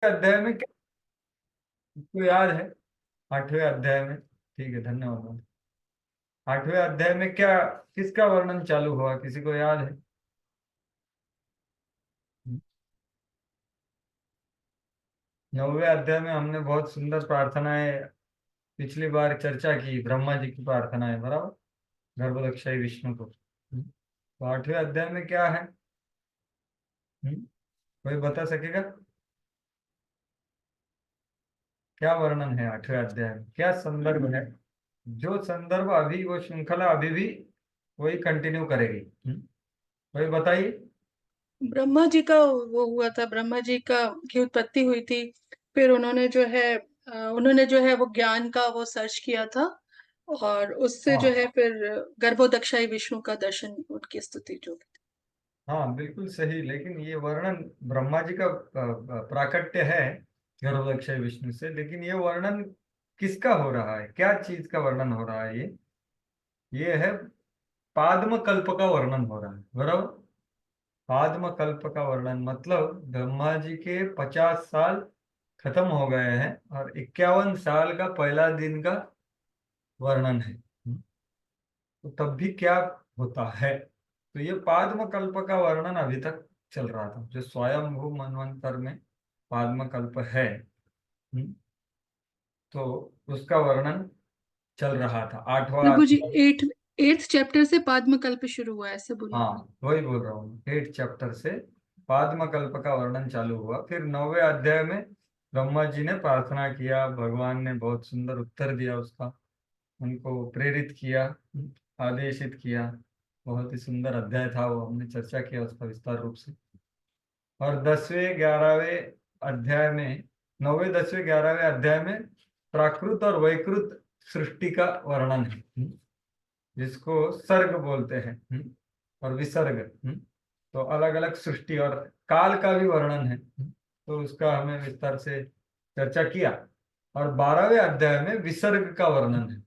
अध्याय में क्या, इसको याद है? 8वें अध्याय में, ठीक है, धन्यवाद। 8वें अध्याय में क्या, किसका वर्णन चालू हुआ, किसी को याद है? 9वें अध्याय में हमने बहुत सुंदर प्रार्थनाएं पिछली बार चर्चा की, ब्रह्मा जी की प्रार्थनाएं, बराबर, गर्भदक्षाई विष्णु को। तो 8वें अध्याय में क्या है? कोई बता सकेगा? क्या वर्णन है 8वें अध्याय में, क्या संदर्भ है? जो संदर्भ अभी, वो श्रृंखला अभी भी वही कंटिन्यू करेगी। कोई बताइए। ब्रह्मा जी का वो हुआ था, ब्रह्मा जी का की उत्पत्ति हुई थी। फिर उन्होंने जो है वो ज्ञान का वो सर्च किया था। और उससे जो हाँ है फिर गर्भोदक्षाई विष्णु का दर्शन, उनकी स्तुति जो। हाँ, बिल्कुल सही, लेकिन ये वर्णन ब्रह्मा जी का प्राकट्य है गर्भदक्षय विष्णु से, लेकिन ये वर्णन किसका हो रहा है, क्या चीज का वर्णन हो रहा है? ये है पाद्म कल्प का वर्णन हो रहा है, बराबर। पाद्म कल्प का वर्णन मतलब ब्रह्मा जी के 50 साल खत्म हो गए हैं और 51 साल का पहला दिन का वर्णन है। तो तब भी क्या होता है, तो ये पाद्म कल्प का वर्णन अभी तक चल रहा था, जो स्वयंभू मनवंतर में पाद्म कल्प है। हम्म, तो उसका वर्णन चल रहा था, 8वां प्रभु जी, अध्याय। एट्थ चैप्टर से पाद्मकल्प शुरू हुआ है, ऐसे बोलिए। हाँ, वही बोल रहा हूँ, 8 चैप्टर से पाद्म कल्प का वर्णन चालू हुआ। फिर 9वें अध्याय में ब्रह्मा जी ने प्रार्थना किया, भगवान ने बहुत सुंदर उत्तर दिया उसका, उनको प्रेरित किया, आदेशित किया। बहुत ही सुंदर अध्याय था वो, हमने चर्चा किया उसका विस्तार रूप से। और 10वें 11वें अध्याय में, 9वें 10वें 11वें अध्याय में प्राकृत और वैकृत सृष्टि का वर्णन है, जिसको सर्ग बोलते हैं, और विसर्ग। तो अलग अलग सृष्टि और काल का भी वर्णन है, तो उसका हमने विस्तार से चर्चा किया। और 12वें अध्याय में विसर्ग का वर्णन है,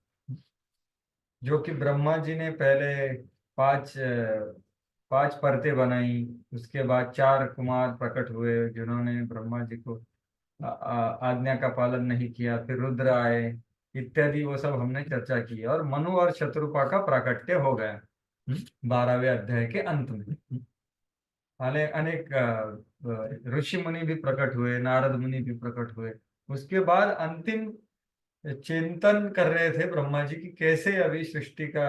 जो कि ब्रह्मा जी ने पहले पांच परतें बनाई, उसके बाद 4 कुमार प्रकट हुए जिन्होंने ब्रह्मा जी को आज्ञा का पालन नहीं किया, फिर रुद्र आए इत्यादि, वो सब हमने चर्चा की। और मनु और शत्रुपा का प्राकट्य हो गया 12वें अध्याय के अंत में। अनेक अनेक ऋषि मुनि भी प्रकट हुए, नारद मुनि भी प्रकट हुए। उसके बाद अंतिम चिंतन कर रहे थे ब्रह्मा जी की, कैसे अभी सृष्टि का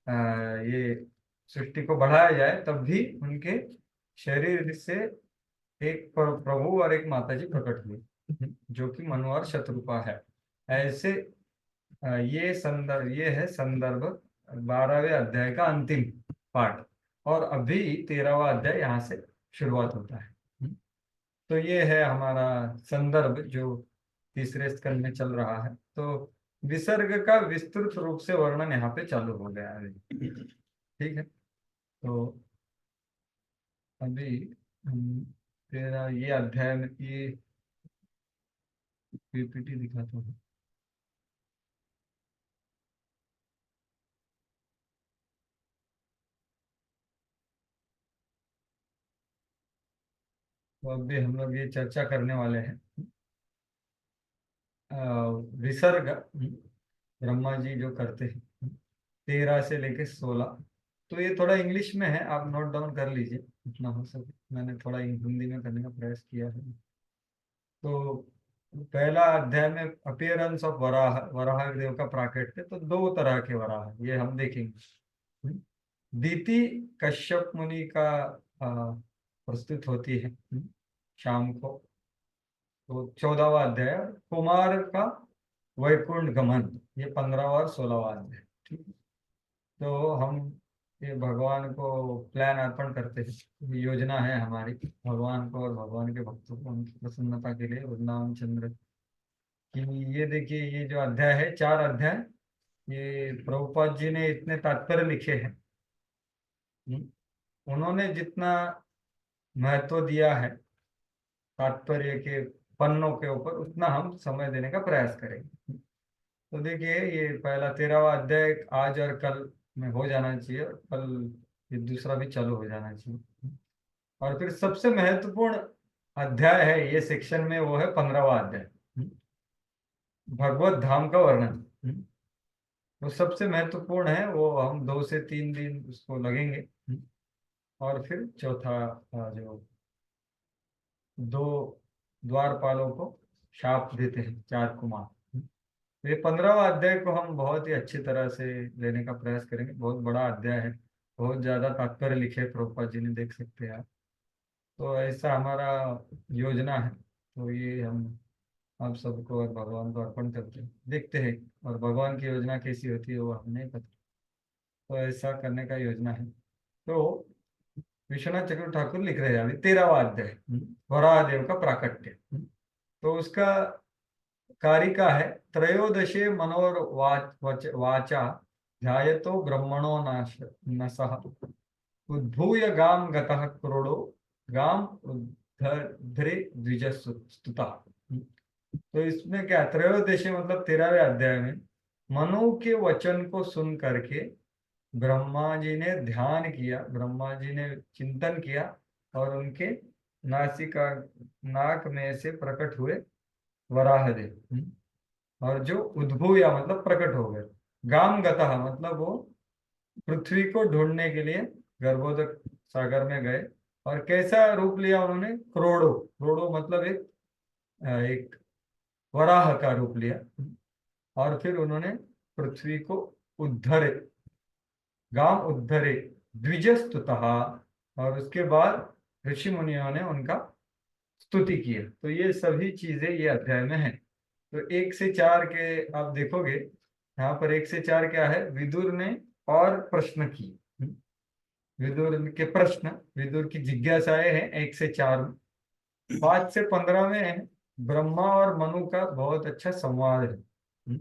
ये सृष्टि को बढ़ाया जाए, तब भी उनके शरीर से एक प्रभु और एक माता जी प्रकट हुई, जो कि मनु और शत्रुपा है। ऐसे ये है संदर्भ 12वें अध्याय का अंतिम पार्ट। और अभी 13वां अध्याय यहाँ से शुरुआत होता है। तो ये है हमारा संदर्भ जो तीसरे स्कंद में चल रहा है। तो विसर्ग का विस्तृत रूप से वर्णन यहाँ पे चालू हो गया है। ठीक है, तो अभी हम तेरा ये अध्याय में ये पीपीटी दिखाता हूँ। तो अभी हम लोग ये चर्चा करने वाले हैं अ, विसर्ग, ब्रह्मा जी जो करते हैं 13 से लेके 16। तो ये थोड़ा इंग्लिश में है, आप नोट डाउन कर लीजिए जितना हो सके, मैंने थोड़ा हिंदी में करने का प्रयास किया है। तो पहला अध्याय में अपीयरेंस ऑफ वराह, वराह देव का प्राकट्य, तो 2 तरह के वराह ये हम देखेंगे। दीति कश्यप मुनि का प्रस्तुत होती है शाम को। तो 14वां अध्याय कुमार का वैकुंठ गमन, ये 15वां और 16वां अध्याय। ठीक है? तो हम ये भगवान को प्लान अर्पण करते हैं, ये योजना है हमारी भगवान को और भगवान के भक्तों को उनकी प्रसन्नता के लिए, वृंदावन चंद्र की। ये देखिए, ये जो अध्याय है, 4 अध्याय, ये प्रभुपाद जी ने इतने तात्पर्य लिखे हैं। उन्होंने जितना महत्व दिया है तात्पर्य के पन्नों के ऊपर, उतना हम समय देने का प्रयास करेंगे। तो देखिए, ये पहला 13वां अध्याय आज और कल में हो जाना चाहिए, और कल ये दूसरा भी चालू हो जाना चाहिए। और फिर सबसे महत्वपूर्ण अध्याय है ये सेक्शन में, वो है 15वां अध्याय, भगवत धाम का वर्णन। वो सबसे महत्वपूर्ण है, वो हम 2 से 3 दिन उसको लगेंगे। और फिर चौथा जो दो द्वारपालों को शाप देते हैं, 4 कुमार। तो ये 15वां अध्याय को हम बहुत ही अच्छी तरह से लेने का प्रयास करेंगे। बहुत बड़ा अध्याय है, बहुत ज्यादा तात्पर्य लिखे हैं प्रभुपाद जी ने, देख सकते हैं आप। तो ऐसा हमारा योजना है। तो ये हम आप सबको और भगवान को अर्पण करते हैं, देखते हैं। और भगवान की योजना कैसी होती है वो हमें नहीं पता, तो ऐसा करने का योजना है। तो विश्वनाथ चक्रवर्ती ठाकुर लिख रहे हैं अभी 13वां अध्याय, वराहदेव का प्राकट्य। तो उसका कारिका है, त्रयोदशे वाचा ध्यायतो ब्रह्मणो नाश नसः उद्भूय गाम गतः क्रोडो गाम उद्धरे द्विजस्तुता। तो इसमें क्या, त्रयोदशी मतलब 13वें अध्याय में मनु के वचन को सुन करके ब्रह्मा जी ने ध्यान किया, ब्रह्मा जी ने चिंतन किया, और उनके नासिका नाक में से प्रकट हुए वराहदेव। और जो उद्भूया मतलब प्रकट हो गए, गाम गतः मतलब वो पृथ्वी को ढूंढने के लिए गर्भोदक सागर में गए। और कैसा रूप लिया उन्होंने, करोड़ों, करोड़ों मतलब एक वराह का रूप लिया। और फिर उन्होंने पृथ्वी को उद्धरे, गांव उद्धरे द्विजस्तुतः, और उसके बाद ऋषि मुनियों ने उनका स्तुति की है। तो ये सभी चीजें ये अध्याय में है। तो 1 से 4 के आप देखोगे, यहाँ पर 1 से 4 क्या है, विदुर ने और प्रश्न की। विदुर के प्रश्न, विदुर की जिज्ञासाएं हैं 1 से 4 में। 5 से 15 में है ब्रह्मा और मनु का बहुत अच्छा संवाद है।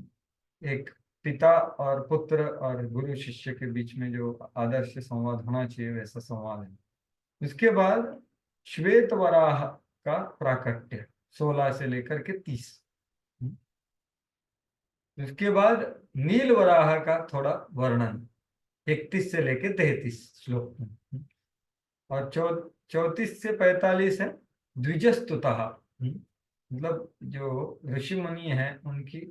एक पिता और पुत्र और गुरु शिष्य के बीच में जो आदर्श संवाद होना चाहिए, वैसा संवाद है। उसके बाद श्वेत वराह का प्राकट्य 16 से लेकर के 30। उसके बाद नील वराह का थोड़ा वर्णन 31 से लेकर 33 श्लोक में। और 34 से 45 है द्विजस्तुतः, मतलब जो ऋषि मुनि हैं उनकी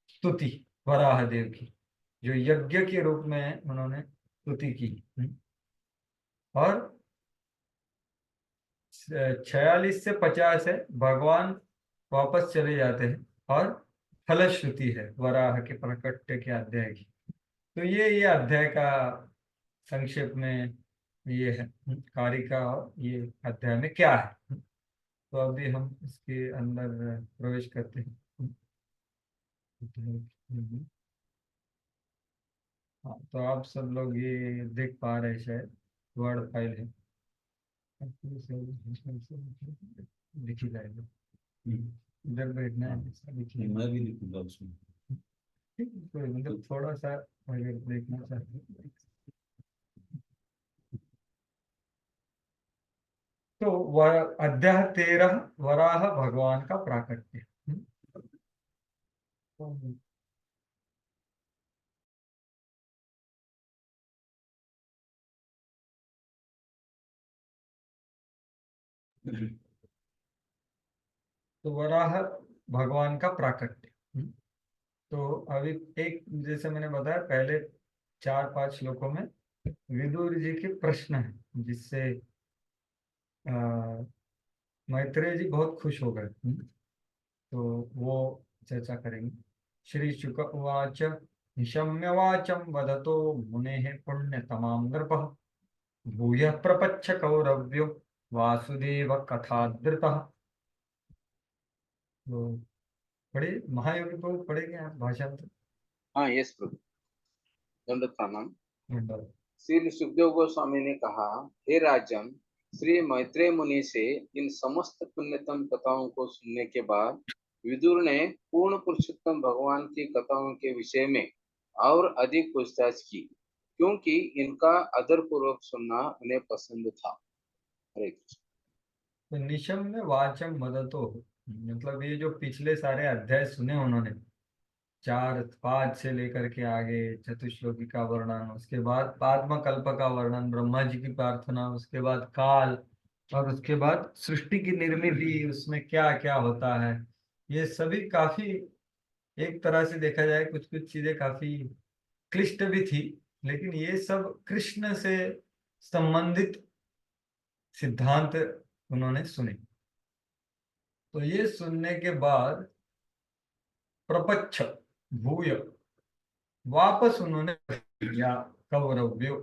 स्तुति, वराह देव की, जो यज्ञ के रूप में उन्होंने स्तुति की। और 46 से 50 है भगवान वापस चले जाते हैं, और फलश्रुति है वराह के प्रकट्य के अध्याय की। तो ये अध्याय का संक्षेप में ये है कारिका, और ये अध्याय में क्या है। तो अभी हम इसके अंदर प्रवेश करते हैं। हाँ, तो आप सब लोग ये देख पा रहे हैं शायद, वर्ड फाइल है, लिखी जाएगा। इधर बैठना है, ऐसा लिखिए। मैं भी लिखूंगा उसमें। ठीक है, कोई मतलब थोड़ा सा अगर देखना चाहते हैं तो वह अध्याय 13 वराह भगवान का प्राकट्य। तो वराह भगवान का प्राकट्य। तो अभी एक, जैसे मैंने बताया पहले 4-5 श्लोकों में विदुर जी के प्रश्न है, जिससे मैत्रेय जी बहुत खुश हो गए। तो वो चर्चा करेंगे। श्री शुक उवाच निशम्य वाचम वदतो मुनेः पुण्यतमां नृपः भूयः प्रपच्छ कौरव्यो वासुदेव कथादृतः। तो पढ़े, महायोगी को पढ़ेंगे आप भाषांतर। हाँ, यस प्रभु। दंडवत प्रणाम। मंडल। श्री सुखदेव गोस्वामी ने कहा, हे राजन, श्री मैत्रेय मुनि से इन समस्त पुण्यतम कथाओं को सुनने के बाद विदुर ने पूर्ण पुरुषोत्तम भगवान की कथाओं के विषय में और अधिक पूछताछ की, क्योंकि इनका आदर पूर्वक सुनना उन्हें पसंद था। हरे कृष्ण। तो निशम्य वाचम वदतो, मतलब ये जो पिछले सारे अध्याय सुने उन्होंने, 4-5 से लेकर के आगे चतुश्लोकी का वर्णन, उसके बाद पाद्म कल्प का वर्णन, ब्रह्मा जी की प्रार्थना, उसके बाद काल, और उसके बाद सृष्टि की निर्मिति, उसमें क्या क्या होता है, ये सभी काफी, एक तरह से देखा जाए कुछ कुछ चीजें काफी क्लिष्ट भी थी, लेकिन ये सब कृष्ण से संबंधित सिद्धांत उन्होंने सुने। तो ये सुनने के बाद प्रपच्छ भूय, वापस उन्होंने या कौरव्यो,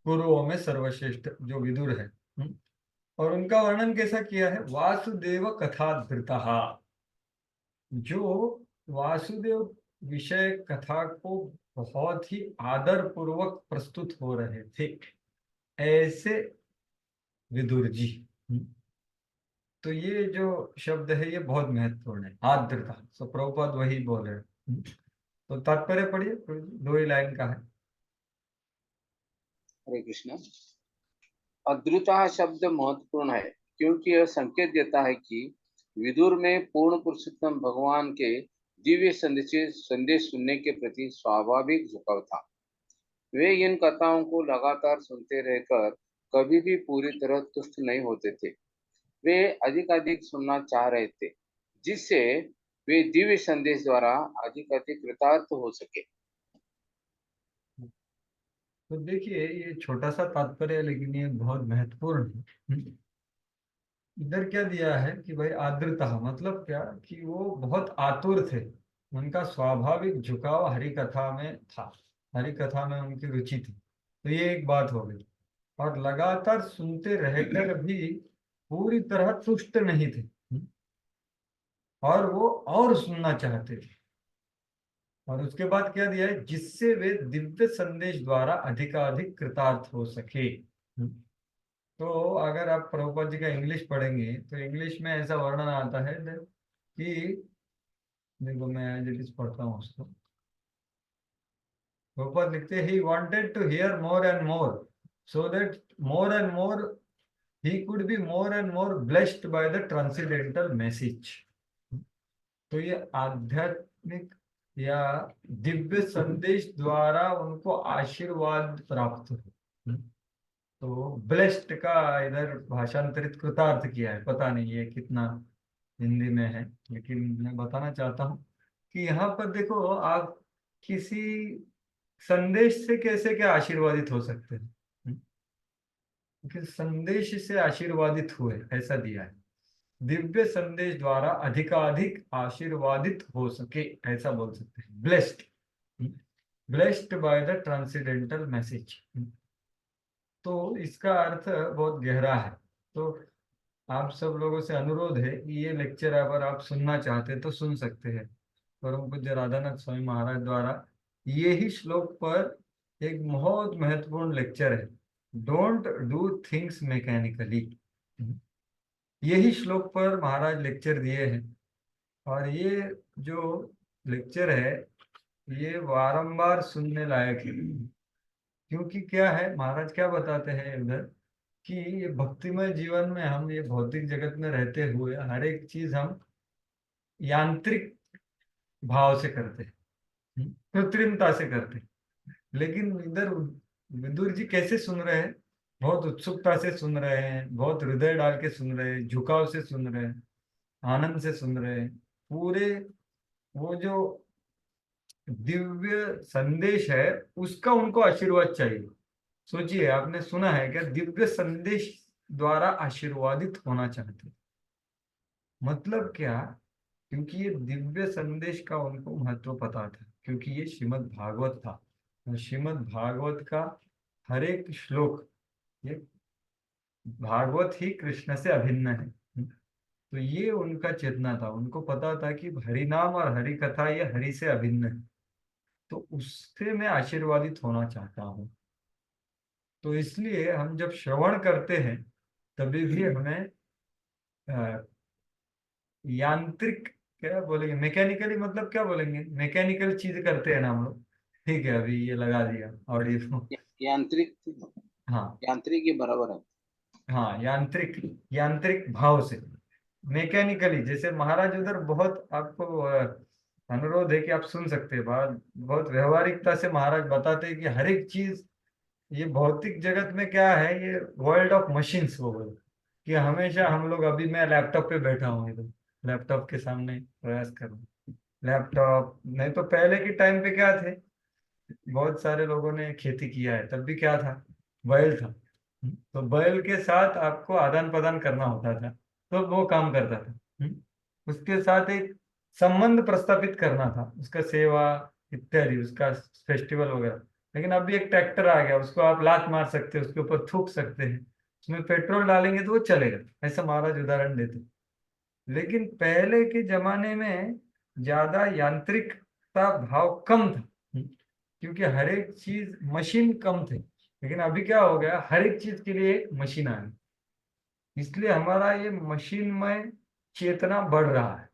कुरुओं में सर्वश्रेष्ठ जो विदुर है, और उनका वर्णन कैसा किया है, वासुदेव कथा धृतः, जो वासुदेव विषय कथा को बहुत ही आदर पूर्वक प्रस्तुत हो रहे थे, ऐसे विदुर जी। तो ये जो शब्द है ये बहुत महत्वपूर्ण है, आर्द्रता। सो प्रभुपाद वही बोल रहे हैं। तो तात्पर्य पढ़िए, दो ही लाइन का है। हरे कृष्ण। अद्रुता शब्द महत्वपूर्ण है क्योंकि यह संकेत देता है कि विदुर में पूर्ण पुरुषोत्तम भगवान के दिव्य संदेश सुनने के प्रति स्वाभाविक झुकाव था। वे इन कथाओं को लगातार सुनते रहकर कभी भी पूरी तरह तुष्ट नहीं होते थे। वे अधिक सुनना चाह रहे थे, जिससे वे दिव्य संदेश द्वारा अधिक कृतार्थ हो सके। तो देखिए, ये छोटा सा तात्पर्य है लेकिन ये बहुत महत्वपूर्ण है। इधर क्या दिया है कि भाई आर्द्रता मतलब क्या, कि वो बहुत आतुर थे, उनका स्वाभाविक झुकाव हरि कथा में था, हरि कथा में उनकी रुचि थी। तो ये एक बात हो गई। और लगातार सुनते रहकर भी पूरी तरह तुष्ट नहीं थे, और वो और सुनना चाहते थे। और उसके बाद क्या दिया है, जिससे वे दिव्य संदेश द्वारा अधिकाधिक कृतार्थ हो सके। तो अगर आप प्रभुपाद जी का इंग्लिश पढ़ेंगे तो इंग्लिश में ऐसा वर्णन आता है कि, देखो मैं एज इट इज पढ़ता हूँ उसको। प्रभुपाद लिखते, he wanted to hear more and more, so that more and more he could be more and more blessed by the transcendental message। तो ये आध्यात्मिक या दिव्य संदेश द्वारा उनको आशीर्वाद प्राप्त हो। तो ब्लेस्ड का इधर भाषांतरित कृतार्थ किया है, पता नहीं ये कितना हिंदी में है, लेकिन मैं बताना चाहता हूँ कि यहाँ पर देखो, आप किसी संदेश से कैसे क्या आशीर्वादित हो सकते हैं, कि संदेश से आशीर्वादित हुए, ऐसा दिया है। दिव्य संदेश द्वारा अधिकाधिक आशीर्वादित हो सके, ऐसा बोल सकते हैं, blessed, blessed by the transcendental message. तो इसका अर्थ बहुत गहरा है। तो आप सब लोगों से अनुरोध है कि ये लेक्चर अगर आप सुनना चाहते हैं तो सुन सकते हैं। परम पूज्य राधानाथ स्वामी महाराज द्वारा यही श्लोक पर एक बहुत महत्वपूर्ण लेक्चर है, डोंट डू थिंग्स मैकेनिकली। यही श्लोक पर महाराज लेक्चर दिए हैं। और ये जो लेक्चर है ये बारंबार सुनने लायक है, क्योंकि क्या है, महाराज क्या बताते हैं उधर, कि ये भक्तिमय जीवन में हम ये भौतिक जगत में रहते हुए हर एक चीज हम यांत्रिक भाव से करते हैं, कृत्रिमता से करते हैं। लेकिन इधर विदुर जी कैसे सुन रहे हैं, बहुत उत्सुकता से सुन रहे हैं, बहुत हृदय डाल के सुन रहे हैं, झुकाव से सुन रहे हैं, आनंद से सुन रहे हैं। पूरे वो जो दिव्य संदेश है उसका उनको आशीर्वाद चाहिए। सोचिए, आपने सुना है क्या, दिव्य संदेश द्वारा आशीर्वादित होना चाहते, मतलब क्या, क्योंकि ये दिव्य संदेश का उनको महत्व पता था, क्योंकि ये श्रीमद् भागवत था, और श्रीमद् भागवत का हर एक श्लोक, ये भागवत ही कृष्ण से अभिन्न है। तो ये उनका चेतना था, उनको पता था कि हरि नाम और हरि कथा ये हरि से अभिन्न है, तो उससे मैं आशीर्वादित होना चाहता हूँ। तो इसलिए हम जब श्रवण करते हैं तभी भी हमें यांत्रिक, क्या बोलेंगे, मैकेनिकली, मतलब क्या बोलेंगे, मैकेनिकल चीज करते हैं ना हम लोग। ठीक है, अभी ये लगा दिया ऑडियो। यांत्रिक, हाँ, यांत्रिक के बराबर है। हाँ, यांत्रिक, यांत्रिक भाव से, मैकेनिकली। जैसे महाराज उधर बहुत आपको अनुरोध है कि आप सुन सकते हैं, बहुत बहुत व्यवहारिकता से महाराज बताते हैं कि हर एक चीज ये भौतिक जगत में क्या है, ये वर्ल्ड ऑफ मशीन्स वो बोल कि हमेशा हम लोग, अभी मैं लैपटॉप पे बैठा हूँ इधर, लैपटॉप के सामने प्रयास कर रहा हूँ। लैपटॉप नहीं तो पहले के टाइम पे क्या थे, बहुत सारे लोगों ने खेती किया है, तब भी क्या था, बैल था। तो बैल के साथ आपको आदान प्रदान करना होता था, तो वो काम करता था। उसके साथ एक संबंध प्रस्थापित करना था, उसका सेवा इत्यादि, उसका फेस्टिवल वगैरह। लेकिन अभी एक ट्रैक्टर आ गया, उसको आप लात मार सकते हैं, उसके ऊपर थूक सकते हैं, उसमें पेट्रोल डालेंगे तो वो चलेगा। ऐसा महाराज उदाहरण देते। लेकिन पहले के जमाने में ज्यादा यांत्रिकता भाव कम था। क्योंकि हर एक चीज मशीन कम थे। लेकिन अभी क्या हो गया, हर एक चीज के लिए एक मशीन आ गई, इसलिए हमारा ये मशीनमय चेतना बढ़ रहा है।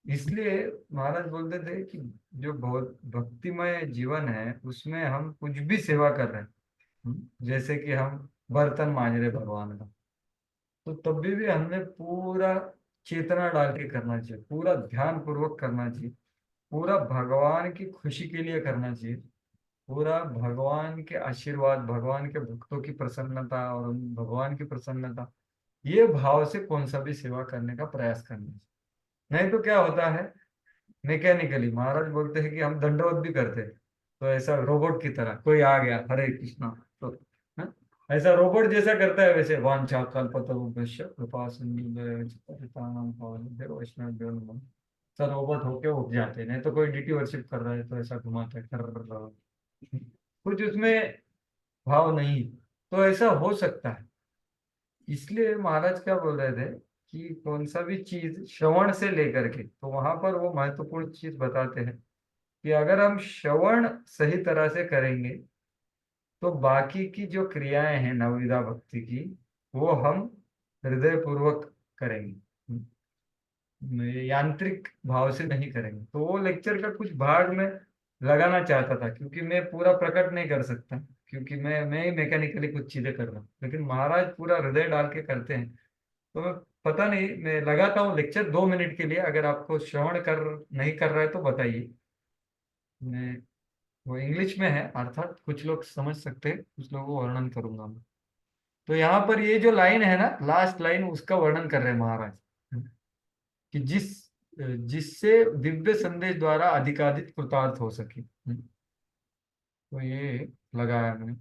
इसलिए महाराज बोलते थे कि जो बहुत भक्तिमय जीवन है उसमें हम कुछ भी सेवा कर रहे हैं, जैसे कि हम बर्तन मांज रहे भगवान का, तो तब भी हमें पूरा चेतना डाल के करना चाहिए, पूरा ध्यान पूर्वक करना चाहिए, पूरा भगवान की खुशी के लिए करना चाहिए, पूरा भगवान के आशीर्वाद, भगवान के भक्तों की प्रसन्नता और भगवान की प्रसन्नता, ये भाव से कौन सा भी सेवा करने का प्रयास करना चाहिए। नहीं तो क्या होता है, मैकेनिकली महाराज बोलते हैं कि हम दंडवत भी करते हैं, तो ऐसा रोबोट की तरह कोई आ गया हरे कृष्णा तो हाँ? ऐसा रोबोट जैसा करता है, वैसे वांछा कल्पतरुभ्यश्च कृपा सिंधुभ्येव वैष्णवेभ्यो नमः। सब रोबोट होके उठ जाते हैं, नहीं तो कोई डीटी वर्शिप कर रहा है तो ऐसा घुमाता है, कुछ उसमें भाव नहीं। तो ऐसा हो सकता है। इसलिए महाराज क्या बोल रहे थे कि कौन सा भी चीज श्रवण से लेकर के, तो वहां पर वो महत्वपूर्ण चीज बताते हैं कि अगर हम श्रवण सही तरह से करेंगे तो बाकी की जो क्रियाएं हैं नवविधा भक्ति की, वो हम हृदय पूर्वक करेंगे, यांत्रिक भाव से नहीं करेंगे। तो वो लेक्चर का कुछ भाग में लगाना चाहता था, क्योंकि मैं पूरा प्रकट नहीं कर सकता, क्योंकि मैं ही मैकेनिकली कुछ चीजें कर रहा हूँ, लेकिन महाराज पूरा हृदय डाल के करते हैं। तो मैं, पता नहीं, मैं लगाता हूँ लेक्चर 2 मिनट के लिए, अगर आपको श्रवण कर नहीं कर रहा है तो बताइए। मैं, वो इंग्लिश में है, अर्थात कुछ लोग समझ सकते हैं, कुछ लोगों को वर्णन करूंगा मैं। तो यहाँ पर ये जो लाइन है ना, लास्ट लाइन, उसका वर्णन कर रहे हैं महाराज कि जिससे दिव्य संदेश द्वारा अधिकाधिक कृतार्थ हो सके। तो ये लगाया मैंने।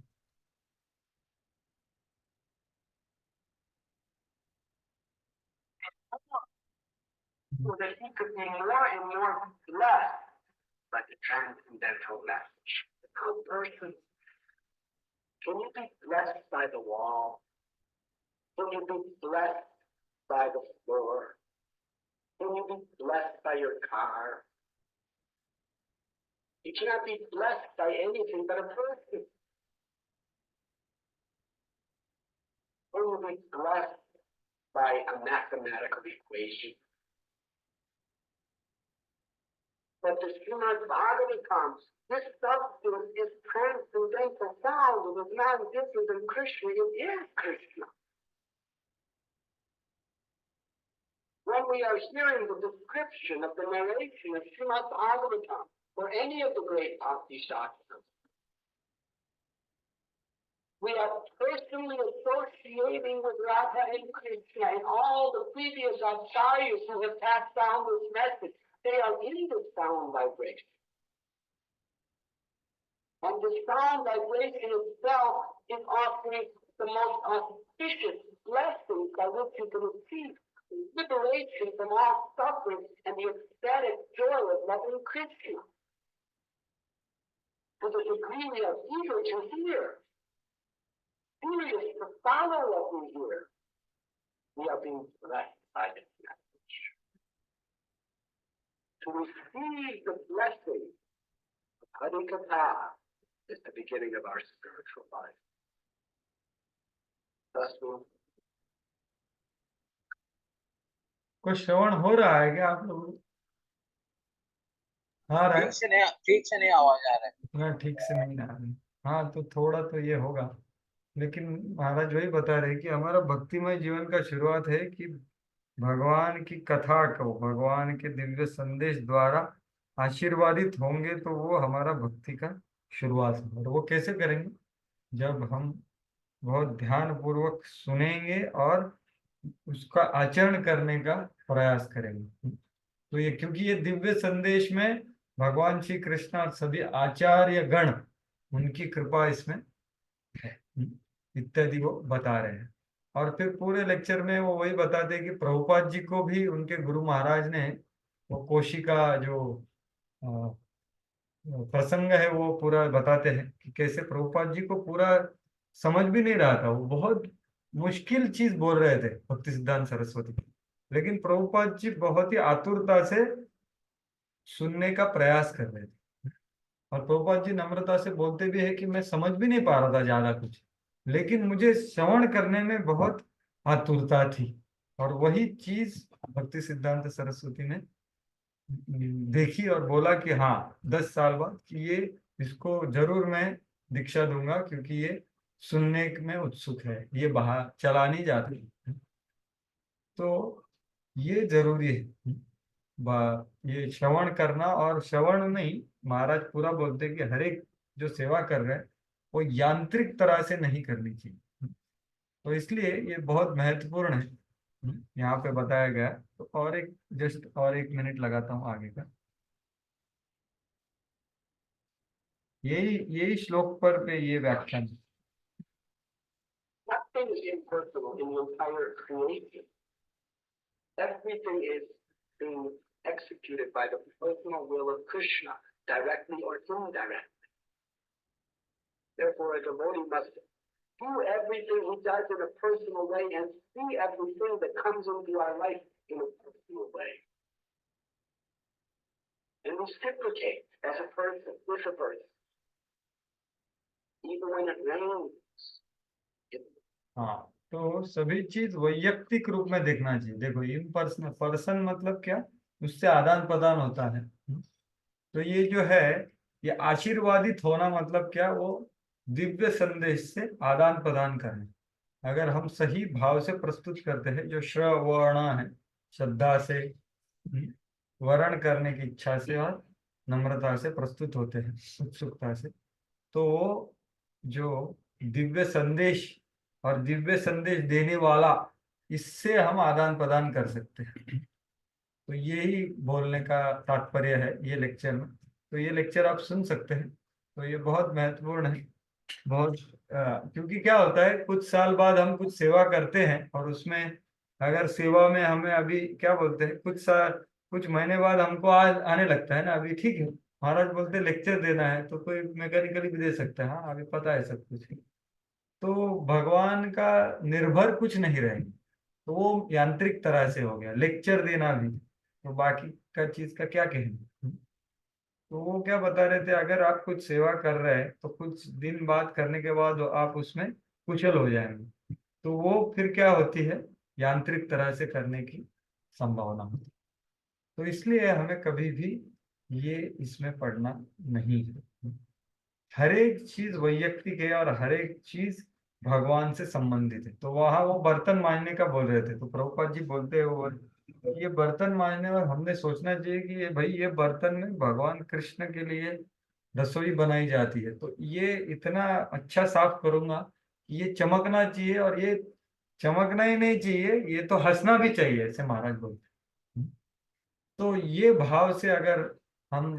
So that he could be more and more blessed by the transcendental message. The good person, can you be blessed by the wall? Can you be blessed by the floor? Can you be blessed by your car? You cannot be blessed by anything but a person. Can you be blessed by a mathematical equation? But the Srimad Bhagavatam, this substance is transcendental sound. It is not different than Krishna. It is Krishna. When we are hearing the description of the narration of Srimad Bhagavatam or any of the great Bhakti Shastras, we are personally associating with Radha and Krishna and all the previous acharyas who have passed down this message. They are in the sound vibration. And the sound vibration itself is offering the most auspicious blessings by which you can achieve liberation from all suffering and the ecstatic joy of loving Krishna. To the degree we are eager to hear, serious to follow what we hear, we are being blessed by this message. To receive the blessing of Hari Katha is the beginning of our spiritual life. Thus, कुछ श्रवण हो रहा है क्या आप लोगों को? हाँ रहा है, ठीक से नहीं आवाज आ रहा है। इतना ठीक से नहीं आ रहा है। हाँ तो थोड़ा तो ये होगा, लेकिन महाराज वही बता रहे कि हमारा भक्तिमय जीवन का शुरुआत है कि भगवान की कथा को, भगवान के दिव्य संदेश द्वारा आशीर्वादित होंगे, तो वो हमारा भक्ति का शुरुआत में। और वो कैसे करेंगे? जब हम बहुत ध्यान पूर्वक सुनेंगे और उसका आचरण करने का प्रयास करेंगे। तो ये, क्योंकि ये दिव्य संदेश में भगवान श्री कृष्ण और सभी आचार्य गण, उनकी कृपा इसमें है, इत्यादि वो बता रहे हैं। और फिर पूरे लेक्चर में वो वही बताते हैं कि प्रभुपाद जी को भी उनके गुरु महाराज ने वो कोशी का जो अ, प्रसंग है वो पूरा बताते हैं कि कैसे प्रभुपाद जी को पूरा समझ भी नहीं रहा था। वो बहुत मुश्किल चीज बोल रहे थे भक्ति सिद्धांत सरस्वती, लेकिन प्रभुपाद जी बहुत ही आतुरता से सुनने का प्रयास कर रहे थे। और प्रभुपाद जी नम्रता से बोलते भी है कि मैं समझ भी नहीं पा रहा था ज्यादा कुछ, लेकिन मुझे श्रवण करने में बहुत आतुरता थी। और वही चीज भक्ति सिद्धांत सरस्वती ने देखी और बोला कि हाँ 10 साल बाद कि ये, इसको जरूर मैं दीक्षा दूंगा, क्योंकि ये सुनने में उत्सुक है, ये बाहर चला नहीं जाती। तो ये जरूरी है, ये श्रवण करना। और श्रवण नहीं, महाराज पूरा बोलते हैं कि हर एक जो सेवा कर रहे हैं वो यांत्रिक तरह से नहीं करनी चाहिए। तो इसलिए ये बहुत महत्वपूर्ण है, यहाँ पे बताया गया। तो और एक, जस्ट और 1 मिनट लगाता हूँ आगे का। यही यही श्लोक पर पे ये व्याख्यान है। Nothing is impersonal in the entire creation. Everything is being executed by the personal will of Krishna, directly or indirectly. Therefore, a devotee must do everything he does in a personal way and see everything that comes into our life in a personal way. And reciprocate as a person, with a person. Even when it rains. हाँ, तो सभी चीज वैयक्तिक रूप में देखना चाहिए। देखो, इन पर्सन, पर्सन मतलब क्या? उससे आदान प्रदान होता है। तो ये जो है, ये आशीर्वादित होना मतलब क्या? वो दिव्य संदेश से आदान प्रदान करना। अगर हम सही भाव से प्रस्तुत करते हैं, जो श्रवण है, श्रद्धा से, वर्ण करने की इच्छा से और नम्रता से प्रस्तुत होते हैं, उत्सुकता से, तो वो जो दिव्य संदेश और दिव्य संदेश देने वाला, इससे हम आदान प्रदान कर सकते हैं। तो यही बोलने का तात्पर्य है ये लेक्चर में। तो ये लेक्चर आप सुन सकते हैं। तो ये बहुत महत्वपूर्ण है, बहुत क्योंकि क्या होता है, कुछ साल बाद हम कुछ सेवा करते हैं और उसमें अगर सेवा में हमें अभी क्या बोलते हैं, कुछ महीने बाद हमको आने लगता है ना, अभी ठीक है महाराज बोलते लेक्चर देना है तो कोई मैकेनिकली भी दे सकता है, हाँ अभी पता है सब कुछ। तो भगवान का निर्भर कुछ नहीं रहेगा, तो वो यांत्रिक तरह से हो गया लेक्चर देना भी। तो बाकी का चीज का क्या कहना। तो वो क्या बता रहे थे, अगर आप कुछ सेवा कर रहे हैं तो कुछ दिन बाद करने के बाद आप उसमें कुशल हो जाएंगे, तो वो फिर क्या होती है, यांत्रिक तरह से करने की संभावना होती है। तो इसलिए हमें कभी भी ये इसमें पढ़ना नहीं है। हर एक चीज वैयक्तिक है और हर एक चीज भगवान से संबंधित है। तो वहां वो बर्तन मांजने का बोल रहे थे, तो प्रभुपाद जी बोलते हैं वो ये बर्तन मांजने में हमने सोचना चाहिए कि ये भाई, ये बर्तन में भगवान कृष्ण के लिए रसोई बनाई जाती है, तो ये इतना अच्छा साफ करूंगा कि ये चमकना चाहिए, और ये चमकना ही नहीं चाहिए, ये तो हंसना भी चाहिए, ऐसे महाराज बोलते हैं। तो ये भाव से अगर हम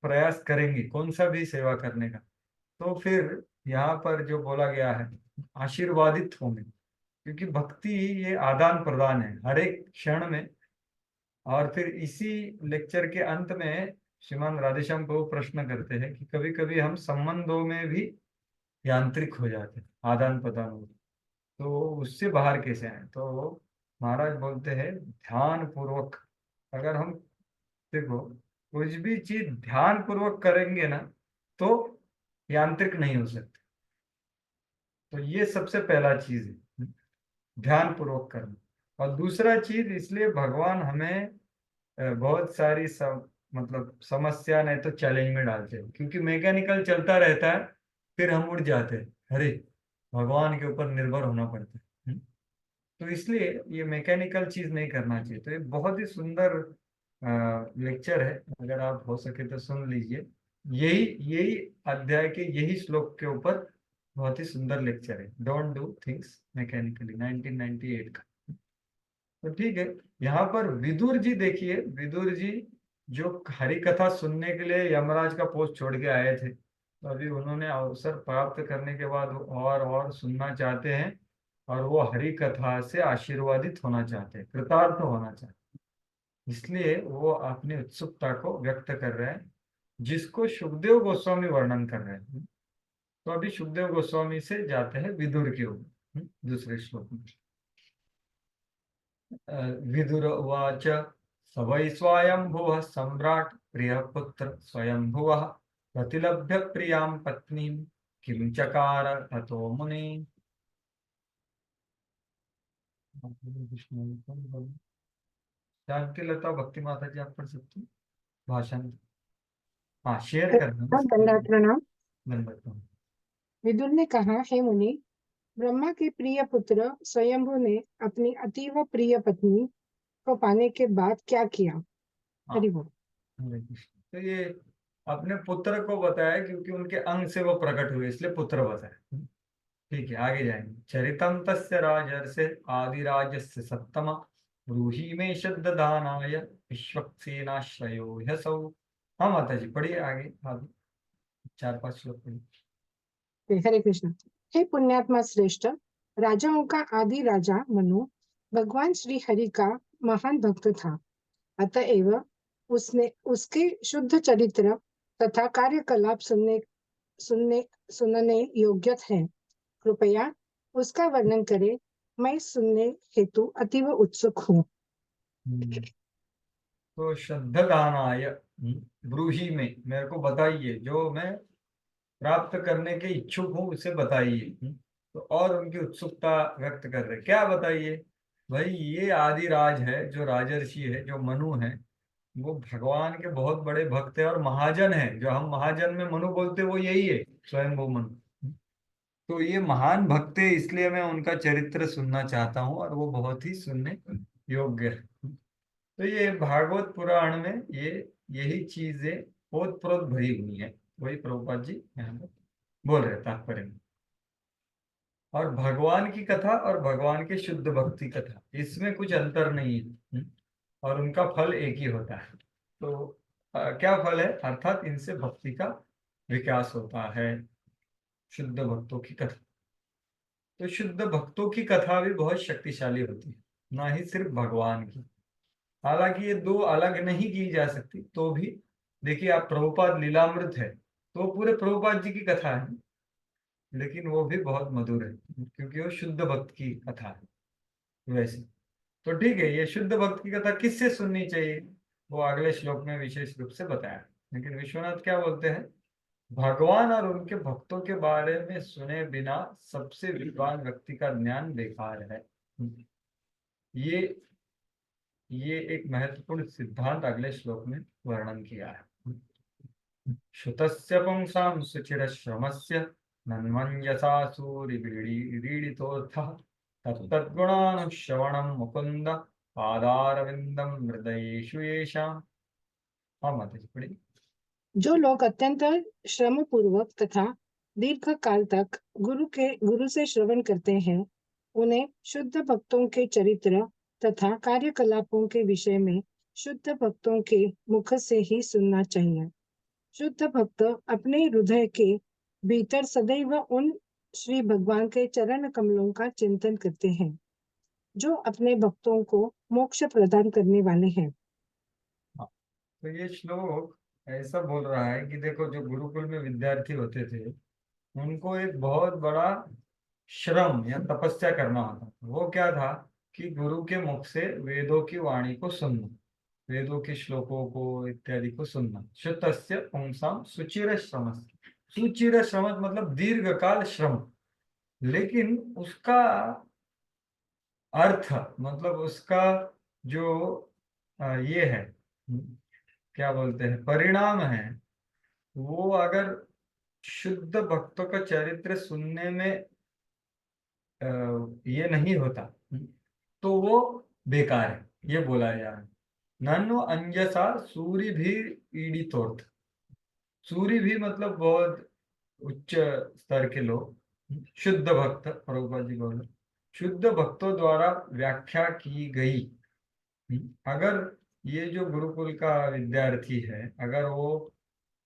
प्रयास करेंगे कौन सा भी सेवा करने का, तो फिर यहाँ पर जो बोला गया है, आशीर्वादित होंगे। क्योंकि भक्ति ये आदान प्रदान है हर एक क्षण में। और फिर इसी लेक्चर के अंत में श्रीमान राधेश्याम को प्रश्न करते हैं कि कभी कभी हम संबंधों में भी यांत्रिक हो जाते हैं, आदान प्रदान हो, तो उससे बाहर कैसे आए। तो महाराज बोलते हैं ध्यान पूर्वक, अगर हम, देखो कुछ भी चीज ध्यान पूर्वक करेंगे ना, तो यांत्रिक नहीं हो सकते। तो ये सबसे पहला चीज है, ध्यान पूर्वक करना। और दूसरा चीज, इसलिए भगवान हमें बहुत सारी मतलब समस्या नहीं तो चैलेंज में डालते हैं, क्योंकि मैकेनिकल चलता रहता है, फिर हम उड़ जाते हैं, अरे भगवान के ऊपर निर्भर होना पड़ता है। तो इसलिए ये मैकेनिकल चीज नहीं करना चाहिए। तो ये बहुत ही सुंदर लेक्चर है, अगर आप हो सके तो सुन लीजिए। यही यही अध्याय के यही श्लोक के ऊपर बहुत ही सुंदर लेक्चर है, डोंट डू थिंग्स मैकेनिकली, 1998 का। तो ठीक है, यहाँ पर विदुर जी देखिए, विदुर जी जो हरि कथा सुनने के लिए यमराज का पोस्ट छोड़ के आए थे, तो अभी उन्होंने अवसर प्राप्त करने के बाद और सुनना चाहते हैं, और वो हरि कथा से आशीर्वादित होना चाहते हैं, कृतार्थ होना चाहते हैं, इसलिए वो अपनी उत्सुकता को व्यक्त कर रहे हैं, जिसको सुखदेव गोस्वामी वर्णन कर रहे हैं। तो अभी सुखदेव गोस्वामी से जाते हैं विदुर के ऊपर, दूसरे श्लोक में। विदुर उवाच स वै स्वायंभुवः सम्राट् प्रियपुत्र स्वयंभुवः प्रतिलभ्य प्रियां पत्नीं किं चकार ततो मुनि। शांति लता भक्ति माता जी आप पढ़ सकती हैं भाषण। हाँ, शेयर करना। दंडवत प्रणाम। धन्यवाद। विदुर ने कहा, हे मुनि, ब्रह्मा के प्रिय पुत्र स्वयंभु ने अपनी अतीव प्रिय पत्नी को पाने के बाद क्या किया? हाँ, हरि बोल। हरे कृष्ण। तो ये अपने पुत्र को बताया, क्योंकि उनके अंग से वो प्रकट हुए, इसलिए पुत्र बताया। ठीक है, आगे जाएंगे। चरितम तस्य राजर्षे आदिराजस्य सत्तम ब्रूहि मे शब्ददानाय विश्वक्सेनाश्रयो ह्यसौ। हाँ माता जी पढ़िए आगे, आगे 4-5 श्लोक पढ़िए। हरे कृष्ण। हे पुण्यात्मा श्रेष्ठ, राजाओं का आदि राजा मनु भगवान श्री हरि का महान भक्त था। अतएव उसने उसके शुद्ध चरित्र तथा कार्यकलाप सुनने योग्य है। कृपया उसका वर्णन करें, मैं सुनने हेतु अतीव उत्सुक हूँ। तो श्रद्धानाय ब्रूहि में, मेरे को बताइए, जो मैं प्राप्त करने के इच्छुक हूँ उसे बताइए। तो और उनकी उत्सुकता व्यक्त कर रहे, क्या बताइए भाई, ये आदिराज है, जो राजर्षि है, जो मनु है, वो भगवान के बहुत बड़े भक्त है और महाजन है। जो हम महाजन में मनु बोलते वो यही है, स्वयं वो मनु। तो ये महान भक्त है, इसलिए मैं उनका चरित्र सुनना चाहता हूँ, और वो बहुत ही सुनने योग्य है। तो ये भागवत पुराण में ये यही चीजें ओतप्रोत भरी हुई है, वही प्रभुपाद जी यहाँ पर बोल रहे तात्पर्य में। और भगवान की कथा और भगवान के शुद्ध भक्ति कथा, इसमें कुछ अंतर नहीं है, और उनका फल एक ही होता है। तो क्या फल है, अर्थात इनसे भक्ति का विकास होता है, शुद्ध भक्तों की कथा। तो शुद्ध भक्तों की कथा भी बहुत शक्तिशाली होती है, ना ही सिर्फ भगवान की। हालांकि ये दो अलग नहीं की जा सकती, तो भी देखिए आप, प्रभुपाद लीलामृत है तो पूरे प्रभुपाद जी की कथा है, लेकिन वो भी बहुत मधुर है, क्योंकि वो शुद्ध भक्त की कथा है। वैसे तो ठीक है, ये शुद्ध भक्त की कथा किससे सुननी चाहिए, वो अगले श्लोक में विशेष रूप से बताया। लेकिन विश्वनाथ क्या बोलते हैं, भगवान और उनके भक्तों के बारे में सुने बिना सबसे विद्वान व्यक्ति का ज्ञान बेकार है। ये ये एक महत्वपूर्ण सिद्धांत अगले श्लोक में वर्णन किया है। श्रुतस्य पुंसां सुचिरश्रमस्य नन्मन्यसा सूरिव्रीडितोऽर्थः तत्तद्गुणानुश्रवणं मुकुन्द पादारविन्दं हृदयेषु येषाम्। हाँ माता जी पढ़िए। जो लोग अत्यंत श्रम पूर्वक तथा दीर्घ काल तक गुरु से श्रवण करते हैं, उन्हें शुद्ध भक्तों के चरित्र तथा कार्यकलापों के विषय में शुद्ध भक्तों के मुख से ही सुनना चाहिए। शुद्ध भक्त अपने हृदय के भीतर सदैव उन श्री भगवान के चरण कमलों का चिंतन करते हैं, जो अपने भक्तों को मोक्ष प्रदान करने वाले हैं। तो ये श्लोक ऐसा बोल रहा है कि देखो, जो गुरुकुल में विद्यार्थी होते थे, उनको एक बहुत बड़ा श्रम या तपस्या करना होता था। वो क्या था कि गुरु के मुख से वेदों की वाणी को सुनना, वेदों के श्लोकों को इत्यादि को सुनना। शुतस्य पुंसाम सुचिर श्रम, सुचिर श्रम मतलब दीर्घ काल श्रम। लेकिन उसका अर्थ मतलब उसका जो ये है, क्या बोलते हैं, परिणाम है, वो अगर शुद्ध भक्तों का चरित्र सुनने में ये नहीं होता, तो वो बेकार है, ये बोला जा रहा है। नन्नु अंजसा सूर्य भी ईडितोर्थ। सूरी भी मतलब बहुत उच्च स्तर के लोग, शुद्ध भक्त प्रभुपाद जी बोले, शुद्ध भक्तों द्वारा व्याख्या की गई। अगर ये जो गुरुकुल का विद्यार्थी है, अगर वो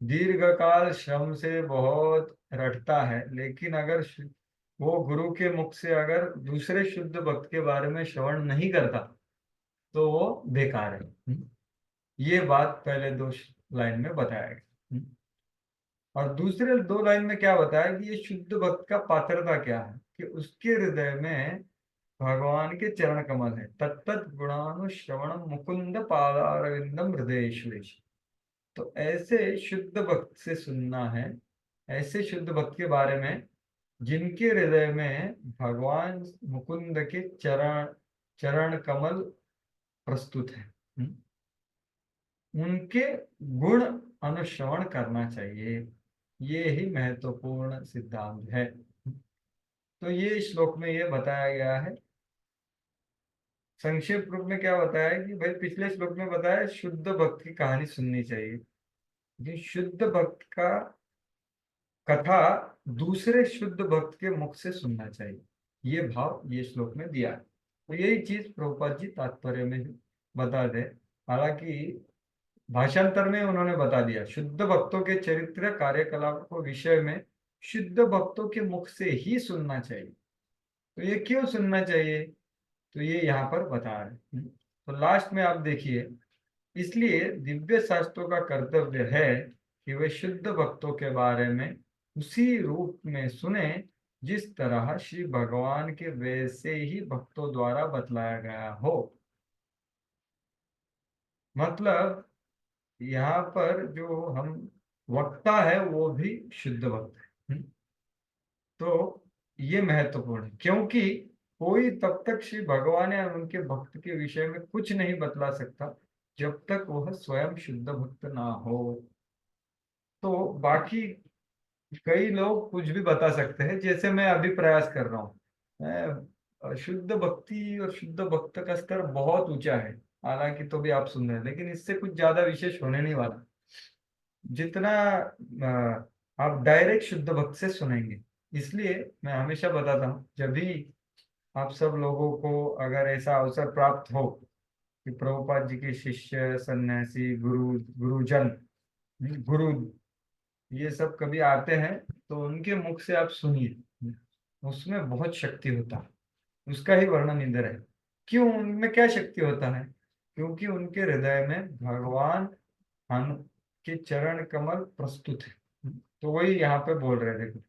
दीर्घकाल श्रम से बहुत रटता है, लेकिन अगर वो गुरु के मुख से अगर दूसरे शुद्ध भक्त के बारे में श्रवण नहीं करता तो वो बेकार है। ये बात पहले 2 लाइन में बताया गया। और दूसरे 2 लाइन में क्या बताया कि ये शुद्ध भक्त का पात्रता क्या है, कि उसके हृदय में भगवान के चरण कमल है। तत्त गुणानुश्रवण मुकुंद पादारविंदम हृदयेश्वरेश। तो ऐसे शुद्ध भक्त से सुनना है, ऐसे शुद्ध भक्त के बारे में जिनके हृदय में भगवान मुकुंद के चरण चरण कमल प्रस्तुत है। उनके गुण अनुश्रवण करना चाहिए। ये ही महत्वपूर्ण सिद्धांत है। तो ये श्लोक में ये बताया गया है। संक्षेप रूप में क्या बताया है कि भाई पिछले श्लोक में बताया शुद्ध भक्त की कहानी सुननी चाहिए, कि शुद्ध भक्त का कथा दूसरे शुद्ध भक्त के मुख से सुनना चाहिए। ये भाव ये श्लोक में दिया है। तो यही चीज प्रभुपाद जी तात्पर्य में बता दे। हालांकि भाषांतर में उन्होंने बता दिया शुद्ध भक्तों के चरित्र कार्यकलाप को विषय में शुद्ध भक्तों के मुख से ही सुनना चाहिए। तो ये क्यों सुनना चाहिए, तो ये यहाँ पर बता रहे। तो लास्ट में आप देखिए, इसलिए दिव्य शास्त्रों का कर्तव्य है कि वे शुद्ध भक्तों के बारे में उसी रूप में सुने जिस तरह श्री भगवान के वैसे ही भक्तों द्वारा बतलाया गया हो। मतलब यहाँ पर जो हम वक्ता है वो भी शुद्ध भक्त है। तो ये महत्वपूर्ण है, क्योंकि कोई तब तक श्री भगवान या उनके भक्त के विषय में कुछ नहीं बतला सकता जब तक वह स्वयं शुद्ध भक्त ना हो। तो बाकी कई लोग कुछ भी बता सकते हैं, जैसे मैं अभी प्रयास कर रहा हूँ। मैं शुद्ध भक्ति और शुद्ध भक्त का स्तर बहुत ऊंचा है, हालांकि तो भी आप सुन रहे हैं, लेकिन इससे कुछ ज्यादा विशेष होने नहीं वाला जितना आप डायरेक्ट शुद्ध भक्त से सुनेंगे। इसलिए मैं हमेशा बताता हूँ, जब भी आप सब लोगों को अगर ऐसा अवसर प्राप्त हो कि प्रभुपाद जी के शिष्य, सन्यासी, गुरुजन, गुरु ये सब कभी आते हैं तो उनके मुख से आप सुनिए, उसमें बहुत शक्ति होता है। उसका ही वर्णन इधर है। क्यों उनमें क्या शक्ति होता है, क्योंकि उनके हृदय में भगवान हम के चरण कमल प्रस्तुत है। तो वही यहाँ पे बोल रहे थे।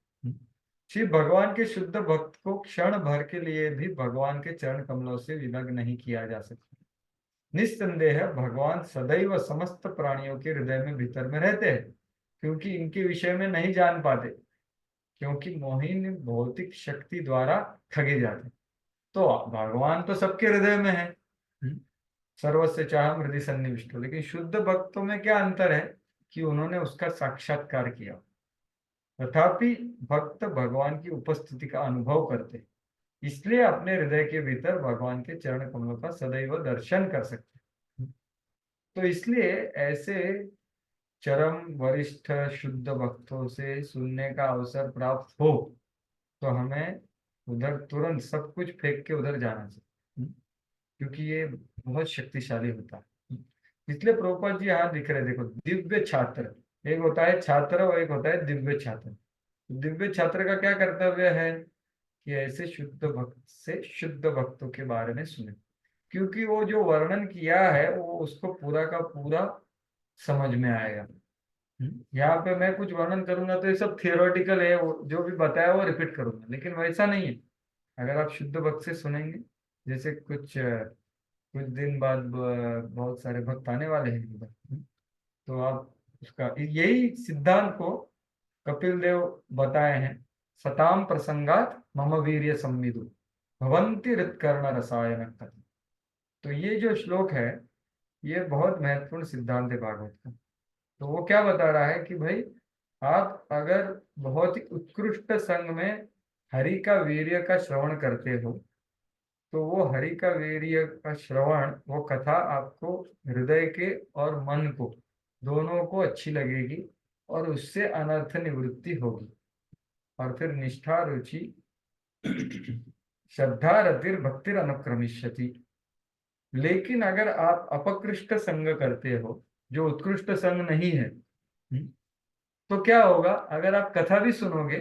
श्री भगवान के शुद्ध भक्त को क्षण भर के लिए भी भगवान के चरण कमलों से विलग नहीं किया जा सकता। निस्संदेह भगवान सदैव समस्त प्राणियों के हृदय में भीतर में रहते हैं, क्योंकि इनके विषय में नहीं जान पाते, क्योंकि मोहिनी भौतिक शक्ति द्वारा ठगे जाते। तो भगवान तो सबके हृदय में है, सर्वस्य चाहम हृदय सन्निविष्टो। लेकिन शुद्ध भक्तों में क्या अंतर है कि उन्होंने उसका साक्षात्कार किया। तथापि भक्त भगवान की उपस्थिति का अनुभव करते, इसलिए अपने हृदय के भीतर भगवान के चरण कमलों का सदैव दर्शन कर सकते। तो इसलिए ऐसे चरम वरिष्ठ शुद्ध भक्तों से सुनने का अवसर प्राप्त हो तो हमें उधर तुरंत सब कुछ फेंक के उधर जाना चाहिए, क्योंकि ये बहुत शक्तिशाली होता है। इसलिए प्रभुपाद जी यहाँ दिख रहे, देखो दिव्य छात्र, एक होता है छात्र और एक होता है दिव्य छात्र। दिव्य छात्र का क्या कर्तव्य है कि ऐसे शुद्ध भक्त से शुद्ध भक्तों के बारे में सुने, क्योंकि वो जो वर्णन किया है वो उसको पूरा का पूरा समझ में आएगा। यहाँ पे मैं कुछ वर्णन करूंगा तो ये सब थियोरेटिकल है, जो भी बताया वो रिपीट करूंगा, लेकिन वैसा नहीं है। अगर आप शुद्ध भक्त से सुनेंगे, जैसे कुछ दिन बाद बहुत सारे भक्त आने वाले हैं इधर, तो आप उसका यही सिद्धांत को कपिल देव बताए हैं। सताम प्रसंगात मम वीर्य संविदु भवंति हृत्कर्ण रसायन कथम। तो ये जो श्लोक है ये बहुत महत्वपूर्ण सिद्धांत है भागवत का। तो वो क्या बता रहा है कि भाई आप अगर बहुत ही उत्कृष्ट संग में हरि का वीर्य का श्रवण करते हो तो वो हरि का वीर्य का श्रवण, वो कथा आपको हृदय के और मन को दोनों को अच्छी लगेगी, और उससे अनर्थ निवृत्ति होगी। और फिर निष्ठा, रुचि, श्रद्धा, रतिर, भक्तिर अनुक्रमिष्यति। लेकिन अगर आप अपकृष्ट संग करते हो, जो उत्कृष्ट संग नहीं है, तो क्या होगा? अगर आप कथा भी सुनोगे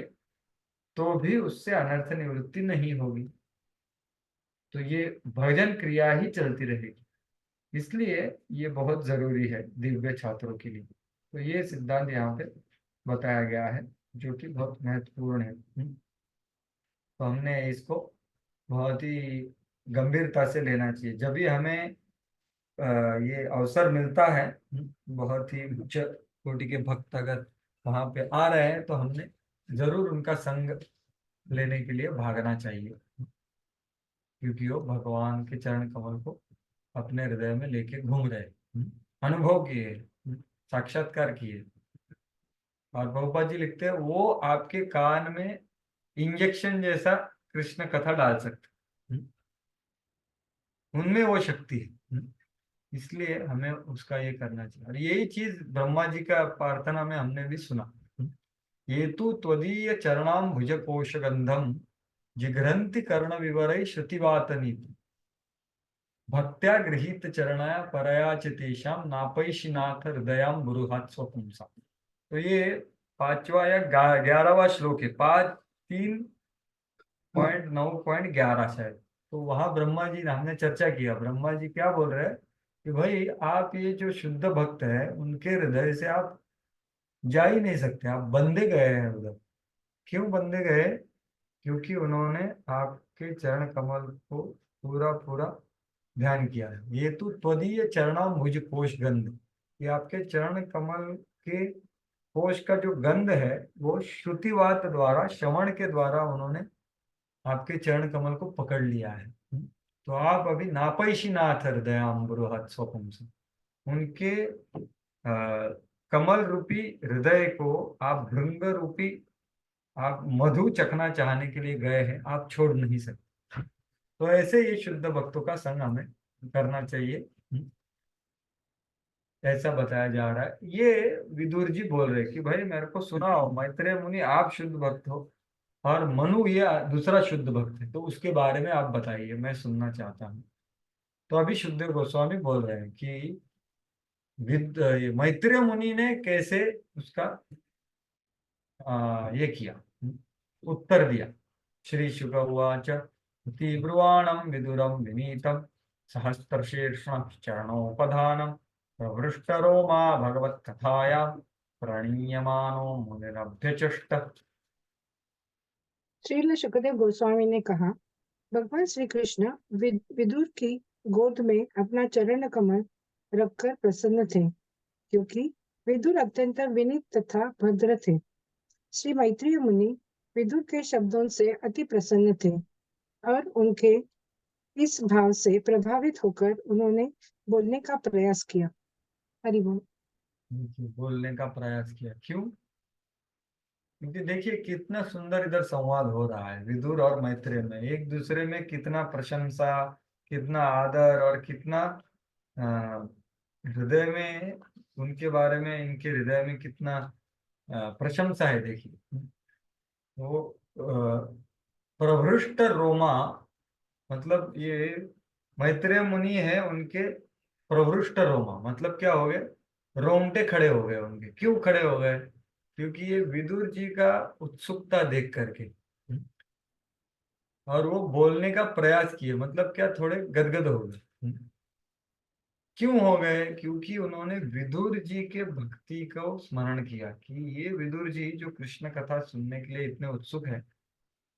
तो भी उससे अनर्थ निवृत्ति नहीं होगी। तो ये भजन क्रिया ही चलती रहेगी। इसलिए ये बहुत जरूरी है दिव्य छात्रों के लिए। तो ये सिद्धांत यहाँ पे बताया गया है, जो कि बहुत महत्वपूर्ण है। तो हमने इसको बहुत ही गंभीरता से लेना चाहिए। जब भी हमें ये अवसर मिलता है, बहुत ही उच्च कोटि के भक्त अगर वहां पे आ रहे हैं, तो हमने जरूर उनका संग लेने के लिए भागना चाहिए, क्योंकि वो भगवान के चरण कमल को अपने हृदय में लेके घूम रहे, अनुभव किए, साक्षात्कार किए। और प्रभुपाद जी लिखते हैं, वो आपके कान में इंजेक्शन जैसा कृष्ण कथा डाल सकते, उनमें वो शक्ति है। इसलिए हमें उसका ये करना चाहिए। और यही चीज ब्रह्मा जी का प्रार्थना में हमने भी सुना, ये तो त्वदीय चरणाम भुज कोश गंधम जिघ्रंति कर्ण विवरै श्रुतिवातनीति भक्त्या गृहीत चरणाया परया चितेशाम नापैशिनाथ हृदयाम गुरुहात स्वपुंसा। तो ये 5वां या 11वां श्लोक है, 5:3.9.11 शायद। तो वहां ब्रह्मा जी, हमने चर्चा किया, ब्रह्मा जी क्या बोल रहे हैं कि भाई आप ये जो शुद्ध भक्त है, उनके हृदय से आप जा ही नहीं सकते, आप बंधे गए हैं उधर। क्यों बंधे गए? क्योंकि उन्होंने आपके चरण कमल को पूरा पूरा ध्यान किया है। ये तो त्वदीय चरणाम भुज कोश गंध, ये आपके चरण कमल के कोश का जो गंध है, वो श्रुतिवात द्वारा, श्रवण के द्वारा उन्होंने आपके चरण कमल को पकड़ लिया है। तो आप अभी नापैशी नाथ हृदयाम्बुरुहत स्वपुंस, उनके कमल रूपी हृदय को आप भृंग रूपी, आप मधु चखना चाहने के लिए गए हैं, आप छोड़ नहीं सकते। तो ऐसे ये शुद्ध भक्तों का संग हमें करना चाहिए, ऐसा बताया जा रहा है। ये विदुर जी बोल रहे कि भाई मेरे को सुनाओ, मैत्रेय मुनि आप शुद्ध भक्त हो और मनु ये दूसरा शुद्ध भक्त है, तो उसके बारे में आप बताइए, मैं सुनना चाहता हूँ। तो अभी शुद्ध गोस्वामी बोल रहे हैं कि ये मैत्रेय मुनि ने कैसे उसका ये किया, उत्तर दिया। श्री शुक उवाच ब्रुवाणम विदुरम विनीतम सहस्त्रशीर्षण चरणोपधानम प्रवृष्टरोमा भगवत कथाया प्रणीयमानो मुनिरभ्यचष्ट। श्रील सुखदेव गोस्वामी ने कहा, भगवान श्री कृष्ण विदुर की गोद में अपना चरण कमल रखकर प्रसन्न थे, क्योंकि विदुर अत्यंत विनीत तथा भद्र थे। श्री मैत्रेय मुनि विदुर के शब्दों से अति प्रसन्न थे और उनके इस भाव से प्रभावित होकर उन्होंने बोलने का प्रयास किया। हरि बोल। बोलने का प्रयास किया। क्यों? क्योंकि देखिए कितना सुंदर इधर संवाद हो रहा है विदुर और मैत्रेय में, एक दूसरे में कितना प्रशंसा, कितना आदर और कितना हृदय में उनके बारे में, इनके हृदय में कितना प्रशंसा है। देखिए वो प्रभृष्ट रोमा, मतलब ये मैत्रेय मुनि है, उनके प्रभृष्ट रोमा मतलब क्या हो गए? रोंगटे खड़े हो गए उनके। क्यों खड़े हो गए? क्योंकि ये विदुर जी का उत्सुकता देख करके, और वो बोलने का प्रयास किए, मतलब क्या, थोड़े गदगद हो गए। क्यों हो गए? क्योंकि उन्होंने विदुर जी के भक्ति को स्मरण किया कि ये विदुर जी जो कृष्ण कथा सुनने के लिए इतने उत्सुक है,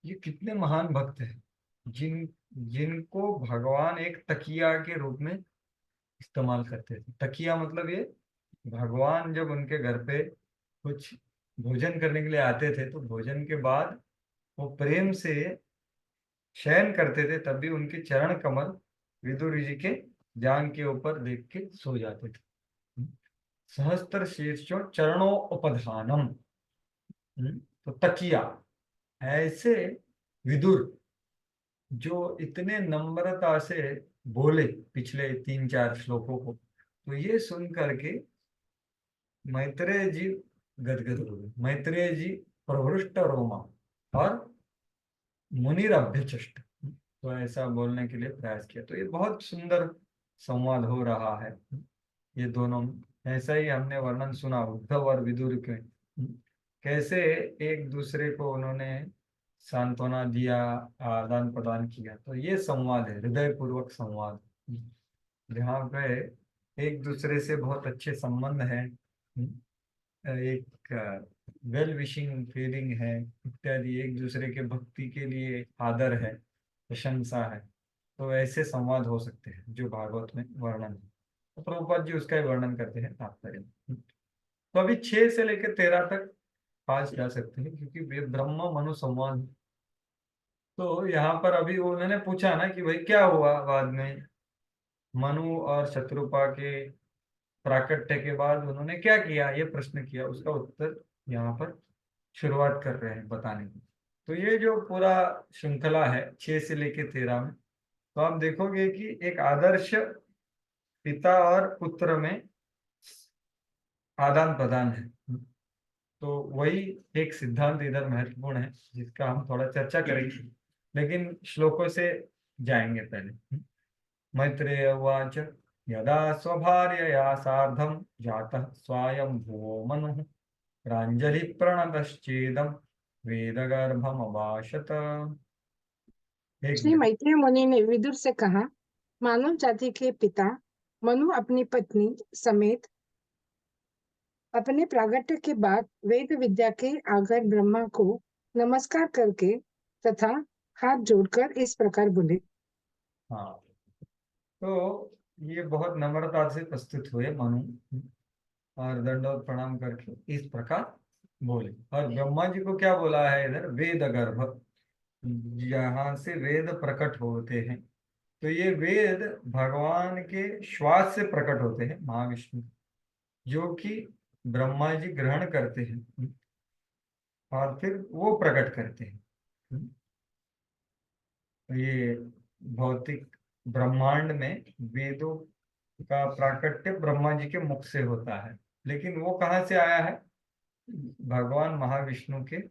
ये कितने महान भक्त हैं, जिनको भगवान एक तकिया के रूप में इस्तेमाल करते थे। तकिया मतलब ये, भगवान जब उनके घर पे कुछ भोजन करने के लिए आते थे, तो भोजन के बाद वो प्रेम से शयन करते थे, तब भी उनके चरण कमल विदुर जी के जांग के ऊपर देख के सो जाते थे। सहस्त्र शीर्षो चरणों उपधानम, तो तकिया। ऐसे विदुर जो इतने नम्रता से बोले पिछले 3-4 श्लोकों को, तो ये सुन करके मैत्रेय जी गदगद हो गए। मैत्रेय जी प्रहृष्ट रोमा और मुनिरभ्यचष्ट, तो ऐसा बोलने के लिए प्रयास किया। तो ये बहुत सुंदर संवाद हो रहा है ये दोनों में। ऐसा ही हमने वर्णन सुना उद्धव और विदुर के, कैसे एक दूसरे को उन्होंने सांत्वना दिया, आदान प्रदान किया। तो ये संवाद है, हृदय पूर्वक संवाद, जहाँ पे एक दूसरे से बहुत अच्छे संबंध है, एक वेल विशिंग फीलिंग है इत्यादि, एक दूसरे के भक्ति के लिए आदर है, प्रशंसा है। तो ऐसे संवाद हो सकते हैं जो भागवत में वर्णन है। तो प्रभुपाद जी उसका ही वर्णन करते हैं तात्पर्य में। तो अभी 6 से लेकर 13 तक पास जा सकते हैं, क्योंकि वे ब्रह्म मनु संवाद है। तो यहाँ पर अभी उन्होंने पूछा ना कि भाई क्या हुआ बाद में, मनु और शत्रुपा के प्राकट्य के बाद उन्होंने क्या किया, ये प्रश्न किया। उसका उत्तर यहाँ पर शुरुआत कर रहे हैं बताने की। तो ये जो पूरा श्रृंखला है 6 से लेकर 13 में, तो आप देखोगे कि एक आदर्श पिता और पुत्र में आदान प्रदान है। तो वही एक सिद्धांत इधर महत्वपूर्ण है, जिसका हम थोड़ा चर्चा करेंगे, लेकिन श्लोकों से जाएंगे पहले। मैत्रेय उवाच यदा स्वभार्यया सार्धं जातः स्वायंभुवो मनुः प्राञ्जलि प्रणतश्चेदं वेदगर्भमभाषत। एक श्री मिनट। मैत्रेय मुनि ने विदुर से कहा, मानव जाति के पिता मनु अपनी पत्नी समेत अपने प्रागट्य के बाद वेद विद्या के आगर ब्रह्मा को नमस्कार करके तथा हाथ जोड़कर इस प्रकार बोले। हाँ, तो ये बहुत नम्रता से प्रस्तुत हुए मनु, और दंडोत प्रणाम करके इस प्रकार बोले। और ब्रह्मा जी को क्या बोला है इधर, वेद गर्भ, जहाँ से वेद प्रकट होते हैं। तो ये वेद भगवान के श्वास से प्रकट होते हैं, महाविष्णु, जो कि ब्रह्मा जी ग्रहण करते हैं और फिर वो प्रकट करते हैं। तो ये भौतिक ब्रह्मांड में वेदों का प्राकट्य ब्रह्मा जी के मुख से होता है, लेकिन वो कहाँ से आया है, भगवान महाविष्णु के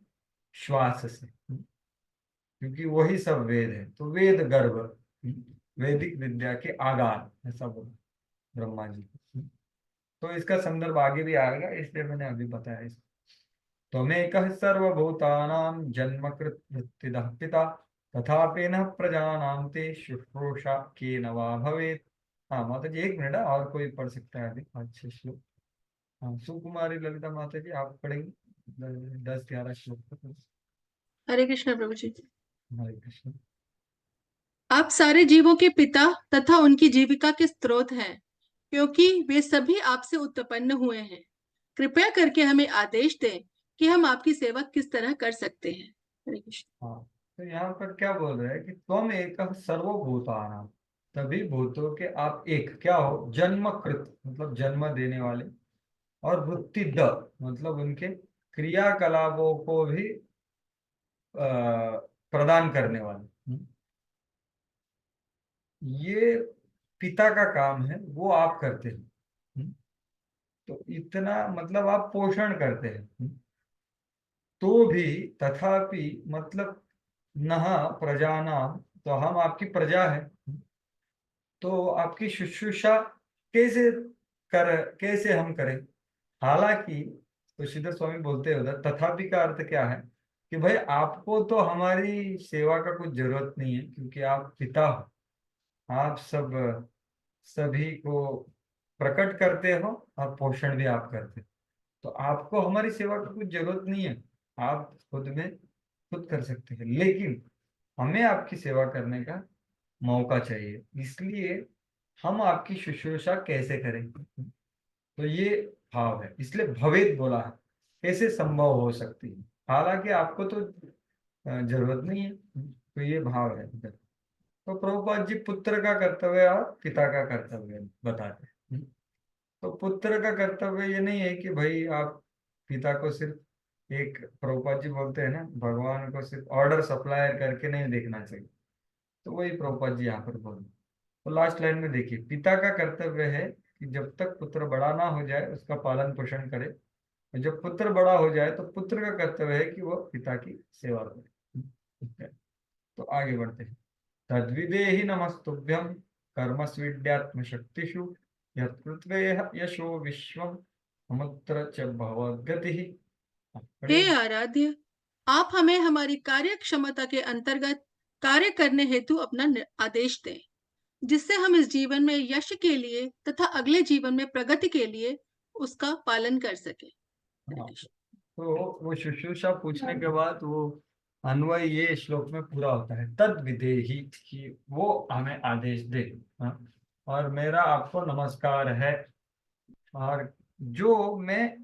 श्वास से, क्योंकि वही सब वेद है। तो वेद गर्भ, वैदिक विद्या के आगार, ऐसा बोला ब्रह्मा जी। तो इसका संदर्भ आगे भी आएगा, इसलिए मैंने अभी बताया इसको। त्वमेकः सर्वभूतानां जन्मकृत् वृत्तिदः पिता तथापि न प्रजानां ते शुश्रूषा केन वा भवेत्। हाँ माता जी, एक मिनट, और कोई पढ़ सकता है अभी 5-6 श्लोक। हाँ, सुकुमारी ललिता माता जी आप पढ़ेंगे 10-11 श्लोक तक। हरे कृष्ण प्रभु जी। हरे कृष्ण। आप सारे जीवों के पिता तथा उनकी जीविका के स्रोत हैं, क्योंकि वे सभी आपसे उत्पन्न हुए हैं। कृपया करके हमें आदेश दें कि हम आपकी सेवा किस तरह कर सकते हैं। हरे कृष्ण। हाँ, तो यहाँ पर क्या बोल रहे हैं कि त्वम एक सर्वभूतानां, सभी भूतों के आप एक क्या हो, जन्मकृत मतलब जन्म देने वाले, और वृत्ति द मतलब उनके क्रियाकलापों को भी प्रदान करने वाले। ये पिता का काम है, वो आप करते हैं। तो इतना मतलब आप पोषण करते हैं। तो भी तथापि मतलब नह प्रजानाम, तो हम आपकी प्रजा है, तो आपकी शुश्रूषा कैसे कैसे हम करें। हालांकि तो श्रीधर स्वामी बोलते हैं उधर, तथापि का अर्थ क्या है कि भाई आपको तो हमारी सेवा का कुछ जरूरत नहीं है, क्योंकि आप पिता हो, आप सभी को प्रकट करते हो और पोषण भी आप करते हो। तो आपको हमारी सेवा की कुछ जरूरत नहीं है, आप खुद कर सकते हैं, लेकिन हमें आपकी सेवा करने का मौका चाहिए, इसलिए हम आपकी शुश्रूषा कैसे करें। तो ये भाव है, इसलिए भवेद बोला है, कैसे संभव हो सकती है, हालांकि आपको तो जरूरत नहीं है। तो ये भाव है इधर। तो प्रभुपाद जी पुत्र का कर्तव्य और पिता का कर्तव्य बताते हैं। तो पुत्र का कर्तव्य ये नहीं है कि भाई आप पिता को सिर्फ एक, प्रभुपाद जी बोलते हैं ना, भगवान को सिर्फ ऑर्डर सप्लायर करके नहीं देखना चाहिए। तो वही प्रभुपाद जी यहाँ पर बोल रहे हैं। तो लास्ट लाइन में देखिए, पिता का कर्तव्य है कि जब तक पुत्र बड़ा ना हो जाए उसका पालन पोषण करे, जब पुत्र बड़ा हो जाए तो पुत्र का कर्तव्य है कि वो पिता की सेवा करे। तो आगे बढ़ते हैं। तद्विदेहि नमस्तुभ्यं कर्मस्विद्यात्म शक्तिषु यत्कृत्वे यशो विश्वम समुद्र च भवद्गतिः। हे पढ़िए। आराध्य, आप हमें हमारी कार्य क्षमता के अंतर्गत कार्य करने हेतु अपना आदेश दें, जिससे हम इस जीवन में यश के लिए तथा अगले जीवन में प्रगति के लिए उसका पालन कर सकें। हाँ, तो वो शुश्रूषा पूछने के बाद वो अन्वय ये श्लोक में पूरा होता है, तद विदेही, कि वो हमें आदेश दे। हाँ, और मेरा आपको नमस्कार है। और जो मैं,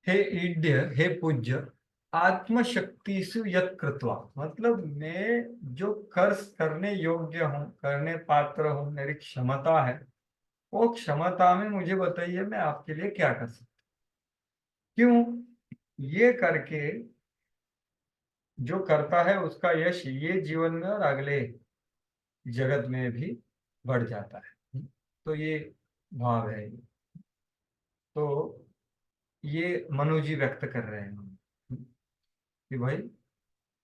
हे ईड्य, हे पूज्य, आत्मशक्ति से यत् कृत्वा, मतलब मैं जो कर्ज करने योग्य हूँ, करने पात्र हूँ, मेरी क्षमता है, वो क्षमता में मुझे बताइए मैं आपके लिए क्या कर सकता हूँ। क्यों? ये करके जो करता है उसका यश ये जीवन में और अगले जगत में भी बढ़ जाता है। तो ये भाव है। तो ये मनु जी व्यक्त कर रहे हैं कि भाई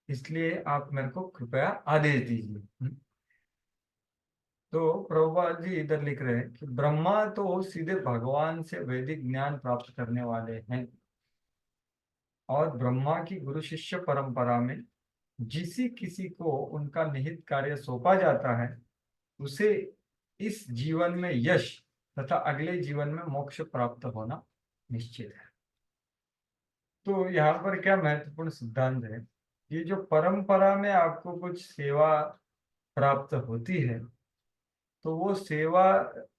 इसलिए आप मेरे को कृपया आदेश दीजिए। तो प्रभुपाद जी इधर लिख रहे हैं कि ब्रह्मा तो सीधे भगवान से वैदिक ज्ञान प्राप्त करने वाले हैं, और ब्रह्मा की गुरु शिष्य परंपरा में जिसी किसी को उनका निहित कार्य सौंपा जाता है उसे इस जीवन में यश तथा अगले जीवन में मोक्ष प्राप्त होना निश्चित है। तो यहाँ पर क्या महत्वपूर्ण सिद्धांत है, ये जो परंपरा में आपको कुछ सेवा प्राप्त होती है तो वो सेवा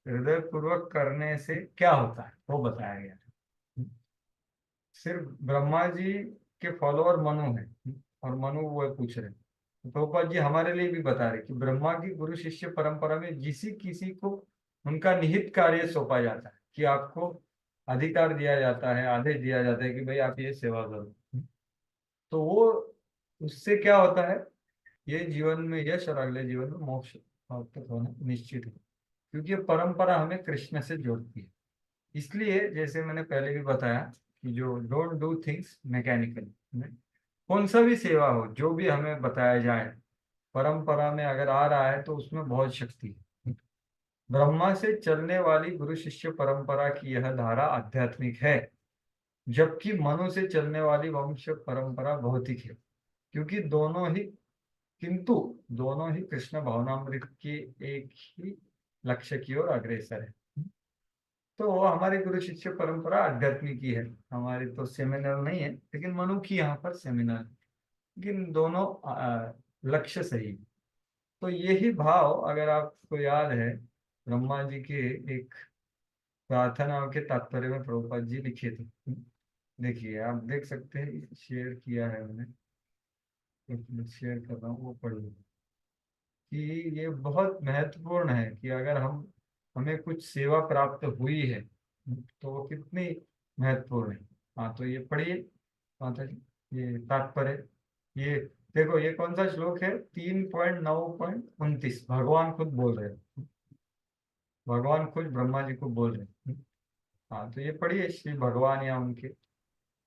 हृदय पूर्वक करने से क्या होता है वो बताया गया है। सिर्फ ब्रह्मा जी के फॉलोअर मनु है, और मनु वो पूछ रहे हैं, तो प्रभुपाद जी हमारे लिए भी बता रहे कि ब्रह्मा की गुरु शिष्य परंपरा में जिसी किसी को उनका निहित कार्य सौंपा जाता है, कि आपको अधिकार दिया जाता है, आदेश दिया जाता है कि भाई आप ये सेवा करो, तो वो उससे क्या होता है, ये जीवन में यश और अगले जीवन में मोक्ष प्राप्त होना निश्चित है। क्योंकि ये परंपरा हमें कृष्ण से जोड़ती है। इसलिए जैसे मैंने पहले भी बताया कि जो डोंट डू थिंग्स मैकेनिकली, कौन सा भी सेवा हो, जो भी हमें बताया जाए परंपरा में अगर आ रहा है तो उसमें बहुत शक्ति है। ब्रह्मा से चलने वाली गुरु शिष्य परंपरा की यह धारा आध्यात्मिक है, जबकि मनु से चलने वाली वंश परंपरा भौतिक है। क्योंकि किंतु दोनों ही कृष्ण भावनामृत के एक ही लक्ष्य की ओर अग्रसर है। तो हमारी गुरु शिष्य परंपरा आध्यात्मिक ही है, हमारी तो सेमिनल नहीं है, लेकिन मनु की यहाँ पर सेमिनल है। लेकिन दोनों लक्ष्य सही है। तो यही भाव अगर आपको याद है, ब्रह्मा जी के एक प्रार्थना के तात्पर्य में प्रभुपाद जी लिखे थे। देखिए आप देख सकते हैं, शेयर किया है मैंने, शेयर कर रहा हूँ, वो पढ़िए कि ये बहुत महत्वपूर्ण है कि अगर हमें कुछ सेवा प्राप्त हुई है तो वो कितनी महत्वपूर्ण है। हाँ तो ये पढ़िए माता जी, ये तात्पर्य, ये देखो ये कौन सा श्लोक है, 3.9.29, भगवान खुद बोल रहे हैं, भगवान खुद ब्रह्मा जी को बोल रहे हैं। हाँ तो ये पढ़िए, श्री भगवान या उनके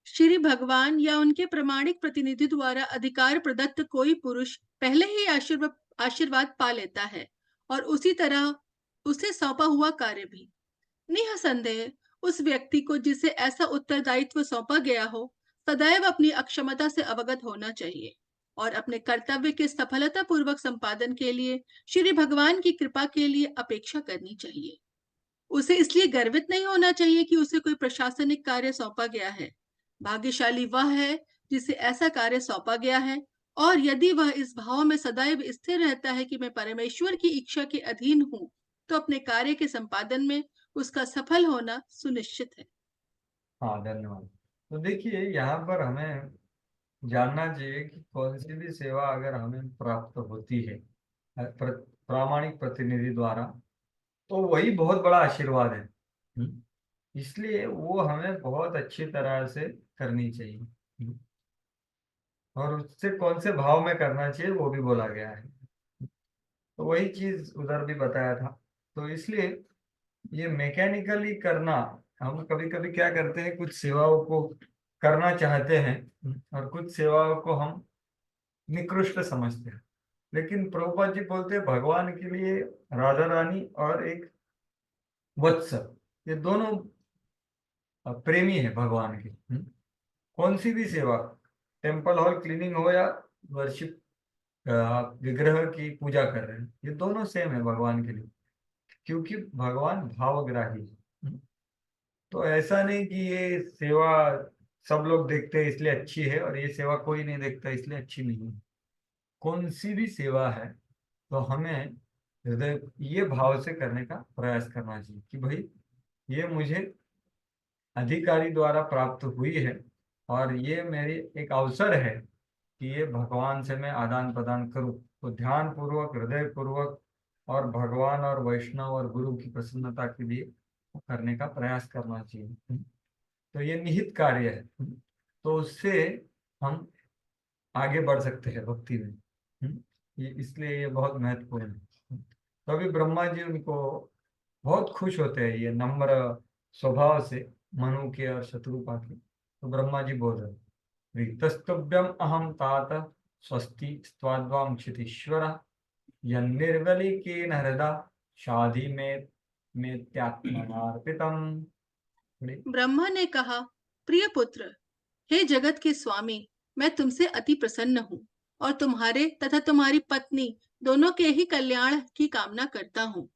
श्री भगवान या उनके प्रमाणिक प्रतिनिधि द्वारा अधिकार प्रदत्त कोई पुरुष पहले ही आशीर्वाद पा लेता है, और उसी तरह उसे सौंपा हुआ कार्य भी। निसंदेह उस व्यक्ति को जिसे ऐसा उत्तरदायित्व सौंपा गया हो, सदैव अपनी अक्षमता से अवगत होना चाहिए और अपने कर्तव्य के सफलतापूर्वक संपादन के लिए श्री भगवान की कृपा के लिए अपेक्षा करनी चाहिए। उसे इसलिए गर्वित नहीं होना चाहिए कि उसे कोई प्रशासनिक कार्य सौंपा गया है। भाग्यशाली वह है जिसे ऐसा कार्य सौंपा गया है, और यदि वह इस भाव में सदैव स्थिर रहता है कि मैं परमेश्वर की इच्छा के अधीन हूँ, तो अपने कार्य के संपादन में उसका सफल होना सुनिश्चित है। हाँ धन्यवाद। तो देखिए यहाँ पर हमें जानना चाहिए कि कौन सी भी सेवा अगर हमें प्राप्त होती है प्रामाणिक प्रतिनिधि द्वारा, तो वही बहुत बड़ा आशीर्वाद है। इसलिए वो हमें बहुत अच्छी तरह से करनी चाहिए। और उससे कौन से भाव में करना चाहिए वो भी बोला गया है। तो वही चीज उधर भी बताया था। तो इसलिए ये मैकेनिकली करना हम कभी कभी क्या करते हैं, कुछ सेवाओं को करना चाहते हैं और कुछ सेवाओं को हम निकृष्ट समझते हैं। लेकिन प्रभुपाद जी बोलते हैं भगवान के लिए राधा रानी और एक वत्स, ये दोनों प्रेमी है भगवान के। कौन सी भी सेवा, टेम्पल हॉल क्लीनिंग हो या वर्शिप, आप विग्रह की पूजा कर रहे हैं, ये दोनों सेम है भगवान के लिए, क्योंकि भगवान भावग्राही है। तो ऐसा नहीं कि ये सेवा सब लोग देखते हैं इसलिए अच्छी है और ये सेवा कोई नहीं देखता इसलिए अच्छी नहीं है। कौन सी भी सेवा है तो हमें हृदय ये भाव से करने का प्रयास करना चाहिए कि भाई ये मुझे अधिकारी द्वारा प्राप्त हुई है और ये मेरी एक अवसर है कि ये भगवान से मैं आदान प्रदान करूं। तो ध्यान पूर्वक, हृदय पूर्वक और भगवान और वैष्णव और गुरु की प्रसन्नता के लिए करने का प्रयास करना चाहिए। तो ये निहित कार्य है, तो उससे हम आगे बढ़ सकते हैं भक्ति में। ये इसलिए ये बहुत महत्वपूर्ण है। तो अभी ब्रह्मा जी उनको बहुत खुश होते हैं ये नम्र स्वभाव से, मनु के और शत्रुपा के। तो ब्रह्मा जी बोल रहे रीतस्तुभ्यम अहम तात स्वस्ति स्वाद्वाम क्षितीश्वर यन्निर्वलिकेन हृदा शाधि में त्यात्मनार्पितम। ब्रह्मा ने कहा, प्रिय पुत्र, हे जगत के स्वामी, मैं तुमसे अति प्रसन्न हूँ और तुम्हारे तथा तुम्हारी पत्नी दोनों के ही कल्याण की कामना करता हूँ।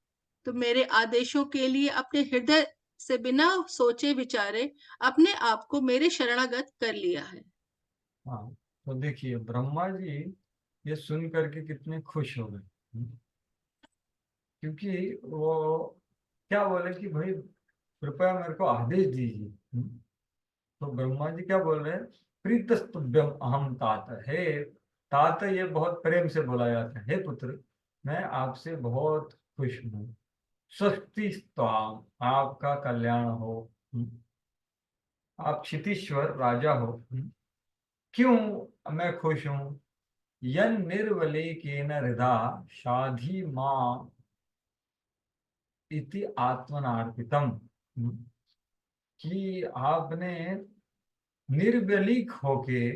तुम मेरे आदेशों के लिए अपने हृदय से बिना सोचे विचारे अपने आप को मेरे शरणागत कर लिया है। हाँ, तो देखिए ब्रह्मा जी ये सुन करके कितने खुश हो गए। क्योंकि वो क्या बोले कि भाई कृपया मेरे को आदेश दीजिए। तो ब्रह्मा जी क्या बोल रहे हैं, प्रीतस्तुभ्यम अहम तात। हे तात, ये बहुत प्रेम से बोला जाता है, हे पुत्र मैं आपसे बहुत खुश हूँ। स्वस्ति त्वाम, आपका कल्याण हो। आप क्षितीश्वर राजा हो। क्यों मैं खुश हूँ? यन निर्वलेकेन हृदा शाधि मां इति आत्मनार्पितम, कि आपने निर्बलिक होके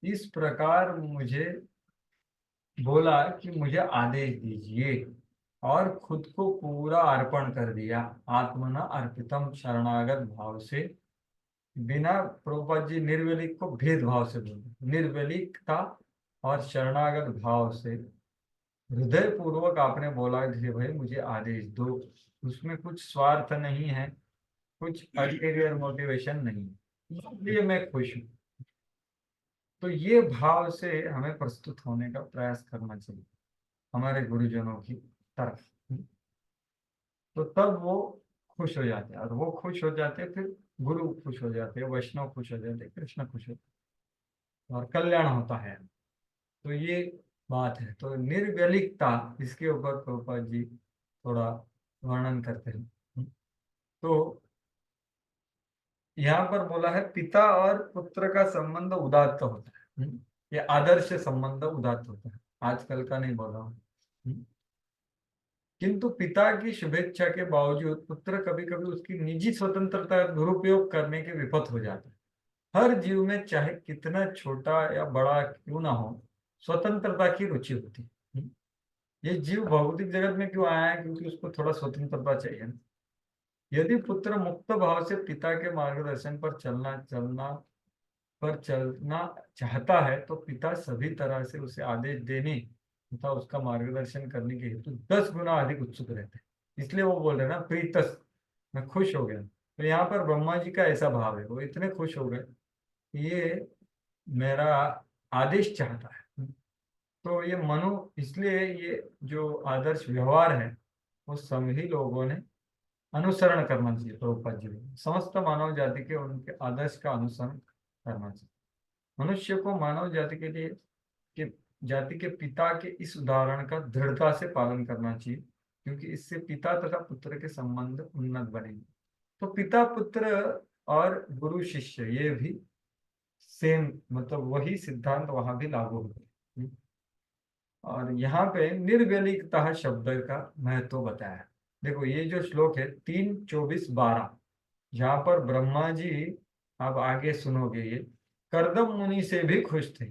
इस प्रकार मुझे बोला कि मुझे आदेश दीजिए और खुद को पूरा अर्पण कर दिया। आत्मना अर्पितम, शरणागत भाव से, बिना, प्रभुपाद जी निर्वलिक को भेदभाव से बोलते, निर्वलिकता और शरणागत भाव से हृदय पूर्वक आपने बोला कि भाई मुझे आदेश दो। उसमें कुछ स्वार्थ नहीं है, कुछ अल्टीरियर मोटिवेशन नहीं है, इसलिए मैं खुश हूँ। तो ये भाव से हमें प्रस्तुत होने का प्रयास करना चाहिए हमारे गुरुजनों की तरफ। तो तब वो खुश हो जाते हैं और वो खुश हो जाते हैं, फिर गुरु खुश हो जाते हैं, वैष्णव खुश हो जाते हैं, कृष्ण खुश होते हैं और कल्याण होता है। तो ये बात है। तो निर्व्यलिकता, इसके ऊपर प्रभुपाद जी थोड़ा वर्णन करते हैं। तो यहाँ पर बोला है पिता और पुत्र का संबंध उदात्त होता है। ये आदर्श संबंध उदात्त होता है, आजकल का नहीं बोला हूँ। किंतु पिता की शुभेच्छा के बावजूद पुत्र कभी कभी उसकी निजी स्वतंत्रता का दुरुपयोग करने के विपत हो जाता है। हर जीव में चाहे कितना छोटा या बड़ा क्यों ना हो, स्वतंत्रता की रुचि होती है। ये जीव भौतिक जगत में क्यों आया है? क्योंकि उसको थोड़ा स्वतंत्रता चाहिए। यदि पुत्र मुक्त भाव से पिता के मार्गदर्शन पर चलना चाहता है तो पिता सभी तरह से उसे आदेश देने तथा उसका मार्गदर्शन करने के हेतु 10 गुना अधिक उत्सुक रहते हैं। इसलिए वो बोल रहे हैं ना, प्रीतस, मैं खुश हो गया। तो यहाँ पर ब्रह्मा जी का ऐसा भाव है, वो इतने खुश हो गए कि ये मेरा आदेश चाहता है। तो ये मनु, इसलिए ये जो आदर्श व्यवहार है वो सभी लोगों ने अनुसरण करना चाहिए। प्रभुपाद जी ने समस्त मानव जाति के उनके आदर्श का अनुसरण करना चाहिए। मनुष्य को मानव जाति के लिए के जाति के पिता के इस उदाहरण का दृढ़ता से पालन करना चाहिए, क्योंकि इससे पिता तथा पुत्र के संबंध उन्नत बनेंगे। तो पिता पुत्र और गुरु शिष्य ये भी सेम, मतलब वही सिद्धांत वहां भी लागू होते हैं। और यहाँ पे निर्व्यलिकता शब्द का महत्व बताया है। देखो ये जो श्लोक है 3, 24, 12, जहां पर ब्रह्मा जी, आप आगे सुनोगे, ये कर्दम मुनि से भी खुश थे।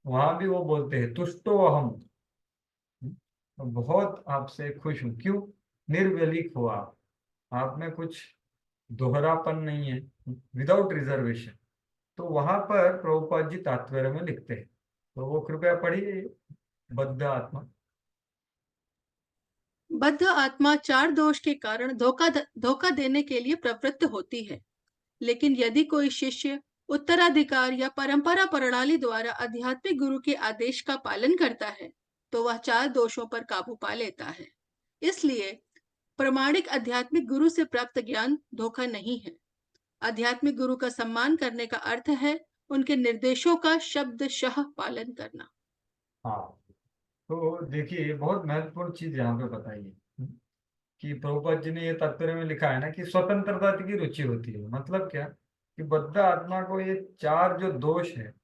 वहां भी वो बोलते हैं तुष्टो अहम, तो बहुत आपसे खुश हूं। क्यों? निर्व्यलिक हो आप में कुछ दोहरापन नहीं है, विदाउट रिजर्वेशन। तो वहां पर प्रभुपाद जी तात्पर्य में लिखते हैं, तो वो कृपया पढ़िए, बद्ध आत्मा। बद्ध आत्मा चार दोष के कारण धोखा देने के लिए प्रवृत्त होती है। लेकिन यदि कोई शिष्य उत्तराधिकार या परंपरा प्रणाली द्वारा आध्यात्मिक गुरु के आदेश का पालन करता है, तो वह चार दोषों पर काबू पा लेता है। इसलिए प्रामाणिक आध्यात्मिक गुरु से प्राप्त ज्ञान धोखा नहीं है। आध्यात्मिक गुरु का सम्मान करने का अर्थ है उनके निर्देशों का शब्दशः पालन करना। हाँ, तो देखिए बहुत महत्वपूर्ण चीज यहाँ पे बताई है कि प्रभुपाद जी ने ये तात्पर्य में लिखा है ना कि स्वतंत्रता की रुचि होती है। मतलब क्या कि बद्ध आत्मा को ये चार जो दोष है,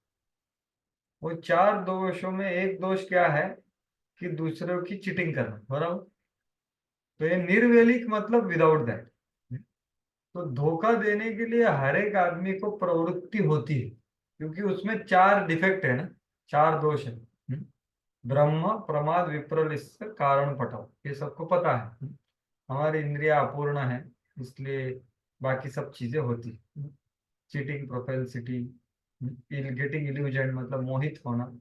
वो चार दोषों में एक दोष क्या है कि दूसरों की चीटिंग करना, बराबर। तो ये निर्वेलिक मतलब विदाउट दैट। तो धोखा देने के लिए हर एक आदमी को प्रवृत्ति होती है, क्योंकि उसमें चार डिफेक्ट है ना, चार दोष है। ब्रह्म प्रमाद विप्रलिस कारण पटाव, ये सबको पता है। हमारी इंद्रिया अपूर्ण है, इसलिए बाकी सब चीजें होती। चीटिंग, प्रोपेंसिटी, गेटिंग इल्यूजन मतलब मोहित होना,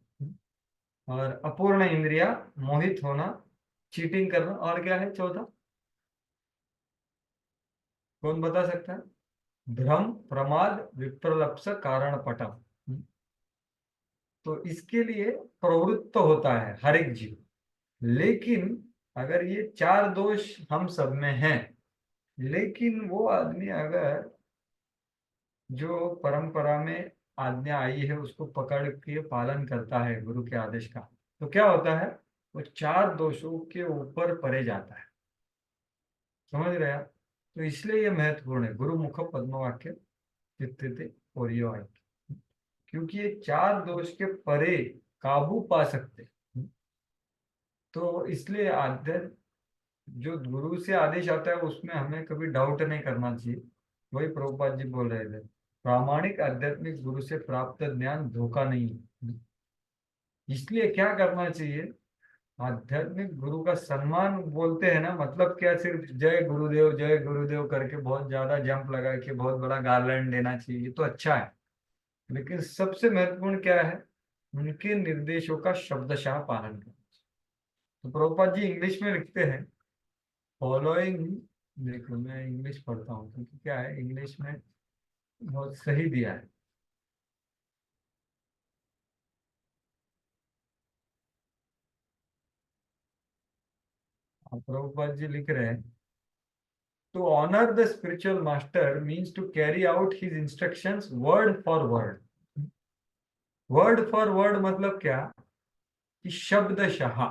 और अपूर्ण इंद्रिया, मोहित होना, चीटिंग करना, और क्या है चौथा? कौन बता सकता है? भ्रम प्रमाद विप्रलप्स कारण पटम। तो इसके लिए प्रवृत्त होता है हर एक जीव। लेकिन अगर ये चार दोष हम सब में हैं, लेकिन वो आदमी अगर जो परंपरा में आज्ञा आई है उसको पकड़ के पालन करता है गुरु के आदेश का, तो क्या होता है? वो चार दोषों के ऊपर परे जाता है। समझ रहे आप? तो इसलिए ये महत्वपूर्ण है, गुरु मुख पद्म वाक्य चित्ते और ये वाक्य, क्योंकि ये चार दोष के परे काबू पा सकते हैं। तो इसलिए आध्यात्म जो गुरु से आदेश आता है उसमें हमें कभी डाउट नहीं करना चाहिए। वही प्रभुपाद जी बोल रहे थे, प्रामाणिक आध्यात्मिक गुरु से प्राप्त ज्ञान धोखा नहीं है। इसलिए क्या करना चाहिए? आध्यात्मिक गुरु का सम्मान बोलते हैं ना, मतलब क्या सिर्फ जय गुरुदेव करके बहुत ज्यादा जंप लगा के बहुत बड़ा गार्लैंड देना चाहिए, ये तो अच्छा है। लेकिन सबसे महत्वपूर्ण क्या है? उनके निर्देशों का शब्दशः पालन करना। तो प्रभुपाद जी इंग्लिश में लिखते हैं फॉलोइंग, देखो मैं इंग्लिश पढ़ता हूँ क्योंकि क्या है, इंग्लिश में बहुत सही दिया है। प्रभुपाद जी लिख रहे हैं, to honour the spiritual master means to carry out his instructions word for word. Word for word मतलब क्या? कि शब्दशः,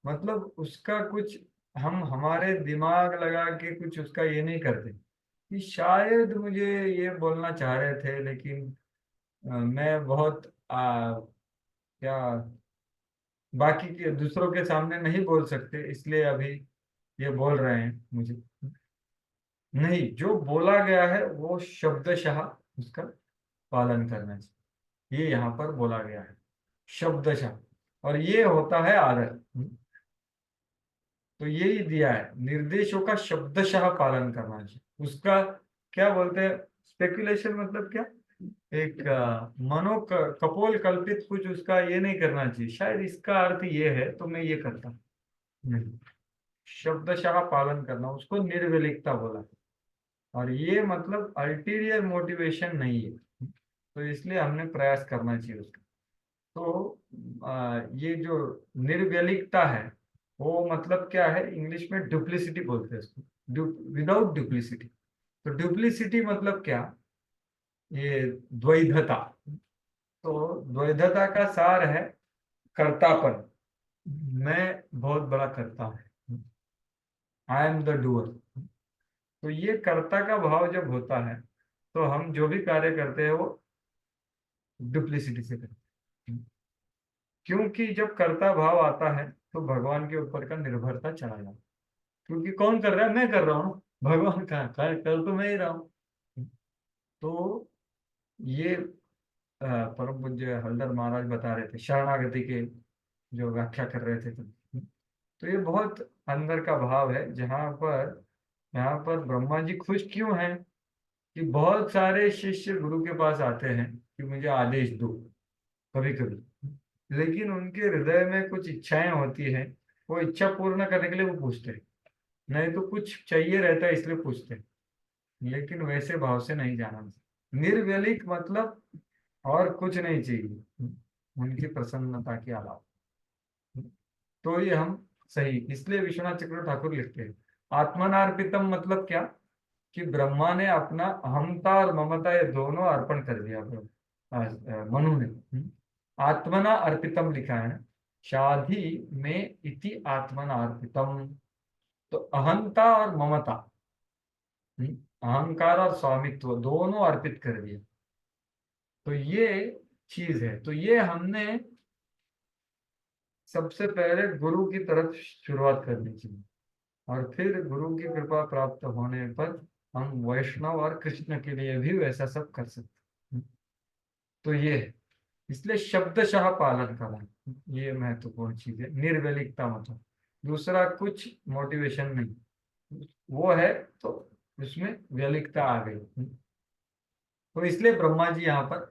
मतलब उसका कुछ हम हमारे दिमाग लगा के कुछ उसका ये नहीं करते कि शायद मुझे ये बोलना चाह रहे थे, लेकिन मैं बहुत क्या बाकी के दूसरों के सामने नहीं बोल सकते, इसलिए अभी ये बोल रहे हैं मुझे। नहीं, जो बोला गया है वो शब्दशः उसका पालन करना चाहिए, ये यहाँ पर बोला गया है शब्दशः। और ये होता है आदर। तो यही दिया है, निर्देशों का शब्दशः पालन करना चाहिए। उसका क्या बोलते हैं, स्पेकुलेशन मतलब क्या, एक कपोल कल्पित कुछ उसका ये नहीं करना चाहिए, शायद इसका अर्थ ये है तो मैं ये करता हूँ। नहीं, शब्दशः पालन करना, उसको निर्विलिकता बोला। और ये मतलब अल्टीरियर मोटिवेशन नहीं है, तो इसलिए हमने प्रयास करना चाहिए उसका। तो ये जो निर्व्यलिकता है, वो मतलब क्या है, इंग्लिश में डुप्लिसिटी बोलते हैं इसको, विदाउट डुप्लिसिटी। तो डुप्लिसिटी मतलब क्या? ये द्वैधता। तो द्वैधता का सार है कर्तापन, मैं बहुत बड़ा करता हूँ, आई एम द डूअर। तो ये कर्ता का भाव जब होता है तो हम जो भी कार्य करते हैं वो डुप्लिसिटी से करते हैं। क्योंकि जब कर्ता भाव आता है तो भगवान के ऊपर का निर्भरता चला जाता है, क्योंकि कौन कर रहा है? मैं कर रहा हूँ। भगवान कहाँ, कल तो मैं ही रहा हूँ। तो ये परम पूज्य हल्दर महाराज बता रहे थे, शरणागति के जो व्याख्या कर रहे थे। तो ये बहुत अंदर का भाव है, जहाँ पर यहाँ पर ब्रह्मा जी खुश क्यों हैं कि बहुत सारे शिष्य गुरु के पास आते हैं कि मुझे आदेश दो कभी कभी, लेकिन उनके हृदय में कुछ इच्छाएं होती हैं, वो इच्छा पूर्ण करने के लिए वो पूछते हैं, नहीं तो कुछ चाहिए रहता है इसलिए पूछते हैं। लेकिन वैसे भाव से नहीं जाना, निर्व्यलिक मतलब और कुछ नहीं चाहिए उनकी प्रसन्नता के अलावा। तो ये हम सही, इसलिए विश्वनाथ चक्र ठाकुर लिखते हैं आत्मनार्पितम, मतलब क्या कि ब्रह्मा ने अपना अहमता और ममता ये दोनों अर्पण कर दिया मनु ने। आत्मना अर्पितम लिखा है, शाधी में इति आत्मना अर्पितम। तो अहंता और ममता, अहंकार और स्वामित्व दोनों अर्पित कर दिया। तो ये चीज है, तो ये हमने सबसे पहले गुरु की तरफ शुरुआत करनी चाहिए, और फिर गुरु की कृपा प्राप्त होने पर हम वैष्णव और कृष्ण के लिए भी वैसा सब कर सकते हैं। तो ये है, इसलिए शब्दशः पालन करना ये महत्वपूर्ण चीज है। निर्वेलिकता मतलब दूसरा कुछ मोटिवेशन नहीं, वो है तो उसमें व्यलिकता आ गई। तो इसलिए ब्रह्मा जी यहाँ पर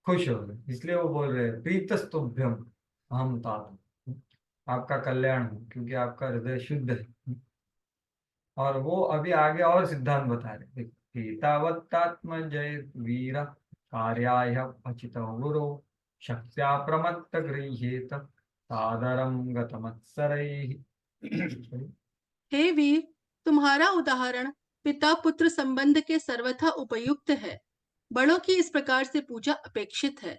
खुश हो गए, इसलिए वो बोल रहे हैं प्रीतस्तुभ्यम अहम तात, आपका कल्याण हो क्योंकि आपका हृदय शुद्ध है। और वो अभी आगे और सिद्धांत बता रहे, एतावत्तात्म जय वीर कार्याय अचित गुरु शक्त्या प्रमत्त गृह्येत सादरम गतमत्सरैः। हे वीर, तुम्हारा उदाहरण पिता पुत्र संबंध के सर्वथा उपयुक्त है। बड़ों की इस प्रकार से पूजा अपेक्षित है।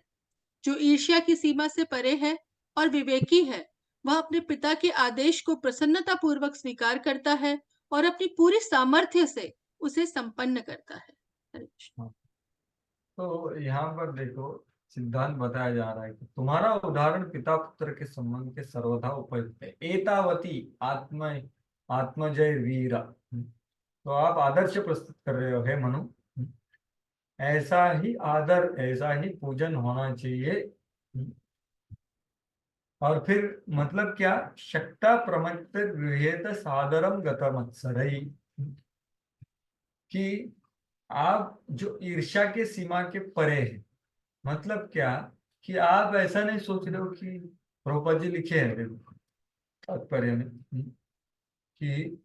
जो ईर्ष्या की सीमा से परे है और विवेकी है, वह अपने पिता के आदेश को प्रसन्नता पूर्वक स्वीकार करता है और अपनी पूरी सामर्थ्य से उसे संपन्न करता है। हरे कृष्ण। तो यहाँ पर देखो सिद्धांत बताया जा रहा है कि तुम्हारा उदाहरण पिता पुत्र के संबंध के सर्वथा उपयुक्त है। एतावती आत्मजय वीरा, तो आप आदर्श प्रस्तुत कर रहे हो हे मनु, ऐसा ही आदर, ऐसा ही पूजन होना चाहिए। और फिर मतलब क्या, शक्ता प्रमत्त गृह्येत सादरम गतमत्सरई, कि आप जो ईर्ष्या के सीमा के परे है, मतलब क्या कि आप ऐसा नहीं सोच रहे हो कि प्रभुपाद जी लिखे हैं देखो तात्पर्य में कि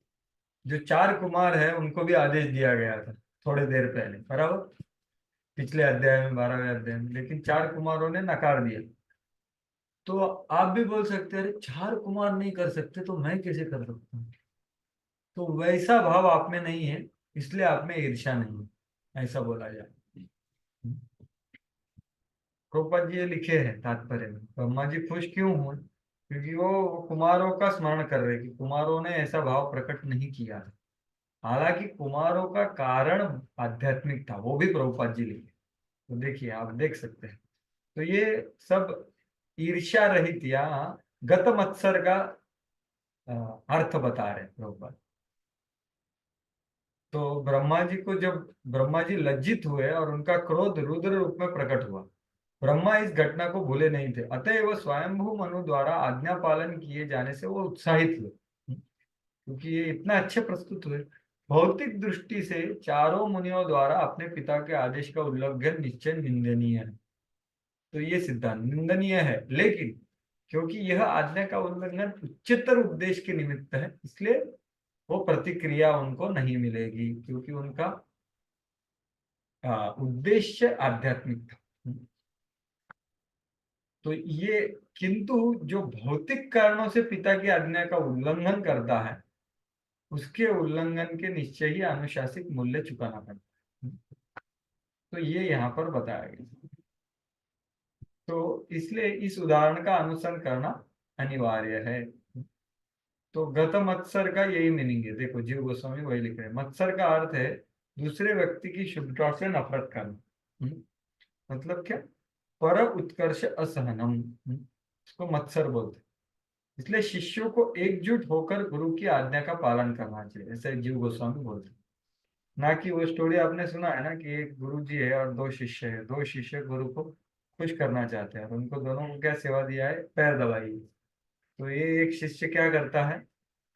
जो 4 कुमार है उनको भी आदेश दिया गया था थोड़े देर पहले, बराबर, पिछले अध्याय में 12वें अध्याय में, लेकिन 4 कुमारों ने नकार दिया। तो आप भी बोल सकते हैं 4 कुमार नहीं कर सकते तो मैं कैसे कर सकता हूँ। तो वैसा भाव आप में नहीं है, इसलिए आप में ईर्ष्या नहीं है, ऐसा बोला जाए। प्रभुपाद जी ये लिखे हैं तात्पर्य में, ब्रह्मा जी खुश क्यों हुए, क्योंकि वो कुमारों का स्मरण कर रहे कि कुमारों ने ऐसा भाव प्रकट नहीं किया था। हालांकि कुमारों का कारण आध्यात्मिक था, वो भी प्रभुपाद जी लिखे। तो देखिए आप देख सकते हैं, तो ये सब ईर्ष्या रहित या गत मत्सर का अर्थ बता रहे हैं प्रभुपाद। तो ब्रह्मा जी को जब ब्रह्मा जी लज्जित हुए और उनका क्रोध रुद्र रूप में प्रकट हुआ, ब्रह्मा इस घटना को भूले नहीं थे, अतएव स्वयंभू मनु द्वारा आज्ञा पालन किए जाने से वो उत्साहित हुए, क्योंकि ये इतना अच्छे प्रस्तुत हुए। भौतिक दृष्टि से चारों मुनियों द्वारा अपने पिता के आदेश का उल्लंघन निश्चय निंदनीय है। तो ये सिद्धांत निंदनीय है, लेकिन क्योंकि यह आज्ञा का उल्लंघन उच्चतर उद्देश्य के निमित्त है, इसलिए वो प्रतिक्रिया उनको नहीं मिलेगी, क्योंकि उनका उद्देश्य आध्यात्मिक था। तो ये, किंतु जो भौतिक कारणों से पिता की आज्ञा का उल्लंघन करता है, उसके उल्लंघन के निश्चय ही अनुशासिक मूल्य चुकाना पड़ता है। तो ये यहाँ पर बताया गया। तो इसलिए इस उदाहरण का अनुसरण करना अनिवार्य है। तो गत मत्सर का यही मीनिंग है, देखो जीव गोस्वामी वही लिख रहे हैं। मत्सर का अर्थ है दूसरे व्यक्ति की शुद्धता से नफरत करना। मतलब क्या, पर उत्कर्ष असहनम, इसको मत्सर बोलते। इसलिए शिष्यों को एकजुट होकर गुरु की आज्ञा का पालन करना चाहिए, ऐसे जीव गोस्वामी बोलते हैं। ना कि वो स्टोरी आपने सुना है ना कि एक गुरु जी है और दो शिष्य है, दो शिष्य गुरु को खुश करना चाहते हैं, तो उनको दोनों को क्या सेवा दिया है, पैर दबाई। तो ये एक शिष्य क्या करता है,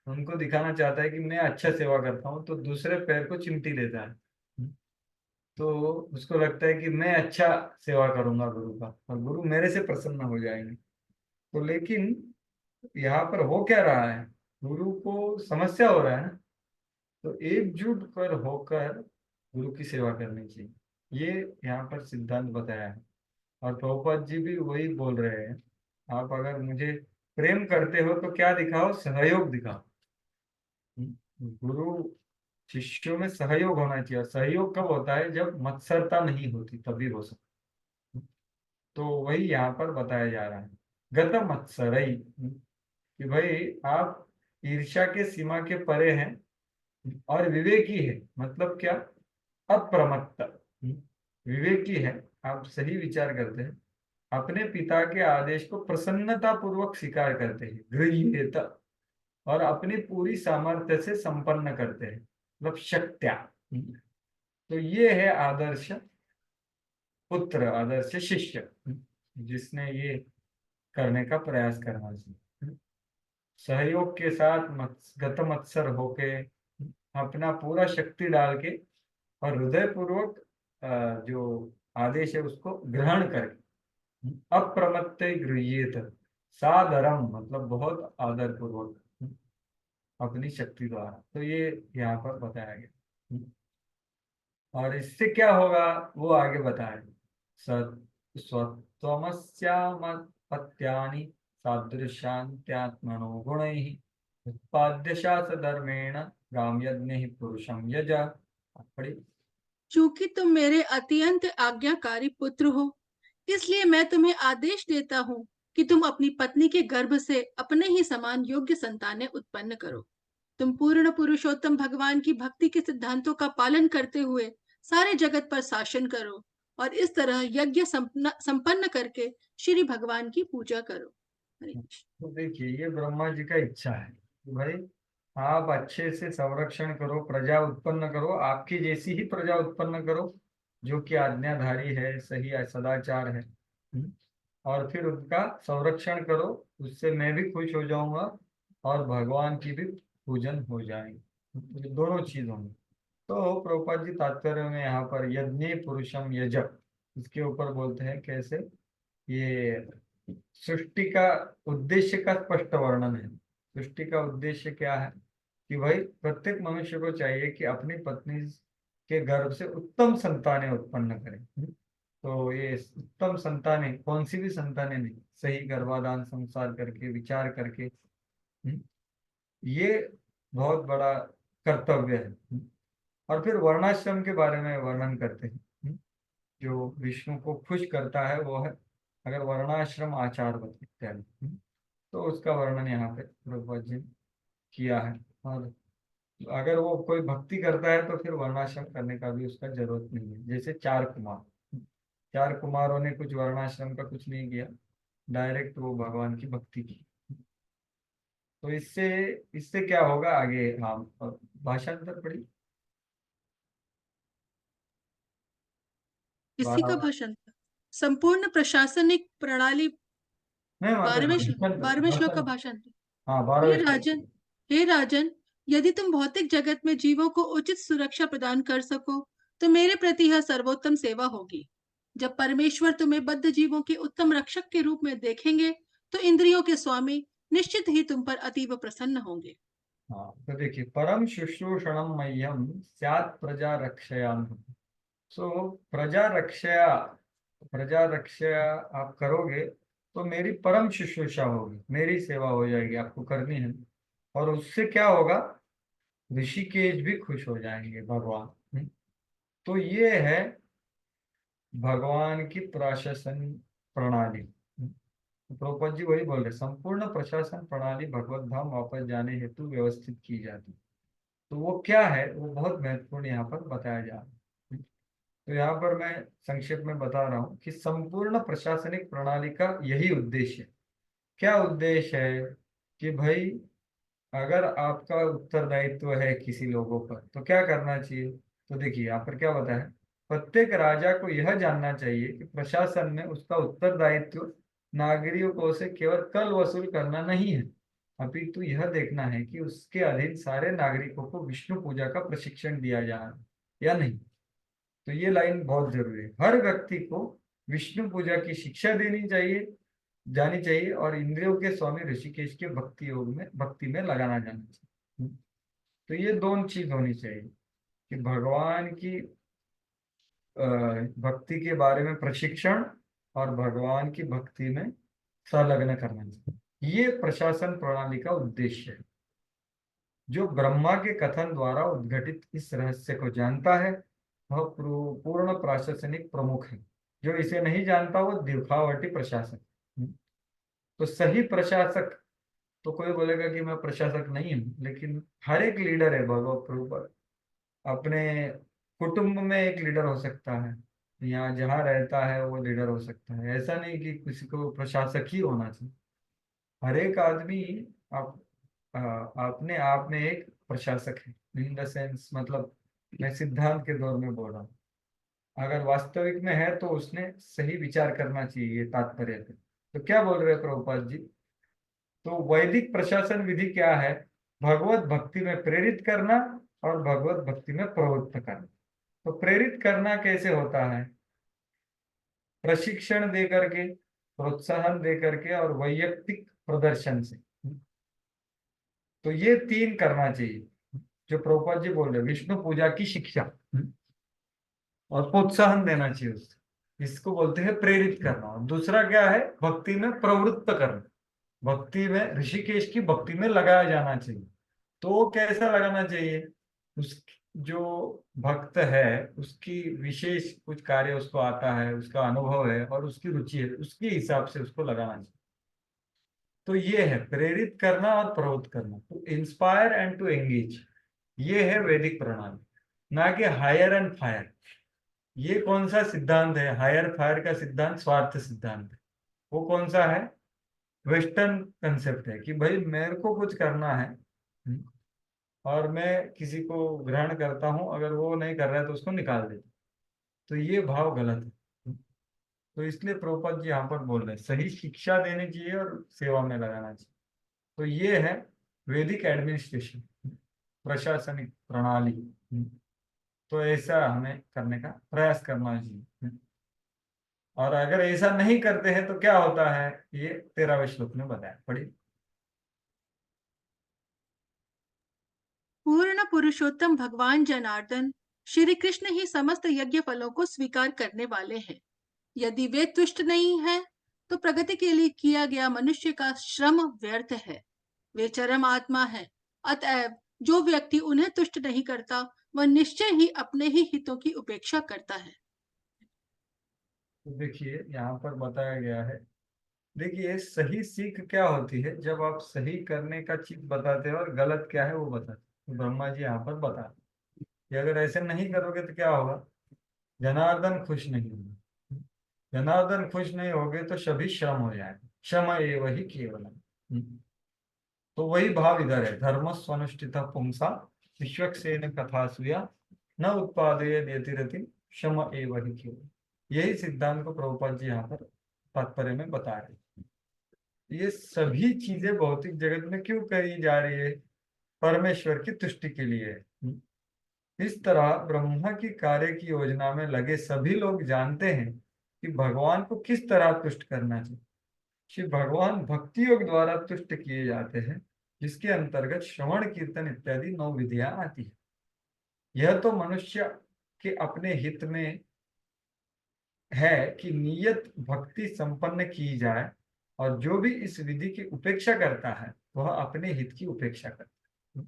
उनको दिखाना चाहता है कि मैं अच्छा सेवा करता हूँ, तो दूसरे पैर को चिमटी लेता है। तो उसको लगता है कि मैं अच्छा सेवा करूंगा गुरु का और गुरु मेरे से प्रसन्न हो जाएंगे। तो लेकिन यहाँ पर हो क्या रहा है, गुरु को समस्या हो रहा है ना, तो एकजुट पर होकर गुरु की सेवा करनी चाहिए, ये यहाँ पर सिद्धांत बताया है। और प्रभुपाद जी भी वही बोल रहे हैं, आप अगर मुझे प्रेम करते हो तो क्या दिखाओ, सहयोग दिखाओ। गुरु शिष्यों में सहयोग होना चाहिए, और सहयोग कब होता है, जब मत्सरता नहीं होती तभी हो सकता। तो वही यहाँ पर बताया जा रहा है, गत मत्सरई, कि भाई आप ईर्ष्या के सीमा के परे हैं और विवेकी है, मतलब क्या, अप्रमत्त, विवेकी है, आप सही विचार करते हैं, अपने पिता के आदेश को प्रसन्नता पूर्वक स्वीकार करते हैं, गृह्येत, और अपनी पूरी सामर्थ्य से संपन्न करते हैं, मतलब शक्त्या। तो ये है आदर्श पुत्र, आदर्श शिष्य, जिसने ये करने का प्रयास करना चाहिए, सहयोग के साथ गत मत्सर होके, अपना पूरा शक्ति डाल के, और हृदय पूर्वक जो आदेश है उसको ग्रहण करके, अप्रमत्त गृह्येत, सादरम मतलब बहुत आदर पूर्वक, अपनी शक्ति द्वारा। तो ये यहाँ पर बताया गया, और इससे क्या होगा वो आगे बताए, स्वत्वमस्यामपत्यानि सादृशान्त्यात्मनो गुणैः उत्पाद्यशासधर्मेण गाम्यग्निः पुरुषं यज। पढ़ी। चूंकि तुम मेरे अत्यंत आज्ञाकारी पुत्र हो, इसलिए मैं तुम्हें आदेश देता हूँ कि तुम अपनी पत्नी के गर्भ से अपने ही समान योग्य संतानें उत्पन्न करो। तुम पूर्ण पुरुषोत्तम भगवान की भक्ति के सिद्धांतों का पालन करते हुए सारे जगत पर शासन करो और इस तरह यज्ञ संपन्न करके श्री भगवान की पूजा करो। हरे कृष्ण। तो देखिए ये ब्रह्मा जी का इच्छा है कि भाई आप अच्छे से संरक्षण करो, प्रजा उत्पन्न करो, आपकी जैसी ही प्रजा उत्पन्न करो, जो कि आज्ञाधारी है, सही है, सदाचार है। और फिर उनका संरक्षण करो, उससे मैं भी खुश हो जाऊंगा और भगवान की भी पूजन हो जाएंगे, ये दोनों चीज होंगी। तो प्रभुपाद जी तात्पर्य में यहाँ पर यज्ञ पुरुषम यज, इसके ऊपर बोलते हैं कैसे, ये सृष्टि का उद्देश्य का स्पष्ट वर्णन है। सृष्टि का उद्देश्य क्या है कि भाई प्रत्येक मनुष्य को चाहिए कि अपनी पत्नी के गर्भ से उत्तम संतानें उत्पन्न करें। तो ये उत्तम संतानें कौन सी भी संतानें नहीं, सही गर्भाधान संसार करके विचार करके, ये बहुत बड़ा कर्तव्य है। और फिर वर्णाश्रम के बारे में वर्णन करते हैं, जो विष्णु को खुश करता है वो है अगर वर्णाश्रम आचार इत्यादि, तो उसका वर्णन यहाँ पे प्रभुपाद जी ने किया है। और अगर वो कोई भक्ति करता है तो फिर वर्णाश्रम करने का भी उसका जरूरत नहीं है, जैसे चार कुमार, चार कुमारों ने कुछ वर्णाश्रम का कुछ नहीं किया, डायरेक्ट वो भगवान की भक्ति की। तो इससे इससे क्या होगा आगे, हम भाषांतर पढ़ी, किसी का 12 भाषण था? संपूर्ण प्रशासनिक प्रणाली। नहीं मतलब 12वें श्लोक का भाषण, भाषण था। हाँ हे 12वें श्लोक। राजन, हे राजन, यदि तुम भौतिक जगत में जीवों को उचित सुरक्षा प्रदान कर सको तो मेरे प्रति यह सर्वोत्तम सेवा होगी। जब परमेश्वर तुम्हें बद्ध जीवों के उत्तम रक्षक के रूप में देखेंगे तो इंद्रियों के स्वामी निश्चित ही तुम पर अतीव प्रसन्न होंगे। हाँ तो देखिए, परम शुश्रूषणम मह्यम स्यात् प्रजा रक्षयाम। सो प्रजा रक्षया, प्रजा रक्षया आप करोगे तो मेरी परम शुश्रूषा होगी, मेरी सेवा हो जाएगी, आपको करनी है। और उससे क्या होगा, ऋषिकेश भी खुश हो जाएंगे भगवान। तो ये है भगवान की प्रशासन प्रणाली। तो प्रभुपाद जी वही बोल रहे, संपूर्ण प्रशासन प्रणाली भगवत धाम वापस जाने हेतु व्यवस्थित की जाती। तो वो क्या है, वो बहुत महत्वपूर्ण यहाँ पर बताया जा रहा है। तो यहाँ पर मैं संक्षेप में बता रहा हूँ कि संपूर्ण प्रशासनिक प्रणाली का यही उद्देश्य है। क्या उद्देश्य है कि भाई अगर आपका उत्तरदायित्व है किसी लोगों पर तो क्या करना चाहिए। तो देखिए यहाँ पर क्या बताया, प्रत्येक राजा को यह जानना चाहिए कि प्रशासन में उसका उत्तरदायित्व नागरिकों से केवल कर वसूल करना नहीं है, अपितु यह देखना है कि उसके अधीन सारे नागरिकों को विष्णु पूजा का प्रशिक्षण दिया जा रहा है या नहीं। तो ये लाइन बहुत जरूरी है। हर व्यक्ति को विष्णु पूजा की शिक्षा देनी चाहिए, जानी चाहिए, और इंद्रियों के स्वामी ऋषिकेश के भक्ति में लगाना जाना चाहिए। तो ये दोनों चीज होनी चाहिए कि भगवान की भक्ति के बारे में प्रशिक्षण और भगवान की भक्ति में संलग्न करना चाहिए। ये प्रशासन प्रणाली का उद्देश्य है। जो ब्रह्मा के कथन द्वारा उद्घटित इस रहस्य को जानता है वह पूर्ण प्रशासनिक प्रमुख है। जो इसे नहीं जानता वो दिखावटी प्रशासक। तो सही प्रशासक, तो कोई बोलेगा कि मैं प्रशासक नहीं हूँ, लेकिन हर एक लीडर है भगवत रूप। अपने कुटुंब में एक लीडर हो सकता है, यहाँ जहाँ रहता है वो लीडर हो सकता है। ऐसा नहीं कि किसी को प्रशासक ही होना चाहिए। हर एक आदमी आप अपने आप में एक प्रशासक है। इन द सेंस मतलब मैं सिद्धांत के दौर में बोल रहा हूँ। अगर वास्तविक में है तो उसने सही विचार करना चाहिए, ये तात्पर्य है। तो क्या बोल रहे हैं प्रभुपाद जी, तो वैदिक प्रशासन विधि क्या है, भगवत भक्ति में प्रेरित करना और भगवत भक्ति में प्रवृत्त करना। तो प्रेरित करना कैसे होता है, प्रशिक्षण दे करके, प्रोत्साहन दे करके और वैयक्तिक प्रदर्शन से। तो ये तीन करना चाहिए जो प्रभुपाद जी बोल रहे, विष्णु पूजा की शिक्षा और प्रोत्साहन देना चाहिए उससे, इसको बोलते हैं प्रेरित करना। और दूसरा क्या है, भक्ति में प्रवृत्त करना, भक्ति में ऋषिकेश की भक्ति में लगाया जाना चाहिए। तो वो कैसा लगाना चाहिए, उस जो भक्त है उसकी विशेष कुछ कार्य उसको आता है, उसका अनुभव है और उसकी रुचि है, उसके हिसाब से उसको लगाना चाहिए। तो ये है प्रेरित करना और प्रवृत्त करना, to inspire and to engage. ये है वैदिक प्रणाली, ना कि हायर एंड फायर। ये कौन सा सिद्धांत है, हायर फायर का सिद्धांत स्वार्थ सिद्धांत है। वो कौन सा है, वेस्टर्न कंसेप्ट है कि भाई मेरे को कुछ करना है और मैं किसी को ग्रहण करता हूं, अगर वो नहीं कर रहा है तो उसको निकाल देता। तो ये भाव गलत है। तो इसलिए प्रभुपाद जी यहाँ पर बोल रहे हैं सही शिक्षा देनी चाहिए और सेवा में लगाना चाहिए। तो ये है वैदिक एडमिनिस्ट्रेशन, प्रशासनिक प्रणाली। तो ऐसा हमें करने का प्रयास करना चाहिए। और अगर ऐसा नहीं करते हैं तो क्या होता है, ये 13वें श्लोक में बताया, पढ़िए। पूर्ण पुरुषोत्तम भगवान जनार्दन श्री कृष्ण ही समस्त यज्ञ फलों को स्वीकार करने वाले हैं। यदि वे तुष्ट नहीं हैं, तो प्रगति के लिए किया गया मनुष्य का श्रम व्यर्थ है। वे चरम आत्मा है, अतएव जो व्यक्ति उन्हें तुष्ट नहीं करता वह निश्चय ही अपने ही हितों की उपेक्षा करता है। तो देखिए यहाँ पर बताया गया है, देखिए सही सीख क्या होती है, जब आप सही करने का चीज बताते हो और गलत क्या है वो बताते। तो ब्रह्मा जी यहाँ पर बता कि अगर ऐसे नहीं करोगे तो क्या होगा, जनार्दन खुश नहीं होगा। जनार्दन खुश नहीं होगे तो सभी श्रम हो जाएगा, श्रम एव ही केवलम। तो वही भाव इधर है, धर्म स्वनुष्ठित पुंसा विश्वक्सेन कथा सुया न उत्पादय यतिरति श्रम एव ही केवलम। यही सिद्धांत को प्रभुपाद जी यहाँ पर तात्पर्य में बता रहे हैं। ये सभी चीजें भौतिक जगत में क्यों करी जा रही है, परमेश्वर की तुष्टि के लिए है। इस तरह ब्रह्मा की कार्य की योजना में लगे सभी लोग जानते हैं कि भगवान को किस तरह तुष्ट करना चाहिए। श्री भगवान भक्ति योग द्वारा तुष्ट किए जाते हैं, जिसके अंतर्गत श्रवण कीर्तन इत्यादि 9 विधियां आती है। यह तो मनुष्य के अपने हित में है कि नियत भक्ति संपन्न की जाए, और जो भी इस विधि की उपेक्षा करता है वह अपने हित की उपेक्षा करता है।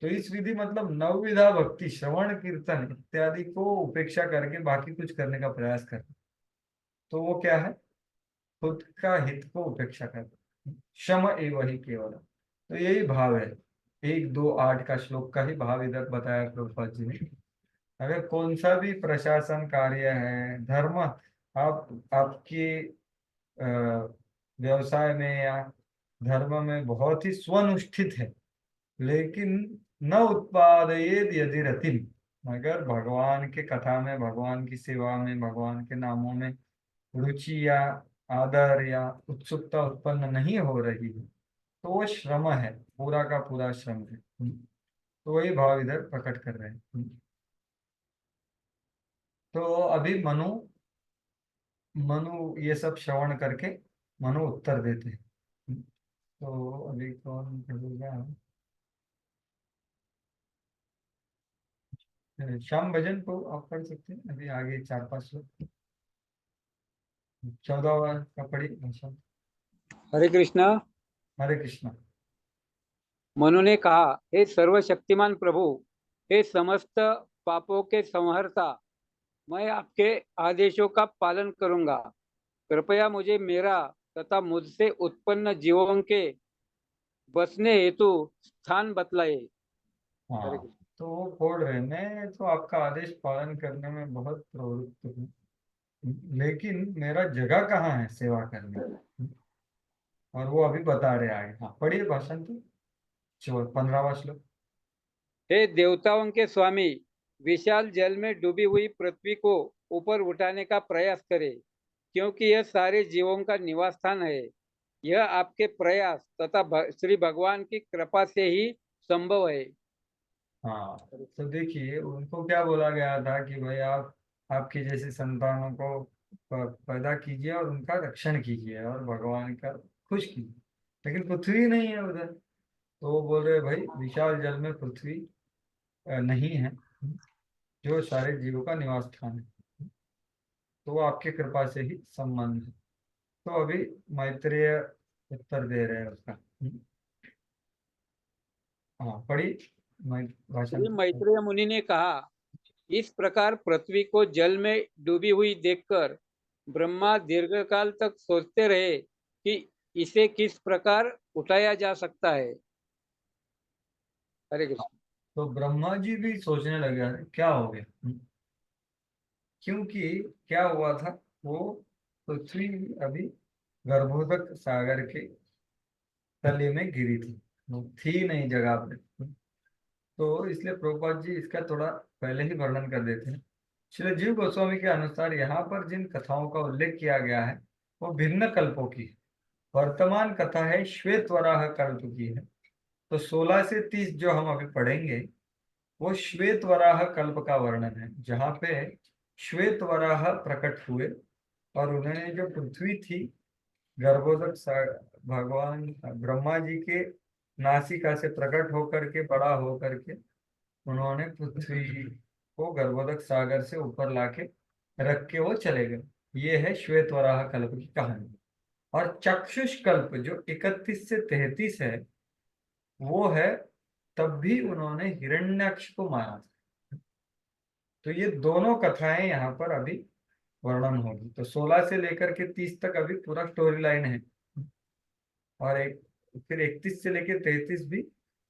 तो इस विधि मतलब नवविधा भक्ति, श्रवण कीर्तन इत्यादि को उपेक्षा करके बाकी कुछ करने का प्रयास करना, तो वो क्या है, खुद का हित को उपेक्षा करना। शम एव ही केवल, तो यही भाव है। 1, 2, 8 का श्लोक का ही भाव इधर बताया प्रभुपाद जी ने। अगर कौन सा भी प्रशासन कार्य है, धर्म, आप आपके व्यवसाय में या धर्म में बहुत ही स्वनुष्ठित है, लेकिन न उत्पादयेद यदि रतिम, मगर भगवान के कथा में, भगवान की सेवा में, भगवान के नामों में रुचि या आदर या उत्सुकता उत्पन्न नहीं हो रही है, तो वो श्रम है, पूरा का पूरा श्रम है। तो वही भाव इधर प्रकट कर रहे हैं। तो अभी मनु मनु ये सब श्रवण करके मनु उत्तर देते हैं। तो अभी कौन पढ़ेगा? श्याम भजन को आप पढ़ सकते हैं। अभी आगे 4-5 श्लोक 14वां का पढ़ी भाषा। हरे कृष्णा। हरे कृष्णा। मनु ने कहा, हे सर्वशक्तिमान प्रभु, हे समस्त पापों के संहर्ता, मैं आपके आदेशों का पालन करूंगा। कृपया मुझे मेरा तथा मुझसे उत्पन्न जीवों के बसने हेतु स्थान बतलाए। हाँ, हरे कृष्ण। तो वो बोल रहे, मैं तो आपका आदेश पालन करने में बहुत प्रवृत्त हूँ, लेकिन मेरा जगह कहाँ है सेवा करने की? और वो अभी बता रहे आगे। हाँ, पढ़िए भाषण तो 15वां श्लोक। हे देवताओं के स्वामी, विशाल जल में डूबी हुई पृथ्वी को ऊपर उठाने का प्रयास करें, क्योंकि यह सारे जीवों का निवास स्थान है। यह आपके प्रयास तथा श्री भगवान की कृपा से ही संभव है। हाँ, तो देखिए उनको क्या बोला गया था कि भाई आप आपके जैसे संतानों को पैदा कीजिए और उनका रक्षण कीजिए और भगवान का खुश कीजिए, लेकिन पृथ्वी नहीं है उधर। तो वो बोल रहे भाई विशाल जल में पृथ्वी नहीं है, जो सारे जीवों का निवास स्थान है, तो वो आपकी कृपा से ही संबंध है। तो अभी मैत्रेय उत्तर दे रहे हैं उसका। हाँ, पढ़ी भाषण। श्री मैत्रेय मुनि ने कहा, इस प्रकार पृथ्वी को जल में डूबी हुई देखकर ब्रह्मा दीर्घकाल तक सोचते रहे कि इसे किस प्रकार उठाया जा सकता है। हरे कृष्ण। तो ब्रह्मा जी भी सोचने लगे अरे क्या हो गया। क्योंकि क्या हुआ था, वो पृथ्वी अभी गर्भोदक सागर के तले में गिरी थी, वो थी नहीं जगह पे। तो इसलिए प्रभुपाद जी इसका थोड़ा पहले ही वर्णन कर देते हैं। श्री जीव गोस्वामी के अनुसार यहाँ पर जिन कथाओं का उल्लेख किया गया है वो भिन्न कल्पों की है। वर्तमान कथा है श्वेत वराह कल्प की है। तो 16 से 30 जो हम अभी पढ़ेंगे वो श्वेत वराह कल्प का वर्णन है, जहाँ पे श्वेत वराह प्रकट हुए और उन्होंने जो पृथ्वी थी गर्भोदक भगवान ब्रह्मा जी के नासिका से प्रकट होकर के बड़ा होकर के उन्होंने पृथ्वी को गर्भोदक सागर से ऊपर लाके रख के वो चले गए। ये है श्वेत वराह कल्प की कहानी। और चक्षुष कल्प जो 31 से 33 है वो है तब भी उन्होंने हिरण्याक्ष को मारा था। तो ये दोनों कथाएं यहाँ पर अभी वर्णन होगी। तो 16 से लेकर के 30 तक अभी पूरा स्टोरी लाइन है, और फिर 31 से लेकर 33 भी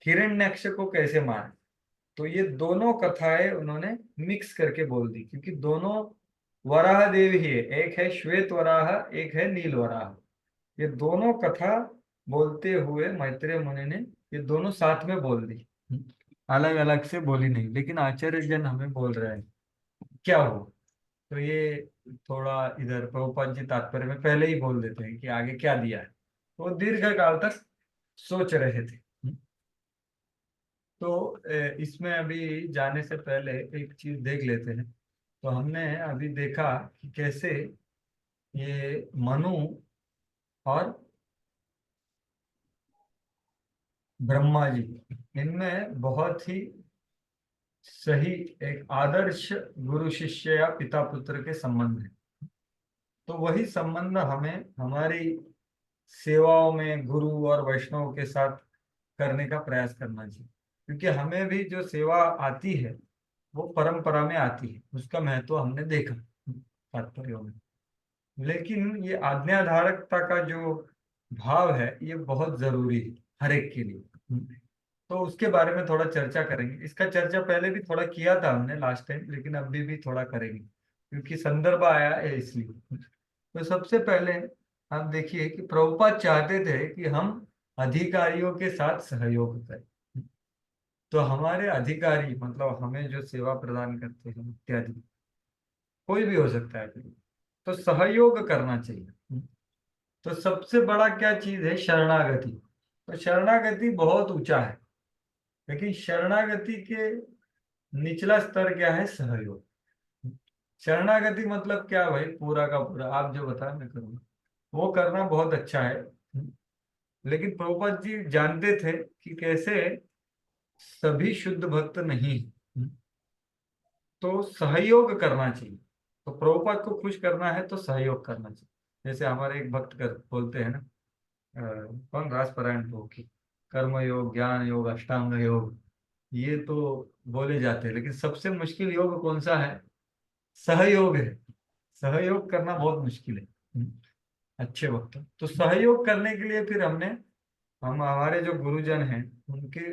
हिरण्याक्ष को कैसे मारा। तो ये दोनों कथाएं उन्होंने मिक्स करके बोल दी, क्योंकि दोनों वराह देव ही है, एक है श्वेत वराह, एक है नील वराह। ये दोनों कथा बोलते हुए मैत्रेय मुनि ने ये दोनों साथ में बोल दी, अलग अलग से बोली नहीं। लेकिन आचार्य जन हमें बोल रहे हैं क्या हो। तो ये थोड़ा इधर प्रभुपाद जी तात्पर्य में पहले ही बोल देते हैं कि आगे क्या दिया है। वो दीर्घ काल तक सोच रहे थे। तो इसमें अभी जाने से पहले एक चीज देख लेते हैं। तो हमने अभी देखा कि कैसे ये मनु और ब्रह्मा जी इनमें बहुत ही सही एक आदर्श गुरु शिष्य या पिता पुत्र के संबंध है। तो वही संबंध हमें हमारी सेवाओं में गुरु और वैष्णव के साथ करने का प्रयास करना चाहिए, क्योंकि हमें भी जो सेवा आती है वो परंपरा में आती है, उसका महत्व हमने देखा तात्पर्यों में। लेकिन ये आज्ञाधारकता का जो भाव है ये बहुत जरूरी है हर एक के लिए। तो उसके बारे में थोड़ा चर्चा करेंगे। इसका चर्चा पहले भी थोड़ा किया था हमने लास्ट टाइम, लेकिन अभी भी थोड़ा करेंगे क्योंकि संदर्भ आया है इसलिए। तो सबसे पहले आप देखिए कि प्रभुपाद चाहते थे कि हम अधिकारियों के साथ सहयोग करें। तो हमारे अधिकारी मतलब हमें जो सेवा प्रदान करते हैं इत्यादि, कोई भी हो सकता है, तो सहयोग करना चाहिए। तो सबसे बड़ा क्या चीज है? शरणागति। तो शरणागति बहुत ऊंचा है, लेकिन शरणागति के निचला स्तर क्या है? सहयोग। शरणागति मतलब क्या भाई? पूरा का पूरा आप जो बता मैं करूँगा, वो करना बहुत अच्छा है। लेकिन प्रभुपाद जी जानते थे कि कैसे सभी शुद्ध भक्त नहीं, तो सहयोग करना चाहिए। तो प्रभुपाद को खुश करना है तो सहयोग करना चाहिए। जैसे हमारे एक भक्त कर बोलते हैं ना, कौन, रासपरायण प्रभु की, कर्म योग, ज्ञान योग, अष्टांग योग, ये तो बोले जाते हैं, लेकिन सबसे मुश्किल योग कौन सा है? सहयोग है। सहयोग करना बहुत मुश्किल है अच्छे वक्त। तो सहयोग करने के लिए फिर हम हमारे जो गुरुजन हैं उनके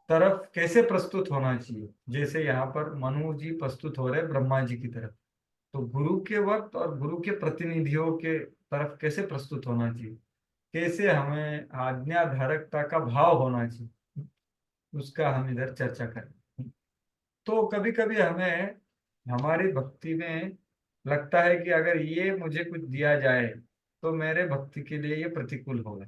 तरफ कैसे प्रस्तुत होना चाहिए। जैसे यहाँ पर मनु जी प्रस्तुत हो रहे ब्रह्मा जी की तरफ, तो गुरु के वक्त और गुरु के प्रतिनिधियों के तरफ कैसे प्रस्तुत होना चाहिए, कैसे हमें आज्ञाधारकता का भाव होना चाहिए, उसका हम इधर चर्चा करें। तो कभी कभी हमें हमारी भक्ति में लगता है कि अगर ये मुझे कुछ दिया जाए तो मेरे भक्ति के लिए ये प्रतिकूल होगा,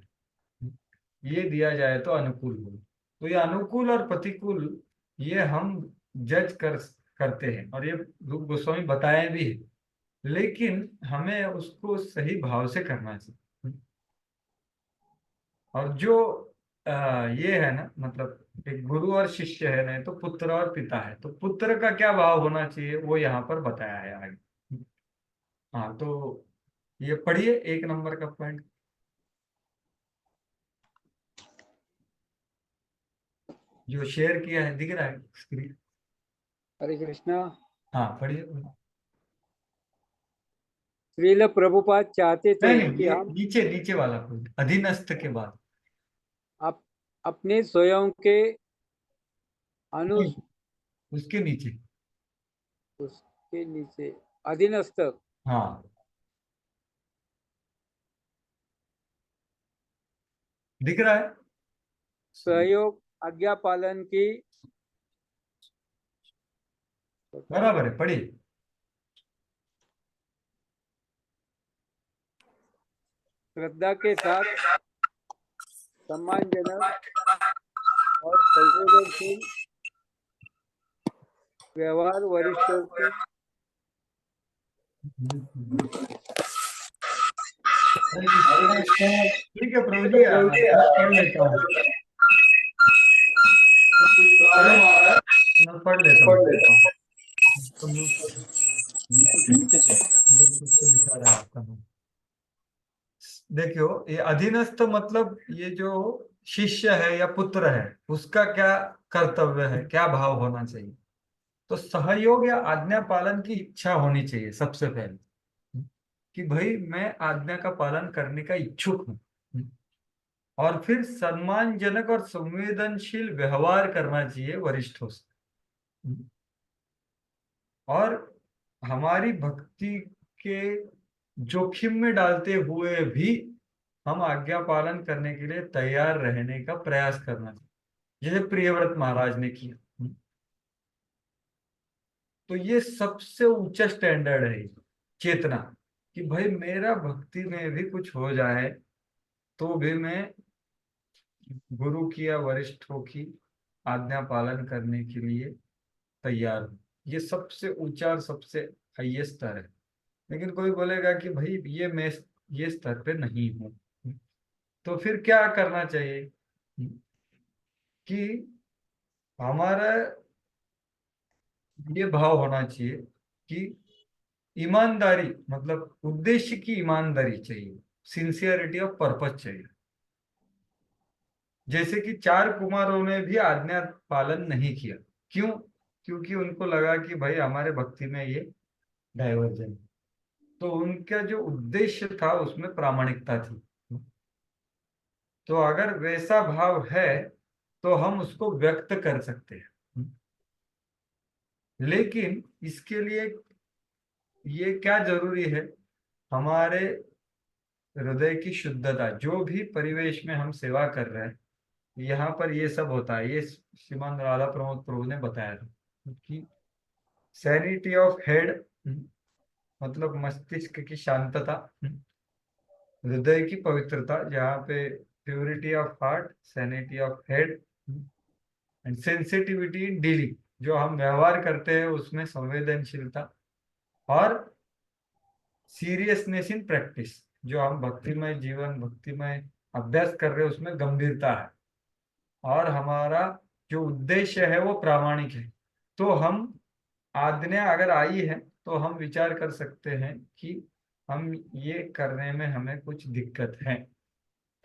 ये दिया जाए तो अनुकूल होगा। तो ये अनुकूल और प्रतिकूल ये हम जज करते हैं, और ये रूप गोस्वामी बताए भी है, लेकिन हमें उसको सही भाव से करना चाहिए। और जो ये है ना, मतलब एक गुरु और शिष्य है, नहीं तो पुत्र और पिता है, तो पुत्र का क्या भाव होना चाहिए वो यहाँ पर बताया है आगे। हाँ, तो ये पढ़िए 1 नंबर का पॉइंट जो शेयर किया है, दिख रहा है स्क्रीन? हरे कृष्णा। हाँ पढ़िए। श्रील प्रभुपाद चाहते थे नहीं नहीं, कि ये हम नीचे नीचे वाला पॉइंट, अधीनस्थ के बाद। अपने स्वयं के अनु नहीं, उसके नीचे। उसके नीचे अधीनस्थ हाँ, दिख रहा है? सहयोग आज्ञा पालन की बराबर है, पढ़िए। श्रद्धा के साथ सम्मानजनक और संवेदनशील व्यवहार वरिष्ठों की ठीक है प्रभु जी, मैं पढ़ लेता हूँ। मैं पढ़ लेता हूँ। तो कुछ तो दिखा रहा है आपका नाम। देखियो, ये अधीनस्थ मतलब ये जो शिष्य है या पुत्र है उसका क्या कर्तव्य है, क्या भाव होना चाहिए। तो सहयोग या आज्ञा पालन की इच्छा होनी चाहिए सबसे पहले, कि भाई मैं आज्ञा का पालन करने का इच्छुक हूँ। और फिर सम्मानजनक और संवेदनशील व्यवहार करना चाहिए वरिष्ठों से। और हमारी भक्ति के जोखिम में डालते हुए भी हम आज्ञा पालन करने के लिए तैयार रहने का प्रयास करना चाहिए, जैसे प्रियव्रत महाराज ने किया। तो ये सबसे ऊंचा स्टैंडर्ड है, चेतना, कि भाई मेरा भक्ति में भी कुछ हो जाए तो भी मैं गुरु की या वरिष्ठों की आज्ञा पालन करने के लिए तैयार हूँ। ये सबसे ऊंचा और सबसे हाईएस्ट स्तर है। लेकिन कोई बोलेगा कि भाई ये मैं ये स्तर पे नहीं हूँ, तो फिर क्या करना चाहिए? कि हमारा ये भाव होना चाहिए कि ईमानदारी, मतलब उद्देश्य की ईमानदारी चाहिए, सिंसियरिटी ऑफ पर्पस चाहिए। जैसे कि 4 कुमारों ने भी आज्ञा पालन नहीं किया, क्यों? क्योंकि उनको लगा कि भाई हमारे भक्ति में ये डाइवर्जन, तो उनका जो उद्देश्य था उसमें प्रामाणिकता थी। तो अगर वैसा भाव है तो हम उसको व्यक्त कर सकते हैं, लेकिन इसके लिए ये क्या जरूरी है? हमारे हृदय की शुद्धता, जो भी परिवेश में हम सेवा कर रहे हैं यहाँ पर ये सब होता है। ये श्रीमान राधा प्रमोद प्रभु ने बताया था कि सैनिटी ऑफ हेड मतलब मस्तिष्क की शांतता, हृदय की पवित्रता, जहाँ पे purity of heart, sanity of head and sensitivity in dealing, जो हम व्यवहार करते हैं उसमें संवेदनशीलता, और सीरियसनेस इन प्रैक्टिस, जो हम भक्तिमय जीवन, भक्तिमय अभ्यास कर रहे हैं उसमें गंभीरता है, और हमारा जो उद्देश्य है वो प्रामाणिक है। तो हम आज्ञा अगर आई है तो हम विचार कर सकते हैं कि हम ये करने में हमें कुछ दिक्कत है,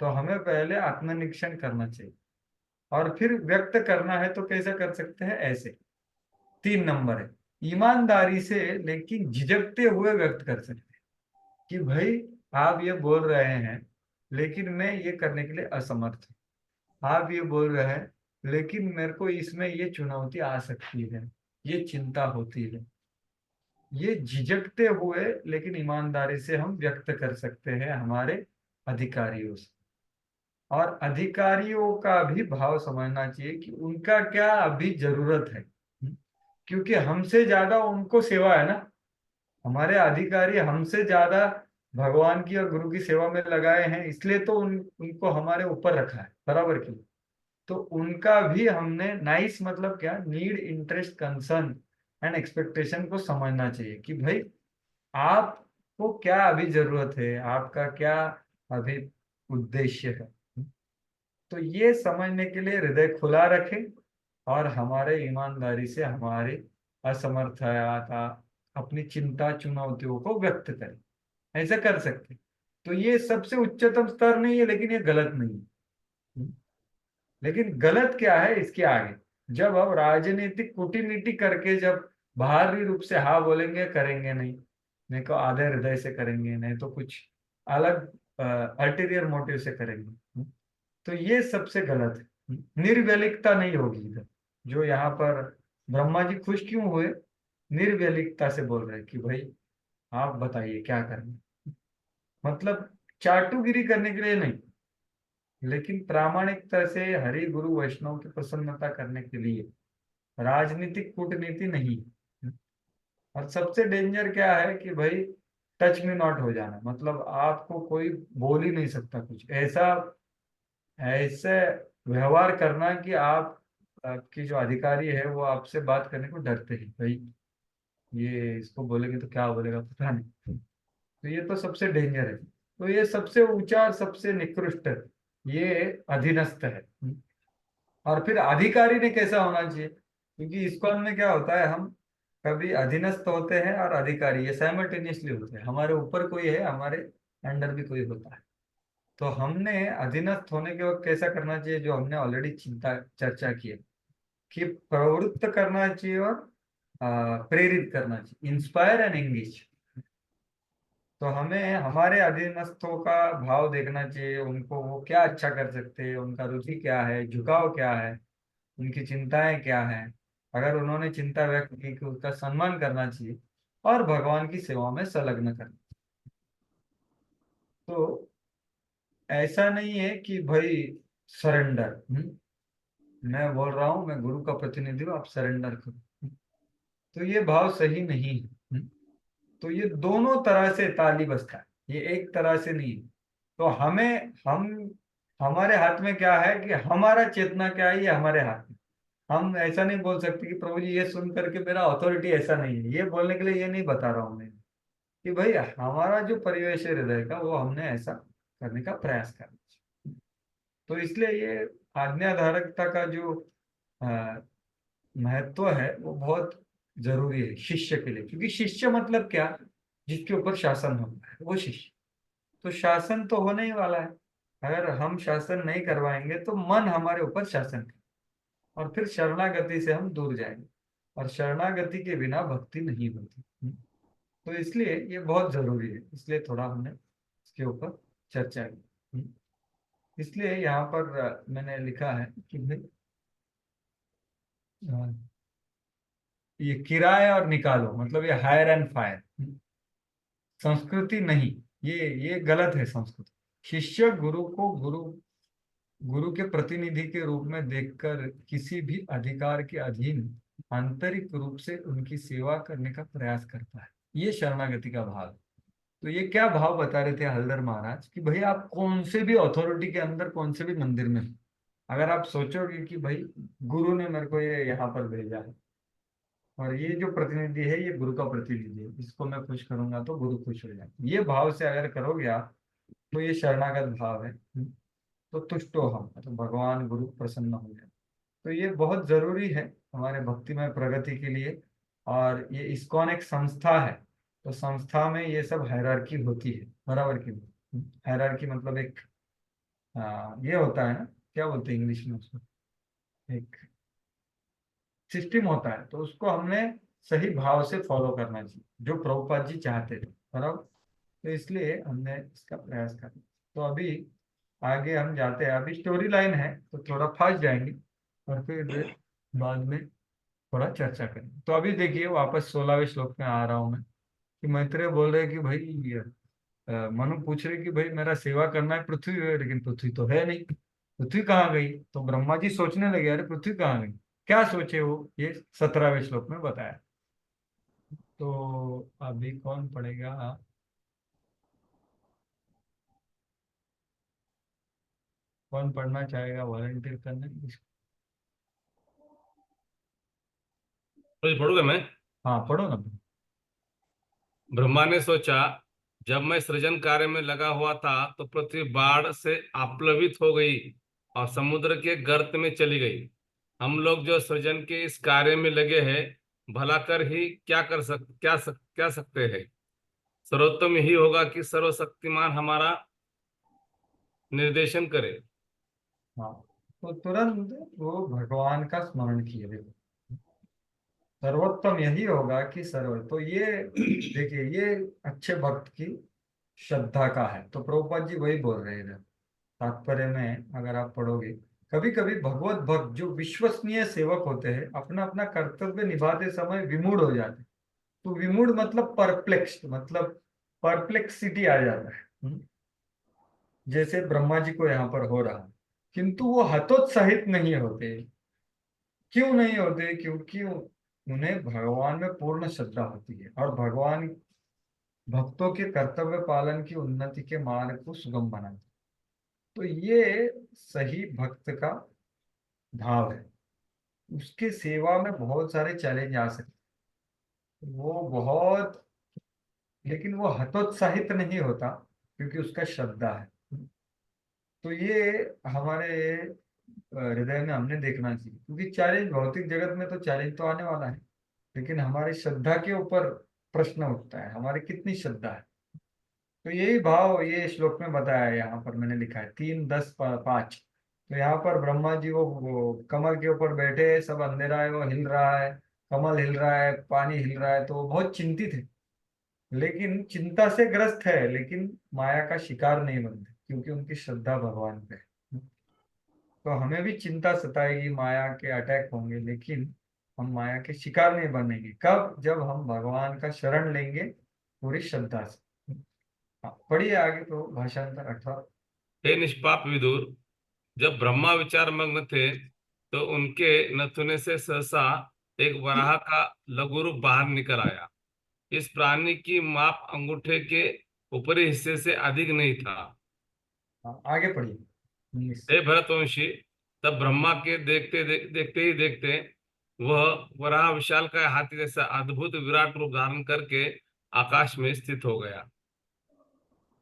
तो हमें पहले आत्मनिरीक्षण करना चाहिए और फिर व्यक्त करना है। तो कैसे कर सकते हैं? ऐसे 3 नंबर है, ईमानदारी से लेकिन झिझकते हुए व्यक्त कर सकते हैं कि भाई आप ये बोल रहे हैं लेकिन मैं ये करने के लिए असमर्थ हूँ, आप ये बोल रहे हैं लेकिन मेरे को इसमें ये चुनौती आ सकती है, ये चिंता होती है। ये झिझकते हुए लेकिन ईमानदारी से हम व्यक्त कर सकते हैं हमारे अधिकारियों से, और अधिकारियों का भी भाव समझना चाहिए कि उनका क्या अभी जरूरत है, क्योंकि हमसे ज्यादा उनको सेवा है ना। हमारे अधिकारी हमसे ज्यादा भगवान की और गुरु की सेवा में लगाए हैं, इसलिए तो उनको हमारे ऊपर रखा है, बराबर की। तो उनका भी हमने नाइस मतलब क्या, need, interest, concern and expectation को समझना चाहिए कि भाई आपको क्या अभी जरूरत है, आपका क्या अभी उद्देश्य है। तो ये समझने के लिए हृदय खुला रखें और हमारे ईमानदारी से हमारे असमर्थता, अपनी चिंता, चुनौतियों को व्यक्त करें। ऐसा कर सकते। तो ये सबसे उच्चतम स्तर नहीं है, लेकिन ये गलत नहीं है। लेकिन गलत क्या है इसके आगे, जब हम राजनीतिक कूटनीति करके जब बाहरी रूप से हाँ बोलेंगे, करेंगे नहीं तो आधे हृदय से करेंगे, नहीं तो कुछ अलग अल्टीरियर मोटिव से करेंगे, तो ये सबसे गलत है। निर्व्यलिकता नहीं होगी इधर। जो यहाँ पर ब्रह्मा जी खुश क्यों हुए? निर्व्यलिकता से बोल रहे कि भाई आप बताइए क्या करना, मतलब चाटुगिरी करने के लिए नहीं, लेकिन प्रामाणिकता से हरि गुरु वैष्णव की प्रसन्नता करने के लिए, राजनीतिक कूटनीति नहीं। और सबसे डेंजर क्या है कि भाई टच में नॉट हो जाना, मतलब आपको कोई बोल ही नहीं सकता कुछ ऐसा, ऐसे व्यवहार करना कि आप, आपकी जो अधिकारी है वो आपसे बात करने को डरते हैं, भाई ये इसको बोलेंगे तो क्या बोलेगा पता नहीं। तो ये तो सबसे डेंजर है। तो ये सबसे ऊंचा और सबसे निकृष्ट ये अधीनस्थ है। और फिर अधिकारी ने कैसा होना चाहिए? क्योंकि इस्कॉन में क्या होता है, हम कभी अधीनस्थ होते हैं और अधिकारी, ये साइमल्टेनियसली होते हैं। हमारे ऊपर कोई है, हमारे अंडर भी कोई होता है। तो हमने अधीनस्थ होने के वक्त कैसा करना चाहिए, जो हमने ऑलरेडी चिंता चर्चा की है कि प्रवृत्त करना चाहिए और प्रेरित करना चाहिए, इंस्पायर एंड एंगेज। तो हमें हमारे अधीनस्थों का भाव देखना चाहिए, उनको वो क्या अच्छा कर सकते हैं, उनका रुचि क्या है, झुकाव क्या है, उनकी चिंताएं क्या है। अगर उन्होंने चिंता व्यक्त की कि उसका सम्मान करना चाहिए और भगवान की सेवा में संलग्न करना। तो ऐसा नहीं है कि भाई सरेंडर, मैं बोल रहा हूं मैं गुरु का प्रतिनिधि हूं, आप सरेंडर करो, तो ये भाव सही नहीं है। तो ये दोनों तरह से ताली बजता है, ये एक तरह से नहीं है। तो हमें, हम, हमारे हाथ में क्या है कि हमारा चेतना क्या है, ये हमारे हाथ में। हम ऐसा नहीं बोल सकते कि प्रभु जी ये सुन करके मेरा अथॉरिटी ऐसा नहीं है, ये बोलने के लिए ये नहीं बता रहा हूं मैं कि भाई हमारा जो परिवेश है हृदय का, वो हमने ऐसा करने का प्रयास करना चाहिए। तो इसलिए ये आज्ञाधारकता का जो महत्व है वो बहुत जरूरी है शिष्य के लिए। क्योंकि शिष्य मतलब क्या, जिसके ऊपर शासन होता है वो शिष्य। तो शासन तो होने ही वाला है, अगर हम शासन नहीं करवाएंगे तो मन हमारे ऊपर शासन करे, और फिर शरणागति से हम दूर जाएंगे, और शरणागति के बिना भक्ति नहीं होती। तो इसलिए ये बहुत जरूरी है, इसलिए थोड़ा हमने इसके ऊपर चर्चा की। इसलिए यहाँ पर मैंने लिखा है कि भाई ये किराए और निकालो, मतलब ये हायर एंड फायर, संस्कृति नहीं, ये गलत है संस्कृत। शिष्य गुरु को गुरु के प्रतिनिधि के रूप में देखकर किसी भी अधिकार के अधीन आंतरिक रूप से उनकी सेवा करने का प्रयास करता है, ये शरणागति का भाव है। तो ये क्या भाव बता रहे थे हल्दर महाराज कि भाई आप कौन से भी अथॉरिटी के अंदर, कौन से भी मंदिर में, अगर आप सोचोगे कि भाई गुरु ने मेरे को ये यहाँ पर भेजा है और ये जो प्रतिनिधि है ये गुरु का प्रतिनिधि है, इसको मैं खुश करूंगा तो गुरु खुश हो जाए, ये भाव से अगर करोगे आप तो ये शरणागत भाव है। तो तुष्टो हम, तो भगवान गुरु प्रसन्न हो जाए। तो ये बहुत जरूरी है हमारे भक्तिमय प्रगति के लिए। और ये इस्कॉन एक संस्था है, तो संस्था में ये सब हायरार्की होती है, बराबर की। हायरार्की मतलब एक ये होता है ना, क्या बोलते हैं इंग्लिश में उसको, एक सिस्टम होता है, तो उसको हमने सही भाव से फॉलो करना चाहिए, जो प्रभुपाद जी चाहते थे, बराबर। तो इसलिए हमने इसका प्रयास करना। तो अभी आगे हम जाते हैं, अभी स्टोरी लाइन है तो थोड़ा फास्ट जाएंगे और फिर बाद में थोड़ा चर्चा करेंगे। तो अभी देखिए वापस 16वें श्लोक में आ रहा हूं मैं, कि मैत्रेय बोल रहे कि भाई मनु पूछ रहे कि भाई मेरा सेवा करना है पृथ्वी है, लेकिन पृथ्वी तो है नहीं, पृथ्वी कहाँ गई। तो ब्रह्मा जी सोचने लगे अरे पृथ्वी कहाँ गई, क्या सोचे वो, ये 17वें श्लोक में बताया। तो अभी कौन पढ़ेगा, कौन पढ़ना चाहेगा, वॉलंटियर करना है? तो पढ़ूंगा मैं। हाँ पढ़ो ना। ब्रह्मा ने सोचा, जब मैं सृजन कार्य में लगा हुआ था तो पृथ्वी बाढ़ से आप्लावित हो गई और समुद्र के गर्त में चली गई। हम लोग जो सृजन के इस कार्य में लगे हैं, भला कर ही क्या सकते हैं। सर्वोत्तम यही होगा कि सर्वशक्तिमान हमारा निर्देशन करे। हाँ, तो तुरंत वो भगवान का स्मरण किए, देखो सर्वोत्तम यही होगा कि सर्व, तो ये देखिए ये अच्छे भक्त की श्रद्धा का है। तो प्रभुपाद जी वही बोल रहे हैं तात्पर्य में, अगर आप पढ़ोगे, कभी कभी भगवत भक्त जो विश्वसनीय सेवक होते हैं अपना अपना कर्तव्य निभाते समय विमूढ़ हो जाते हैं। तो विमूढ़ मतलब परप्लेक्स्ड, मतलब परप्लेक्सिटी आ जाता है। जैसे ब्रह्मा जी को यहाँ पर हो रहा है, किंतु वो हतोत्साहित नहीं होते। क्यों नहीं होते, क्योंकि उन्हें भगवान में पूर्ण श्रद्धा होती है और भगवान भक्तों के कर्तव्य पालन की उन्नति के मार्ग को सुगम बनाते। तो ये सही भक्त का भाव है। उसके सेवा में बहुत सारे चैलेंज आ सकते, वो बहुत, लेकिन वो हतोत्साहित नहीं होता क्योंकि उसका श्रद्धा है। तो ये हमारे हृदय में हमने देखना चाहिए, क्योंकि चैलेंज भौतिक जगत में तो चैलेंज तो आने वाला है, लेकिन हमारी श्रद्धा के ऊपर प्रश्न उठता है, हमारी कितनी श्रद्धा है। तो यही भाव ये श्लोक में बताया है, यहाँ पर मैंने लिखा है 3:10-5। तो यहाँ पर ब्रह्मा जी वो कमल के ऊपर बैठे हैं, सब अंधेरा है, वो हिल रहा है, कमल हिल रहा है, पानी हिल रहा है, तो वो बहुत चिंतित है, लेकिन चिंता से ग्रस्त है, लेकिन माया का शिकार नहीं बनते क्योंकि उनकी श्रद्धा भगवान पे है। तो हमें भी चिंता सताएगी, माया के अटैक होंगे, लेकिन हम माया के शिकार नहीं बनेंगे। कब, जब हम भगवान का शरण लेंगे पूरी श्रद्धा से। हाँ, पढ़िए आगे तो भाषांतर 18। हे निष्पाप विदुर, जब ब्रह्मा विचार मग्न थे तो उनके नथुने से सहसा एक वराह का लघु रूप बाहर निकल आया। इस प्राणी की माप अंगूठे के ऊपरी हिस्से से अधिक नहीं था। हाँ, आगे पढ़िए 19। हे भरतवंशी, तब ब्रह्मा के देखते ही देखते वह वराह विशाल का हाथी जैसा अद्भुत विराट रूप धारण करके आकाश में स्थित हो गया।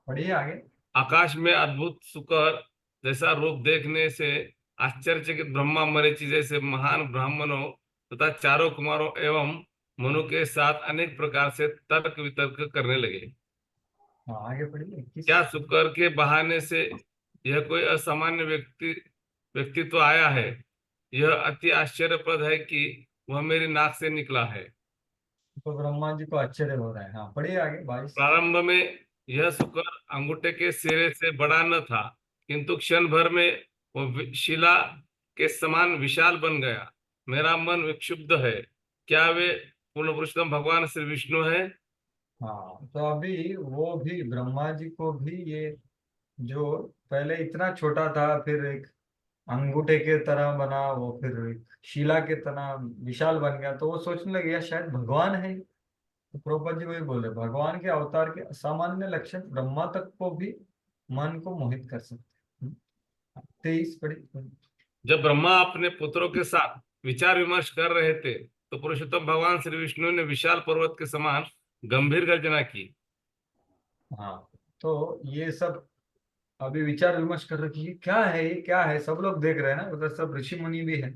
पढ़िए आगे। आकाश में अद्भुत सुकर जैसा रूप देखने से आश्चर्यचकित ब्रह्मा मरीचि जैसे महान ब्राह्मणों तथा चारों कुमारों एवं मनु के साथ अनेक प्रकार से तर्क वितर्क करने लगे। हाँ, आगे पढ़िए 21। क्या शुक्र के बहाने से यह कोई असामान्य व्यक्तित्व आया है। यह अति आश्चर्यप्रद है कि वह मेरी नाक से निकला है। तो ब्रह्मा जी को आश्चर्य हो रहा है। हाँ, पढ़िए आगे 22। प्रारंभ में यह शुक्र अंगूठे के सिरे से बड़ा न था, किंतु क्षण भर में वह शिला के समान विशाल बन गया। मेरा मन विक्षुब्ध है, क्या वे पूर्ण पुरुषोत्तम भगवान श्री विष्णु है। हाँ, तो अभी वो भी ब्रह्मा जी को भी ये जो पहले इतना छोटा था, फिर एक अंगूठे के तरह बना, वो फिर एक शिला के तरह विशाल बन गया, तो वो सोचने लगे यार शायद भगवान है। तो प्रभुपाद जी वही बोले, भगवान के अवतार के असामान्य लक्षण ब्रह्मा तक को भी मन को मोहित कर सकते हैं। 23 पढ़ी। जब ब्रह्मा अपने पुत्रों के साथ विचार विमर्श कर रहे थे तो पुरुषोत्तम भगवान श्री विष्णु ने विशाल पर्वत के समान गंभीर गर्जना की। हाँ, तो ये सब अभी विचार विमर्श कर रखी है, क्या है ये, क्या है, सब लोग देख रहे हैं ना, उधर सब ऋषि मुनि भी है,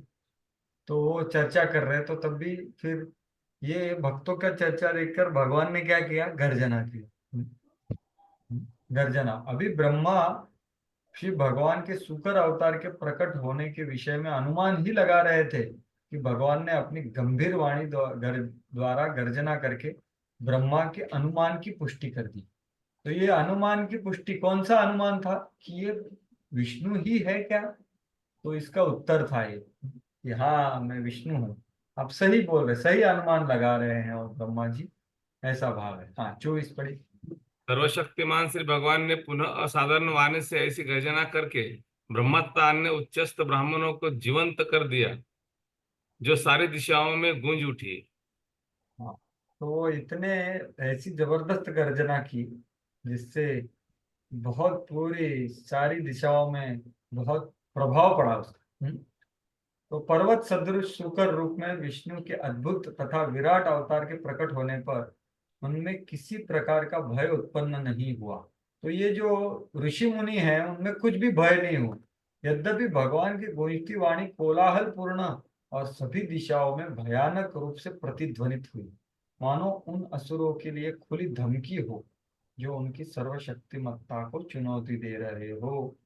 तो वो चर्चा कर रहे हैं। तो तब भी फिर ये भक्तों का चर्चा देखकर भगवान ने क्या किया, गर्जना किया। गर्जना, अभी ब्रह्मा श्री भगवान के शुक्र अवतार के प्रकट होने के विषय में अनुमान ही लगा रहे थे कि भगवान ने अपनी गंभीर वाणी द्वारा गर्जना करके ब्रह्मा के अनुमान की पुष्टि कर दी। तो ये अनुमान की पुष्टि कौन सा अनुमान था कि ये विष्णु ही है क्या? तो इसका उत्तर था ये कि हाँ, मैं विष्णु हूँ। आप सही बोल रहे, सही अनुमान लगा रहे हैं और ब्रह्मा जी, ऐसा भाव है। हाँ, 24 पढ़ी। सर्वशक्तिमान श्री भगवान ने पुनः असाधारण वाणी से ऐसी गर्जना करके ब्रह्मा तथा अन्य उच्चस्थ ब्राह्मणों को जीवंत कर दिया, जो सारी दिशाओं में गूंज उठी। हाँ, तो वो इतने ऐसी जबरदस्त गर्जना की जिससे बहुत पूरी सारी दिशाओं में बहुत प्रभाव पड़ा उसका। तो पर्वत सदृश शुकर रूप में विष्णु के अद्भुत तथा विराट अवतार के प्रकट होने पर उनमें किसी प्रकार का भय उत्पन्न नहीं हुआ। तो ये जो ऋषि मुनि हैं उनमें कुछ भी भय नहीं हुआ, यद्यपि भगवान की गूंजती वाणी कोलाहल पूर्ण और सभी दिशाओं में भयानक रूप से प्रतिध्वनित हुई, मानो उन असुरों के लिए खुली धमकी हो जो उनकी सर्वशक्तिमत्ता को चुनौती दे रहे हो।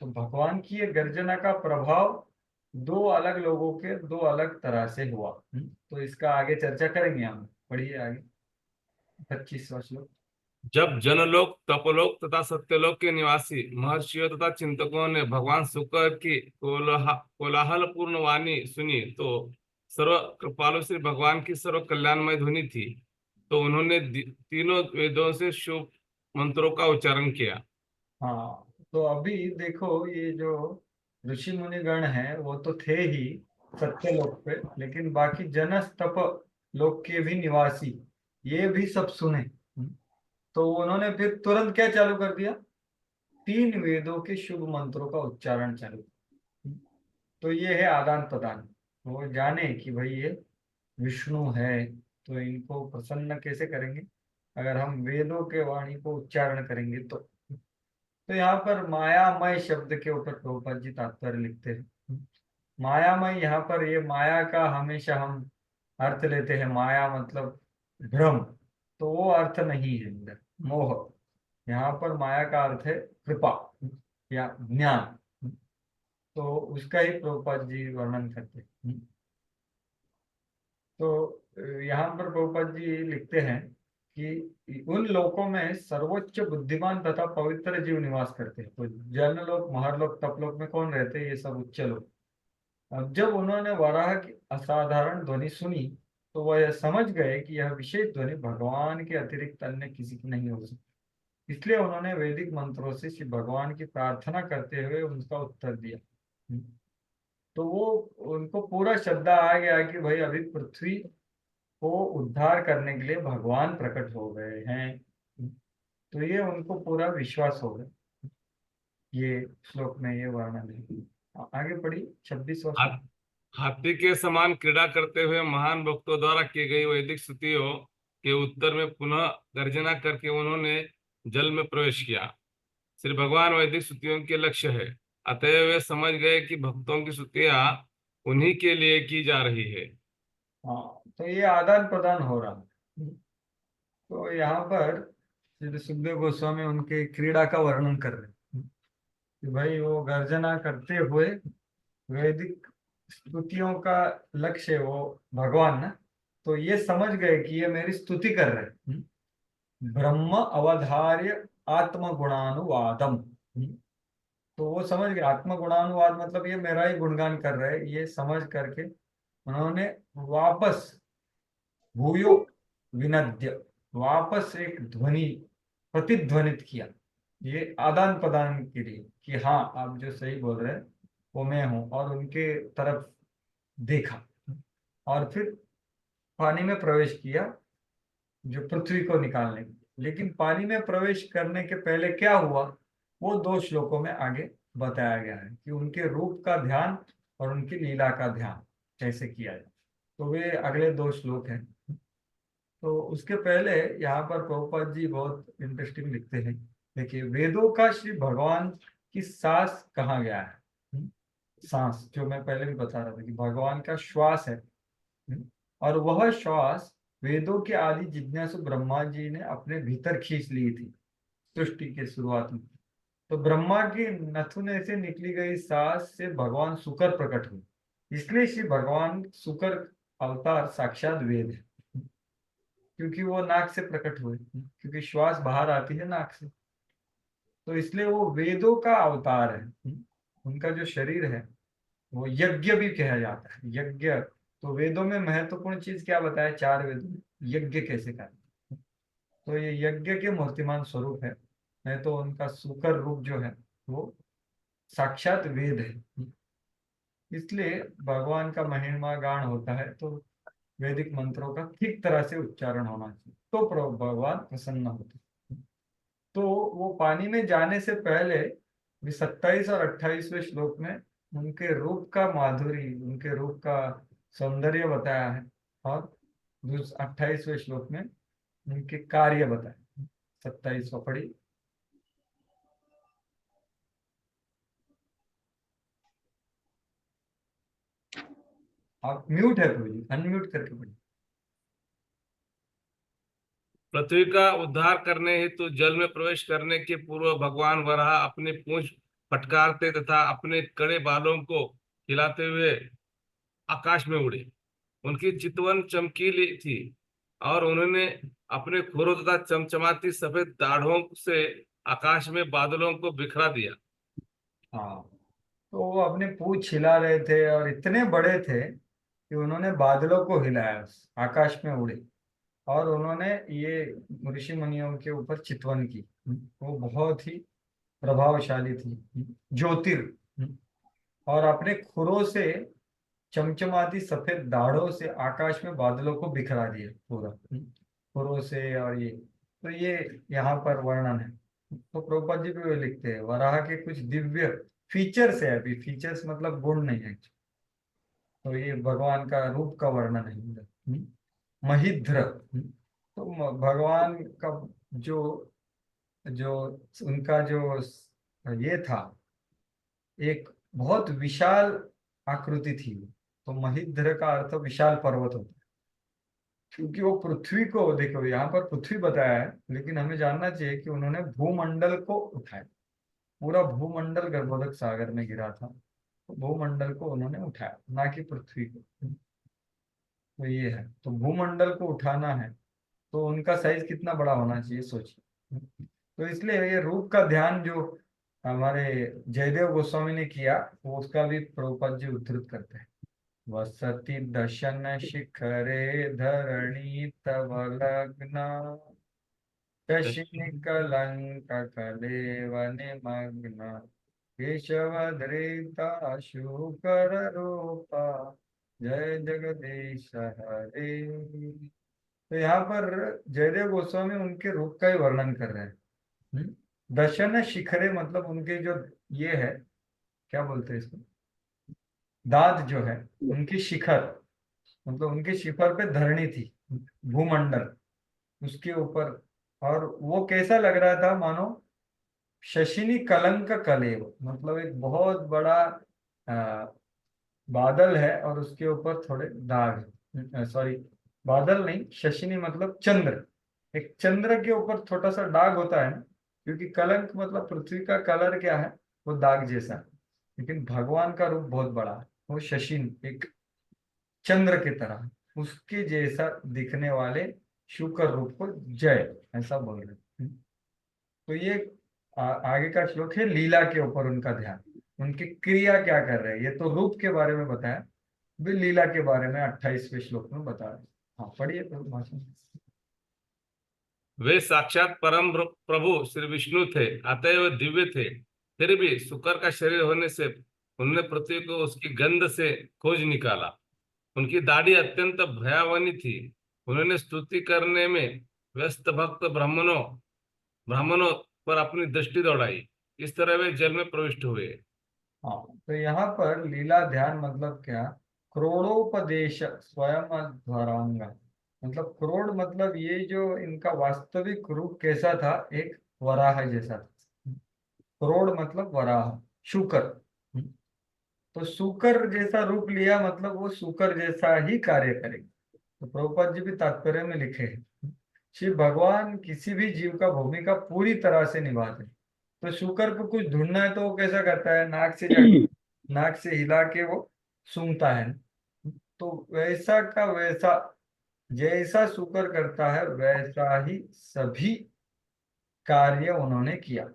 तो भगवान की ये गर्जना का प्रभाव दो अलग लोगों के दो अलग तरह से हुआ। तो इसका आगे चर्चा करेंगे हम, पढ़िए आगे 25वां श्लोक। जब जनलोक, तपलोक तथा सत्यलोक के निवासी महर्षियों तथा चिंतकों ने भगवान शुक्र की कोलाहल पूर्ण वाणी सुनी तो सर्व कृपालु श्री भगवान की सर्व कल्याणमय ध्वनि थी, तो उन्होंने तीनों वेदों से शुभ मंत्रों का उच्चारण किया। हाँ, तो अभी देखो ये जो ऋषि मुनिगण हैं वो तो थे ही सत्यलोक पे, लेकिन बाकी जनस तप लोक के भी निवासी ये भी सब सुने। तो उन्होंने फिर तुरंत क्या चालू कर दिया, तीन वेदों के शुभ मंत्रों का उच्चारण चालू। तो ये है आदान प्रदान। वो जाने कि भाई ये विष्णु है, तो इनको प्रसन्न कैसे करेंगे, अगर हम वेदों के वाणी को उच्चारण करेंगे तो यहाँ पर मायामय शब्द के ऊपर प्रभुपाद जी तात्पर्य लिखते हैं। मायामय, यहाँ पर ये माया का हमेशा हम अर्थ लेते हैं, माया मतलब भ्रम, तो वो अर्थ नहीं है इधर, मोह। यहाँ पर माया का अर्थ है कृपा या ज्ञान, तो उसका ही प्रभुपाद जी वर्णन करते हैं। तो यहाँ पर प्रभुपाद जी लिखते हैं कि उन लोकों में सर्वोच्च बुद्धिमान तथा पवित्र जीव निवास करते हैं। तो जनलोक, महरलोक, तपलोक में कौन रहते हैं, ये सब उच्च लोक। अब जब उन्होंने वराह की असाधारण ध्वनि सुनी तो वह यह समझ गए कि यह विशेष ध्वनि भगवान के अतिरिक्त अन्य किसी की नहीं हो सकती, इसलिए उन्होंने वैदिक मंत्रों से श्री भगवान की प्रार्थना करते हुए उनका उत्तर दिया। तो वो उनको पूरा श्रद्धा आ गया कि भाई अभी पृथ्वी को उद्धार करने के लिए भगवान प्रकट हो गए हैं। तो ये उनको पूरा विश्वास हो गया। ये श्लोक में ये वर्णन है। आगे पढ़ी 26वां श्लोक। हाथी के समान क्रीड़ा करते हुए महान भक्तों द्वारा की गई वैदिक स्तुतियों के उत्तर में पुनः गर्जना करके उन्होंने जल में प्रवेश किया। श्री भगवान वैदिक स्तुतियों के लक्ष्य है, अतः वे समझ गए कि भक्तों की स्तुतियां उन्हीं के लिए की जा रही है। हाँ, तो ये आदान प्रदान हो रहा है। तो यहाँ पर श्री सुखदेव गोस्वामी उनके क्रीड़ा का वर्णन कर रहे हैं कि भाई वो गर्जना करते हुए वैदिक स्तुतियों का लक्ष्य वो भगवान ना, तो ये समझ गए कि ये मेरी स्तुति कर रहे हैं। ब्रह्म अवधार्य आत्मगुणानुवादम। तो वो समझ गए आत्मगुणानुवाद मतलब ये मेरा ही गुणगान कर रहे हैं, ये समझ करके उन्होंने वापस भूयो विनद्य वापस एक ध्वनि प्रतिध्वनित किया, ये आदान प्रदान के लिए कि हाँ आप जो सही बोल रहे हैं वो मैं हूं, और उनके तरफ देखा और फिर पानी में प्रवेश किया जो पृथ्वी को निकालने के लिए। लेकिन पानी में प्रवेश करने के पहले क्या हुआ वो 2 श्लोकों में आगे बताया गया है कि उनके रूप का ध्यान और उनकी लीला का ध्यान कैसे किया जाए। तो वे अगले 2 श्लोक हैं। तो उसके पहले यहाँ पर प्रभुपाद जी बहुत इंटरेस्टिंग लिखते हैं। देखिए, वेदों का श्री भगवान की सांस कहाँ गया है। सांस जो मैं पहले भी बता रहा था कि भगवान का श्वास है, और वह श्वास वेदों के आदि जिज्ञासु ब्रह्मा जी ने अपने भीतर खींच ली थी सृष्टि के शुरुआत में। तो ब्रह्मा की नथुने से निकली गई सांस से भगवान शुकर प्रकट हुए, इसलिए श्री भगवान शुकर अवतार साक्षात वेद है, क्योंकि वो नाक से प्रकट हुए, क्योंकि श्वास बाहर आती है नाक से, तो इसलिए वो वेदों का अवतार है। उनका जो शरीर है वो यज्ञ भी कहा जाता है। यज्ञ तो वेदों में महत्वपूर्ण चीज क्या बताया, 4 वेदों में यज्ञ कैसे करते हैं, तो ये यज्ञ के मूर्तिमान स्वरूप है। नहीं तो उनका सुकर रूप जो है वो साक्षात वेद है। इसलिए भगवान का महिमा गान होता है तो वैदिक मंत्रों का ठीक तरह से उच्चारण होना चाहिए, तो भगवान प्रसन्न होते हैं। तो वो पानी में जाने से पहले भी 27 और 28वें श्लोक में उनके रूप का माधुरी, उनके रूप का सौंदर्य बताया है, और 28वें श्लोक में उनके कार्य बताए। 27वां पढ़ी। आप म्यूट है प्रभु जी, अनम्यूट करके पढ़िए। पृथ्वी का उद्धार करने हेतु जल में प्रवेश करने के पूर्व भगवान वराह अपनी पूंछ फटकारते तथा अपने कड़े बालों को हिलाते हुए आकाश में उड़े। उनकी चितवन चमकीली थी और उन्होंने अपने खुरों तथा चमचमाती सफेद दाढ़ों से आकाश में बादलों को बिखरा दिया। हाँ, तो वो अपने पूंछ हिला रहे थे और इतने बड़े थे कि उन्होंने बादलों को हिलाया, आकाश में उड़े, और उन्होंने ये ऋषि मुनियों के ऊपर चितवन की। वो बहुत ही प्रभावशाली थी, ज्योतिर, और अपने खुरों से चमचमाती सफेद दाढ़ों से आकाश में बादलों को बिखरा दिया पूरा, खुरों से। और ये यहाँ पर वर्णन है। तो प्रभुपाद जी भी लिखते हैं वराह के कुछ दिव्य फीचर्स है, अभी फीचर्स मतलब गुण नहीं है, तो ये भगवान का रूप का वर्णन है। महिध्र, तो भगवान का जो जो उनका जो ये था, एक बहुत विशाल आकृति थी। तो महिध्र का अर्थ विशाल पर्वत होता है, क्योंकि वो पृथ्वी को, देखो यहाँ पर पृथ्वी बताया है, लेकिन हमें जानना चाहिए कि उन्होंने भूमंडल को उठाया। पूरा भूमंडल गर्भोदक सागर में गिरा था, तो भूमंडल को उन्होंने उठाया, ना कि पृथ्वी को। तो ये है, तो भूमंडल को उठाना है तो उनका साइज कितना बड़ा होना चाहिए सोचिए। तो इसलिए ये रूप का ध्यान जो हमारे जयदेव गोस्वामी ने किया, वो उसका भी प्रभुपाद जी उद्धृत करते हैं। वसति दशन शिखरे धरणी तव लग्ना, शशि कलंक कलेवन निमग्न, केशवधृता शुकर रूपा, जय जगदीश हरे। तो यहाँ पर जयदेव गोस्वामी उनके रूप का ही वर्णन कर रहे हैं। दशन शिखरे मतलब उनके जो ये है, क्या बोलते हैं इसको, दांत जो है, उनकी शिखर, मतलब उनके शिखर पे धरणी थी, भूमंडल उसके ऊपर। और वो कैसा लग रहा था, मानो शशिनी कलंक कलेव, मतलब एक बहुत बड़ा बादल है और उसके ऊपर थोड़े दाग, सॉरी बादल नहीं, शशिनी मतलब चंद्र, एक चंद्र के ऊपर छोटा सा दाग होता है ना, क्योंकि कलंक मतलब पृथ्वी का कलर क्या है, वो दाग जैसा है। लेकिन भगवान का रूप बहुत बड़ा है, वो शशिन एक चंद्र की तरह, उसके जैसा दिखने वाले शुक्र रूप को जय, ऐसा बोल रहे हैं। तो ये आगे का श्लोक है लीला के ऊपर उनका ध्यान, उनकी क्रिया क्या कर रहे हैं। ये तो रूप के बारे में बताया, भी लीला के बारे में 28वें श्लोक में बता रहे हैं। हाँ पढ़िए तो भाषण। वे साक्षात प्रभु श्री विष्णु थे, अतएव दिव्य थे। फिर भी शुकर का शरीर होने से उन्होंने पृथ्वी को उसकी गंध से खोज निकाला। उनकी दाढ़ी अत्यंत भयावनी थी। उन्होंने स्तुति करने में व्यस्त भक्त ब्राह्मणों पर अपनी दृष्टि दौड़ाई। इस तरह वे जल में प्रविष्ट हुए। हाँ, तो यहाँ पर लीला ध्यान मतलब क्या? क्रोड़ोपदेश स्वयं अध्वरांगा, मतलब क्रोड़ मतलब ये जो इनका वास्तविक रूप कैसा था, एक वराह जैसा था। क्रोड़ मतलब वराह, शुकर। तो शुकर जैसा रूप लिया, मतलब वो शुकर जैसा ही कार्य करेगा। तो प्रभुपाद जी भी तात्पर्य में लिखे हैं, शिव भगवान किसी भी जीव का भूमिका पूरी तरह से निभाते हैं। तो शुकर को कुछ ढूंढना है तो वो कैसा करता है, नाक से हिला के वो सूंघता है। तो वैसा का वैसा, जैसा शुकर करता है वैसा ही सभी कार्य उन्होंने किया।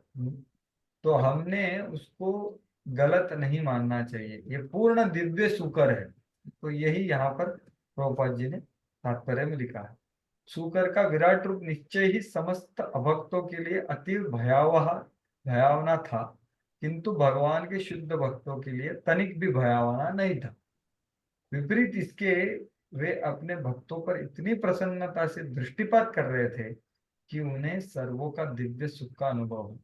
तो हमने उसको गलत नहीं मानना चाहिए, ये पूर्ण दिव्य शुकर है। तो यही यहाँ पर प्रभुपाद जी ने तात्पर्य में लिखा है। शुकर का विराट रूप निश्चय ही समस्त अभक्तों के लिए अति भयावना था, किंतु भगवान के शुद्ध भक्तों के लिए तनिक भी भयावना नहीं था। विपरीत इसके, वे अपने भक्तों पर इतनी प्रसन्नता से दृष्टिपात कर रहे थे कि उन्हें सर्वों का दिव्य सुख का अनुभव हो।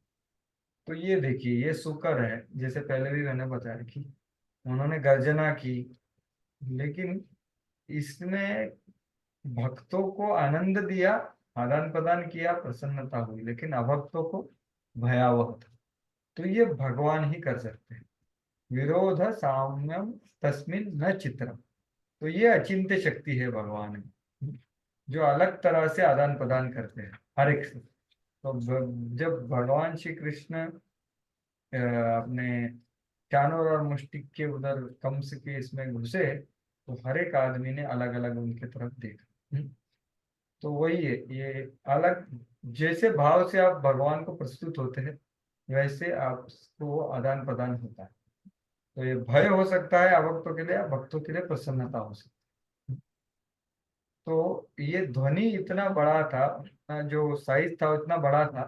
तो ये देखिए, ये शुकर है, जैसे पहले भी मैंने बताया कि उन्होंने गर्जना की, लेकिन इसने भक्तों को आनंद दिया, आदान प्रदान किया, प्रसन्नता हुई, लेकिन अभक्तों को भयावह था। तो ये भगवान ही कर सकते हैं। विरोध साम्यम तस्मिन न चित्रम, तो ये अचिंत्य शक्ति है भगवान में, जो अलग तरह से आदान प्रदान करते हैं हर एक से। तो जब भगवान श्री कृष्ण अपने चानोर और मुष्टिक के उधर कंस के इसमें घुसे, तो हर एक आदमी ने अलग अलग उनके तरफ देखा। तो वही है, ये अलग जैसे भाव से आप भगवान को प्रस्तुत होते हैं, वैसे आपको आदान प्रदान होता है। तो ये भय हो सकता है अभक्तों के लिए, भक्तों के लिए प्रसन्नता हो सकती है। तो ये ध्वनि इतना बड़ा था, जो साइज था उतना बड़ा था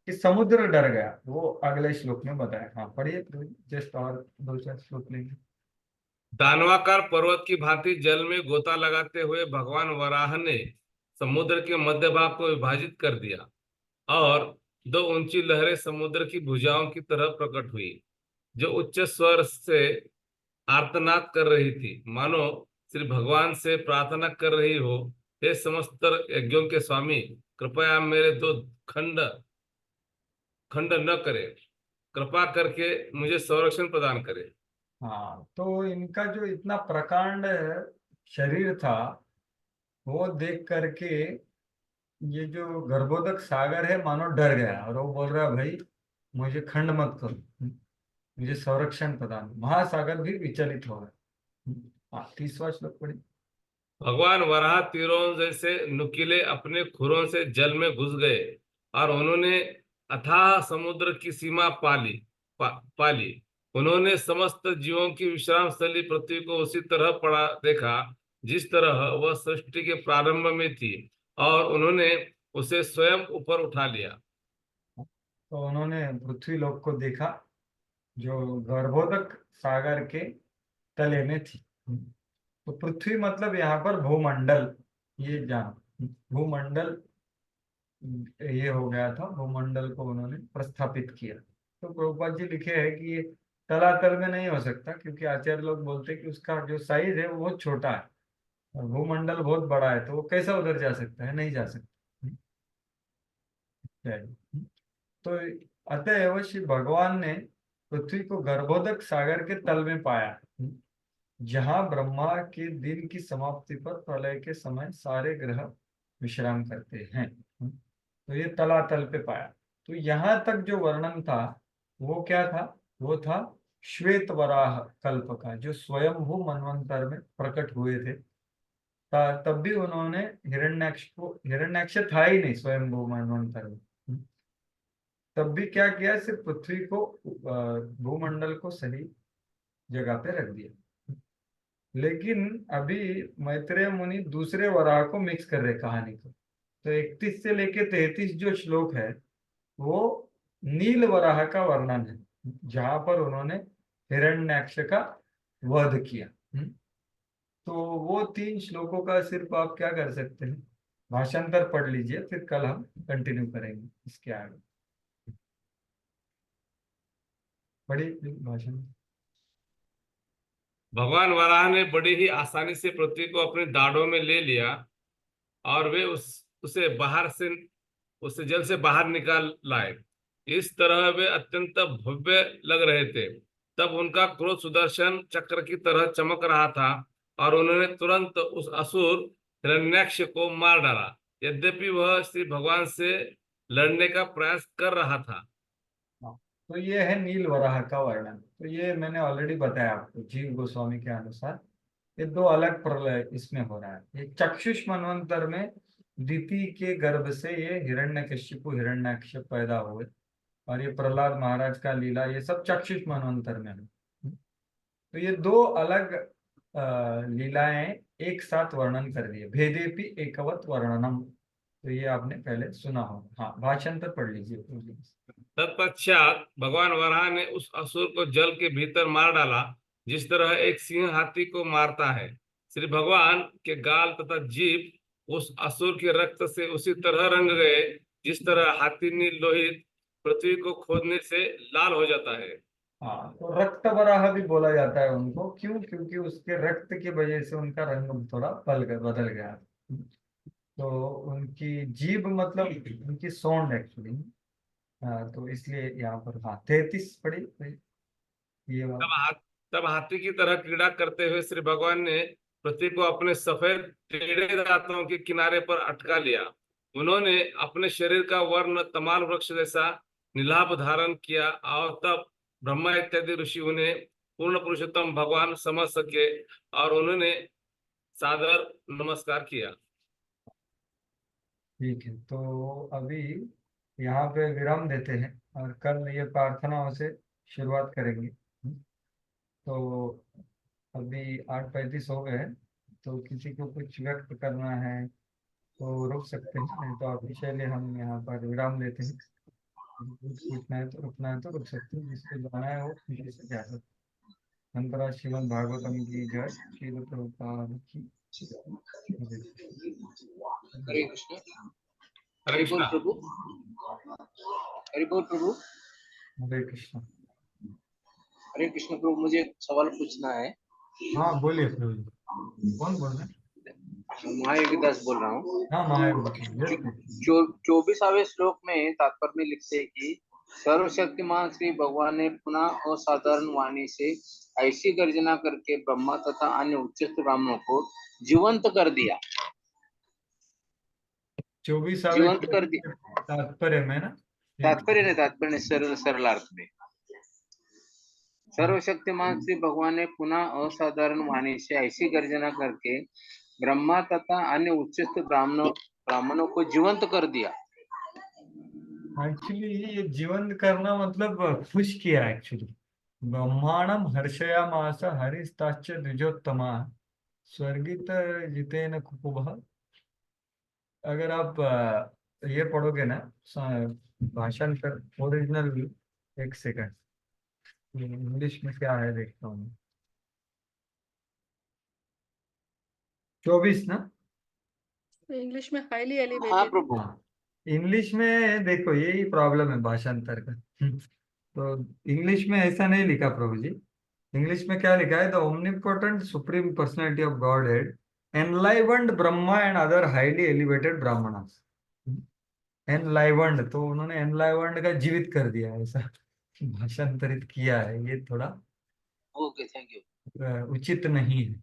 कि समुद्र डर गया। वो अगले श्लोक में बताया। हाँ पढ़िए, जस्ट और दो चार श्लोक लेंगे। दानवाकार पर्वत की भांति जल में गोता लगाते हुए भगवान वराह ने समुद्र के मध्य भाग को विभाजित कर दिया और दो ऊंची लहरें समुद्र की भुजाओं की तरह प्रकट हुई, जो उच्च स्वर से आर्तनाद कर रही थी, मानो श्री भगवान से प्रार्थना कर रही हो, हे समस्त यज्ञों के स्वामी, कृपया मेरे दो खंड खंड न करे, कृपा करके मुझे संरक्षण प्रदान करे। हाँ, तो इनका जो इतना प्रकांड शरीर था, वो देख करके ये जो गर्भोदक सागर है मानो डर गया, और वो बोल रहा है, भाई मुझे खंड मत करो, मुझे संरक्षण प्रदान। महासागर भी विचलित हो गया। हाँ, 30वां श्लोक पढ़िए। भगवान वराह तीरों जैसे नुकीले अपने खुरों से जल में घुस गए और उन्होंने अथाह समुद्र की सीमा पाली। उन्होंने समस्त जीवों की विश्राम स्थली पृथ्वी को उसी तरह पड़ा देखा जिस तरह वह सृष्टि के प्रारंभ में थी, और उन्होंने उसे स्वयं ऊपर उठा लिया। तो उन्होंने पृथ्वी लोक को देखा, जो गर्भोदक सागर के तले में थी। तो पृथ्वी मतलब यहाँ पर भूमंडल, ये जान भूमंडल, ये हो गया था। भूमंडल को उन्होंने प्रस्थापित किया। तो प्रभुपाद जी लिखे हैं कि ये तलातल में नहीं हो सकता, क्योंकि आचार्य लोग बोलते हैं कि उसका जो साइज है वो बहुत छोटा है, और भूमंडल बहुत बड़ा है, तो वो कैसा उधर जा सकता है, नहीं जा सकता। तो अतएव श्री भगवान ने पृथ्वी को गर्भोदक सागर के तल में पाया, जहां ब्रह्मा के दिन की समाप्ति पर प्रलय के समय सारे ग्रह विश्राम करते हैं। तो ये तलातल पे पाया। तो यहाँ तक जो वर्णन था वो क्या था? वो था श्वेत वराह कल्प का, जो स्वयंभू मनवंतर में प्रकट हुए थे। तब भी उन्होंने हिरण्याक्ष था ही नहीं स्वयंभू मनवंतर में, तब भी क्या किया, सिर्फ पृथ्वी को, भूमंडल को सही जगह पे रख दिया। लेकिन अभी मैत्रेय मुनि दूसरे वराह को मिक्स कर रहे कहानी को। तो 31 से लेके 33 जो श्लोक है वो नील वराह का वर्णन है, जहां पर उन्होंने हिरण्याक्ष का वध किया। तो वो 3 श्लोकों का सिर्फ आप क्या कर सकते हैं, भाषांतर पढ़ लीजिए, फिर कल हम कंटिन्यू करेंगे इसके आगे। पढ़िए भाषण। भगवान वराह ने बड़ी ही आसानी से पृथ्वी को अपनी दाढ़ों में ले लिया और वे उसे बाहर से उसे जल से बाहर निकाल लाए। इस तरह वे अत्यंत भव्य लग रहे थे। तब उनका क्रोध सुदर्शन चक्र की तरह चमक रहा था और उन्होंने तुरंत उस असुर हिरण्याक्ष को मार डाला। यद्यपि वह श्री भगवान से लड़ने का प्रयास कर रहा था। तो ये है नील वराह का वर्णन। तो ये मैंने ऑलरेडी बताया आपको, जीव गोस्वामी के अनुसार ये 2 अलग प्रलय इसमें हो रहा है। एक चक्षुष मनवंतर में दिति के गर्भ से ये हिरण्यकशिपु हिरण्याक्ष पैदा हुए, और ये प्रहलाद महाराज का लीला, ये सब चक्षुष मनवंतर में है। तो ये 2 अलग लीलाएं एक साथ वर्णन कर दिए, भेदेपि एकवत वर्णनम। तो ये आपने पहले सुना होगा। हाँ, भाषांतर पढ़ लीजिए। तत्पश्चात भगवान वराह ने उस असुर को जल के भीतर मार डाला, जिस तरह एक सिंह हाथी को मारता है। श्री भगवान के गाल तथा जीभ उस असुर के रक्त से उसी तरह रंग गए जिस तरह हाथी नील लोहित पृथ्वी को खोदने से लाल हो जाता है। हाँ, तो रक्त वराह भी बोला जाता है उनको, क्यों? क्योंकि उसके रक्त की वजह से उनका रंग थोड़ा बदल गया। तो उनकी जीभ मतलब उनकी सोंड एक्चुअली। हाँ, तो इसलिए यहाँ पर हाँ 33 पड़ी ये तब बात। तब हाथी की तरह क्रीड़ा करते हुए श्री भगवान ने पृथ्वी को अपने सफेद टेढ़े दांतों के किनारे पर अटका लिया। उन्होंने अपने शरीर का वर्ण तमाल वृक्ष जैसा नीलाभ धारण किया और तब ब्रह्मा इत्यादि ऋषि उन्हें पूर्ण पुरुषोत्तम भगवान समझ सके और उन्होंने सादर नमस्कार किया। ठीक है, तो अभी यहाँ पे विराम देते हैं और कल ये प्रार्थनाओं से शुरुआत करेंगे। तो अभी 8:35 हो गए हैं, तो किसी को कुछ व्यक्त करना है तो रुक सकते हैं, नहीं तो ऑफिशियली हम यहाँ पर विराम देते हैं। रुकना है तो रुकना है तो रुक सकते हैं, जिसको जाना है वो खुशी से जा सकते हैं। अंतरा श्रीमद् भागवतम की जय, श्रील प्रभुपाद की जय। हरे कृष्ण। हरे हरि बोल कृष्णा। प्रभु। हरि बोल प्रभु। हरे कृष्ण। हरे कृष्ण प्रभु, मुझे एक सवाल पूछना है। हाँ बोलिए प्रभु जी। कौन बोल रहे हैं? महायोगी दास बोल रहा हूँ। हाँ महायोग। यस प्रभु। 24वें श्लोक में तात्पर्य में लिखते हैं कि सर्वशक्तिमान श्री भगवान ने पुनः असाधारण वाणी से ऐसी गर्जना करके ब्रह्मा तथा अन्य उच्चस्थ ब्राह्मणों को जीवंत कर दिया। 24वें जीवंत कर दिया। तात्पर्य में ना, तात्पर्य ने सरलार्थ में सर्वशक्तिमान श्री भगवान ने पुनः असाधारण वाणी से ऐसी गर्जना करके ब्रह्मा तथा अन्य उच्चस्थ ब्राह्मणों को जीवंत कर दिया। एक्चुअली ये जीवंत करना मतलब खुश किया एक्चुअली। ब्रह्मांडम हर्षयामास हरिस्ताच्च द्विजोत्तमा स्वर्गित जितेन कुकुभः। अगर आप ये पढ़ोगे ना भाषण कर ओरिजिनल, एक सेकंड इंग्लिश में क्या है देखता हूँ। 24 ना। इंग्लिश में हाईली हाँ एलिवेटेड। प्रभु। हाँ, इंग्लिश में देखो यही प्रॉब्लम है भाषांतर का। तो इंग्लिश में ऐसा नहीं लिखा प्रभु जी। इंग्लिश में क्या लिखा है? The omnipotent supreme personality of Godhead enlivened Brahma and other highly elevated Brahmanas. Enlivened, तो उन्होंने एनलाइवन्ड का जीवित कर दिया है, ऐसा भाषांतरित किया है। ये थोड़ा ओके, थैंक यू। उचित नहीं है।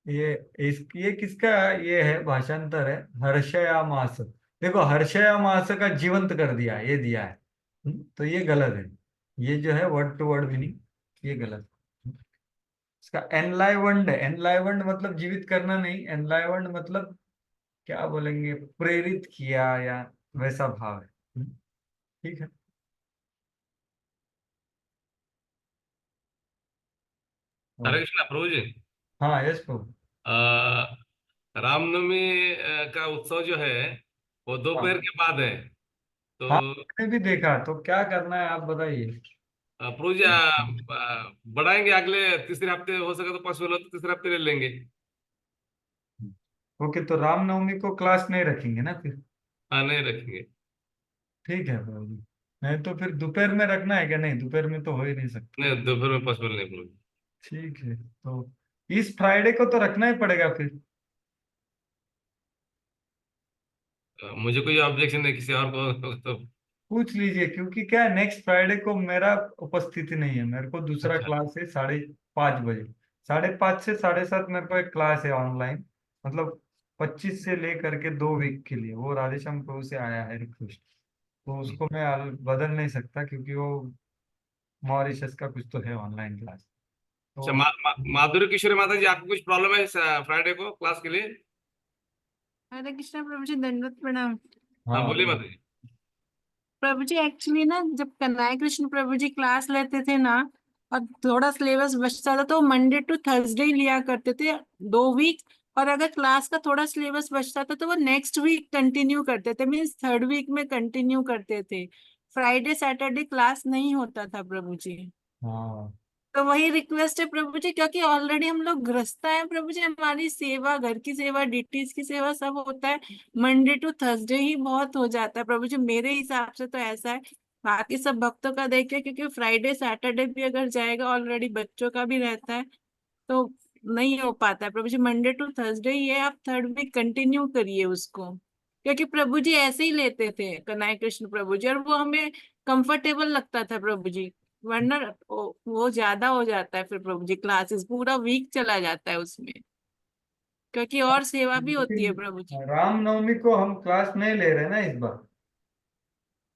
ये ये किसका ये है भाषांतर है? हर्षयामास। देखो हर्षयामास का जीवंत कर दिया, ये दिया है। तो ये गलत है। ये जो है वर्ड टू वर्ड मीनिंग ये गलत है। इसका एनलाइवंड है। एनलाइवंड मतलब जीवित करना नहीं, एनलाइवंड मतलब क्या बोलेंगे, प्रेरित किया या वैसा भाव है। ठीक है। हरे कृष्णा प्रभु जी। हाँ यस प्रभु। अ, रामनवमी का उत्सव जो है वो दोपहर के बाद है। तो हाँ, मैंने भी देखा। तो क्या करना है आप बताइए। प्रभु जी बढ़ाएंगे, अगले तीसरे हफ्ते हो सके तो पॉसिबल हो तो तीसरे हफ्ते ले लेंगे। ओके, तो रामनवमी को क्लास नहीं रखेंगे ना फिर। हाँ, नहीं रखेंगे। ठीक है प्रभु जी। नहीं तो फिर दोपहर में रखना है क्या? नहीं, दोपहर में तो हो ही नहीं सकता। नहीं, दोपहर में पॉसिबल नहीं प्रभु जी। ठीक है, तो इस फ्राइडे को तो रखना ही पड़ेगा फिर। मुझे कोई ऑब्जेक्शन नहीं किसी और को तो। पूछ लीजिए, क्योंकि क्या है, नेक्स्ट फ्राइडे को मेरा उपस्थिति नहीं है। मेरे को दूसरा अच्छा। क्लास है 5:30 बजे। 5:30 से 7:30 मेरे को एक क्लास है ऑनलाइन। मतलब 25 से लेकर के 2 वीक के लिए, वो राधेश्याम प्रभु से आया है रिक्वेस्ट। तो उसको मैं बदल नहीं सकता, क्योंकि वो मॉरिशस का कुछ तो है ऑनलाइन क्लास। अच्छा, तो माधुरी किशोरी माता जी, आपको कुछ प्रॉब्लम है फ्राइडे को क्लास के लिए? हरे कृष्णा प्रभु जी, दंडवत प्रणाम। हाँ, हाँ, बोलिए माता जी। प्रभु जी एक्चुअली ना, जब कन्हैया कृष्ण प्रभु जी क्लास लेते थे ना, और थोड़ा सिलेबस बचता था तो मंडे टू थर्सडे लिया करते थे 2 वीक। और अगर क्लास का थोड़ा सिलेबस बचता था तो वो नेक्स्ट वीक कंटिन्यू करते थे, मीन्स थर्ड वीक में कंटिन्यू करते थे। फ्राइडे सैटरडे क्लास नहीं होता था प्रभु जी। हाँ, तो वही रिक्वेस्ट है प्रभु जी, क्योंकि ऑलरेडी हम लोग गृहस्थ हैं प्रभु जी, हमारी सेवा, घर की सेवा, ड्यूटीज की सेवा सब होता है। मंडे टू थर्सडे ही बहुत हो जाता है प्रभु जी, मेरे हिसाब से तो ऐसा है। बाकी सब भक्तों का देखिए, क्योंकि फ्राइडे सैटरडे भी अगर जाएगा, ऑलरेडी बच्चों का भी रहता है, तो नहीं हो पाता है प्रभु जी। मंडे टू थर्सडे ही है, आप थर्ड वीक कंटिन्यू करिए उसको, क्योंकि प्रभु जी ऐसे ही लेते थे कन्हैया कृष्ण प्रभु जी, और वो हमें कंफर्टेबल लगता था प्रभु जी। वरना वो ज्यादा हो जाता है फिर प्रभु जी, क्लासेस पूरा वीक चला जाता है उसमें, क्योंकि और सेवा भी होती है लेकिन प्रभु जी। रामनवमी को हम क्लास नहीं ले रहे ना इस बार।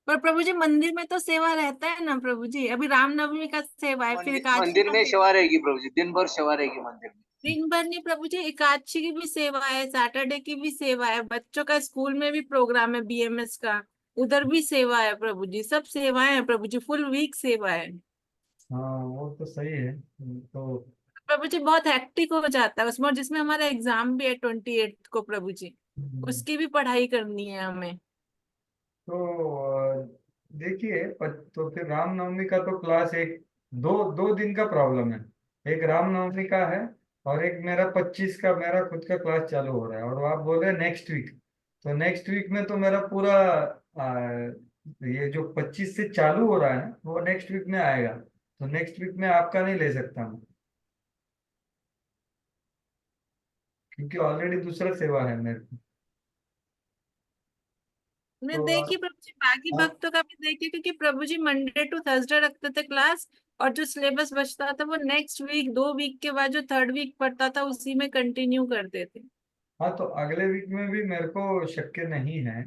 पर प्रभु जी मंदिर में तो सेवा रहता है ना प्रभु जी, अभी रामनवमी का सेवा है, फिर मंदिर एकादशी मंदिर का में सेवा। सेवा रहेगी प्रभु जी, दिन भर सेवा रहेगी मंदिर में। दिन भर नहीं प्रभु जी, एकादशी की भी सेवा है, सैटरडे की भी सेवा है, बच्चों का स्कूल में भी प्रोग्राम है बीएमएस का, उधर भी सेवा है प्रभु जी, सब सेवाएं हैं प्रभु जी, फुल वीक सेवा है। हाँ, वो तो सही है। तो प्रभु जी बहुत हेक्टिक हो जाता है उसमें, और जिसमें हमारा एग्जाम भी है 28 को प्रभु जी, उसकी भी पढ़ाई करनी है हमें। तो देखिए, तो फिर रामनवमी का तो क्लास एक दो 2 दिन का प्रॉब्लम है। एक रामनवमी का है, और एक मेरा 25 का मेरा खुद का क्लास चालू हो रहा है, और आप बोल रहे हैं नेक्स्ट वीक। तो नेक्स्ट वीक में तो मेरा पूरा ये जो 25 से चालू हो रहा है ना, वो नेक्स्ट वीक में आएगा। तो नेक्स्ट वीक में आपका नहीं ले सकता मैं, क्योंकि ऑलरेडी दूसरा सेवा है मेरे को। मैं तो देखिए प्रभु जी, बाकी आप भक्तों का भी देखिए, क्योंकि प्रभु जी मंडे टू थर्सडे रखते थे क्लास, और जो सिलेबस बचता था वो नेक्स्ट वीक, 2 वीक के बाद जो थर्ड वीक पड़ता था उसी में कंटिन्यू करते थे। हाँ, तो अगले वीक में भी मेरे को शक्य नहीं है।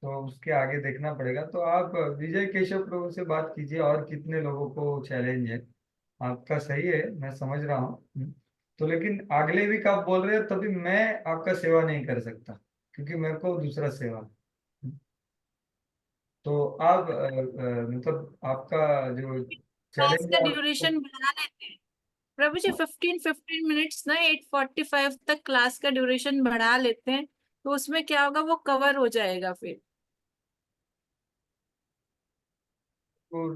तो उसके आगे देखना पड़ेगा। तो आप विजय केशव प्रभु से बात कीजिए, और कितने लोगों को चैलेंज है। आपका सही है, मैं समझ रहा हूँ। तो लेकिन अगले वीक आप बोल रहे हो, तभी मैं आपका सेवा नहीं कर सकता, क्योंकि मेरे को दूसरा सेवा है। तो आप मतलब आपका जो क्लास चैलेंज का है आपको। ड्यूरेशन बढ़ा लेते हैं प्रभु जी, 15-15 मिनट्स ना, 8:45 तक क्लास का ड्यूरेशन बढ़ा लेते हैं, तो उसमें क्या होगा, वो कवर हो जाएगा फिर। तो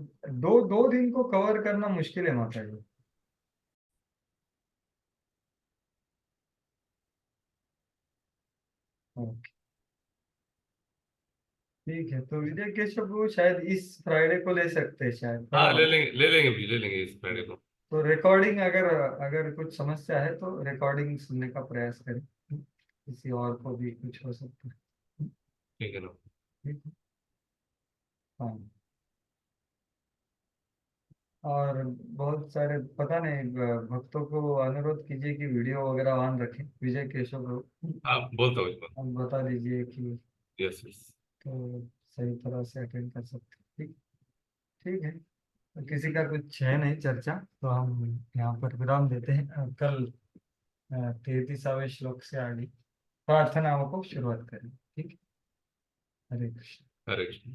2 दिन को कवर करना मुश्किल है माता जी। ओके, ठीक है। तो विजय केशव प्रभु शायद इस फ्राइडे को ले सकते हैं, शायद हाँ, थोड़ा। ले लेंगे भी, ले लेंगे इस फ्राइडे को। तो रिकॉर्डिंग, अगर अगर कुछ समस्या है तो रिकॉर्डिंग सुनने का प्रयास करें। किसी और को भी कुछ हो सकता है। ठीक है ना। ठीक है। हाँ, और बहुत सारे पता नहीं, भक्तों को अनुरोध कीजिए कि वीडियो वगैरह ऑन रखें। विजय केशव प्रभु, हाँ, बोलता हूँ इसको। आप बता दीजिए कि यस, यस। तो सही तरह से अटेंड कर सकते हैं। ठीक, ठीक है। तो किसी का कुछ है नहीं चर्चा, तो हम यहाँ पर विराम देते हैं। कल 33वें श्लोक से आगे प्रार्थनाओं को शुरुआत करें। ठीक है। हरे कृष्ण। हरे कृष्ण।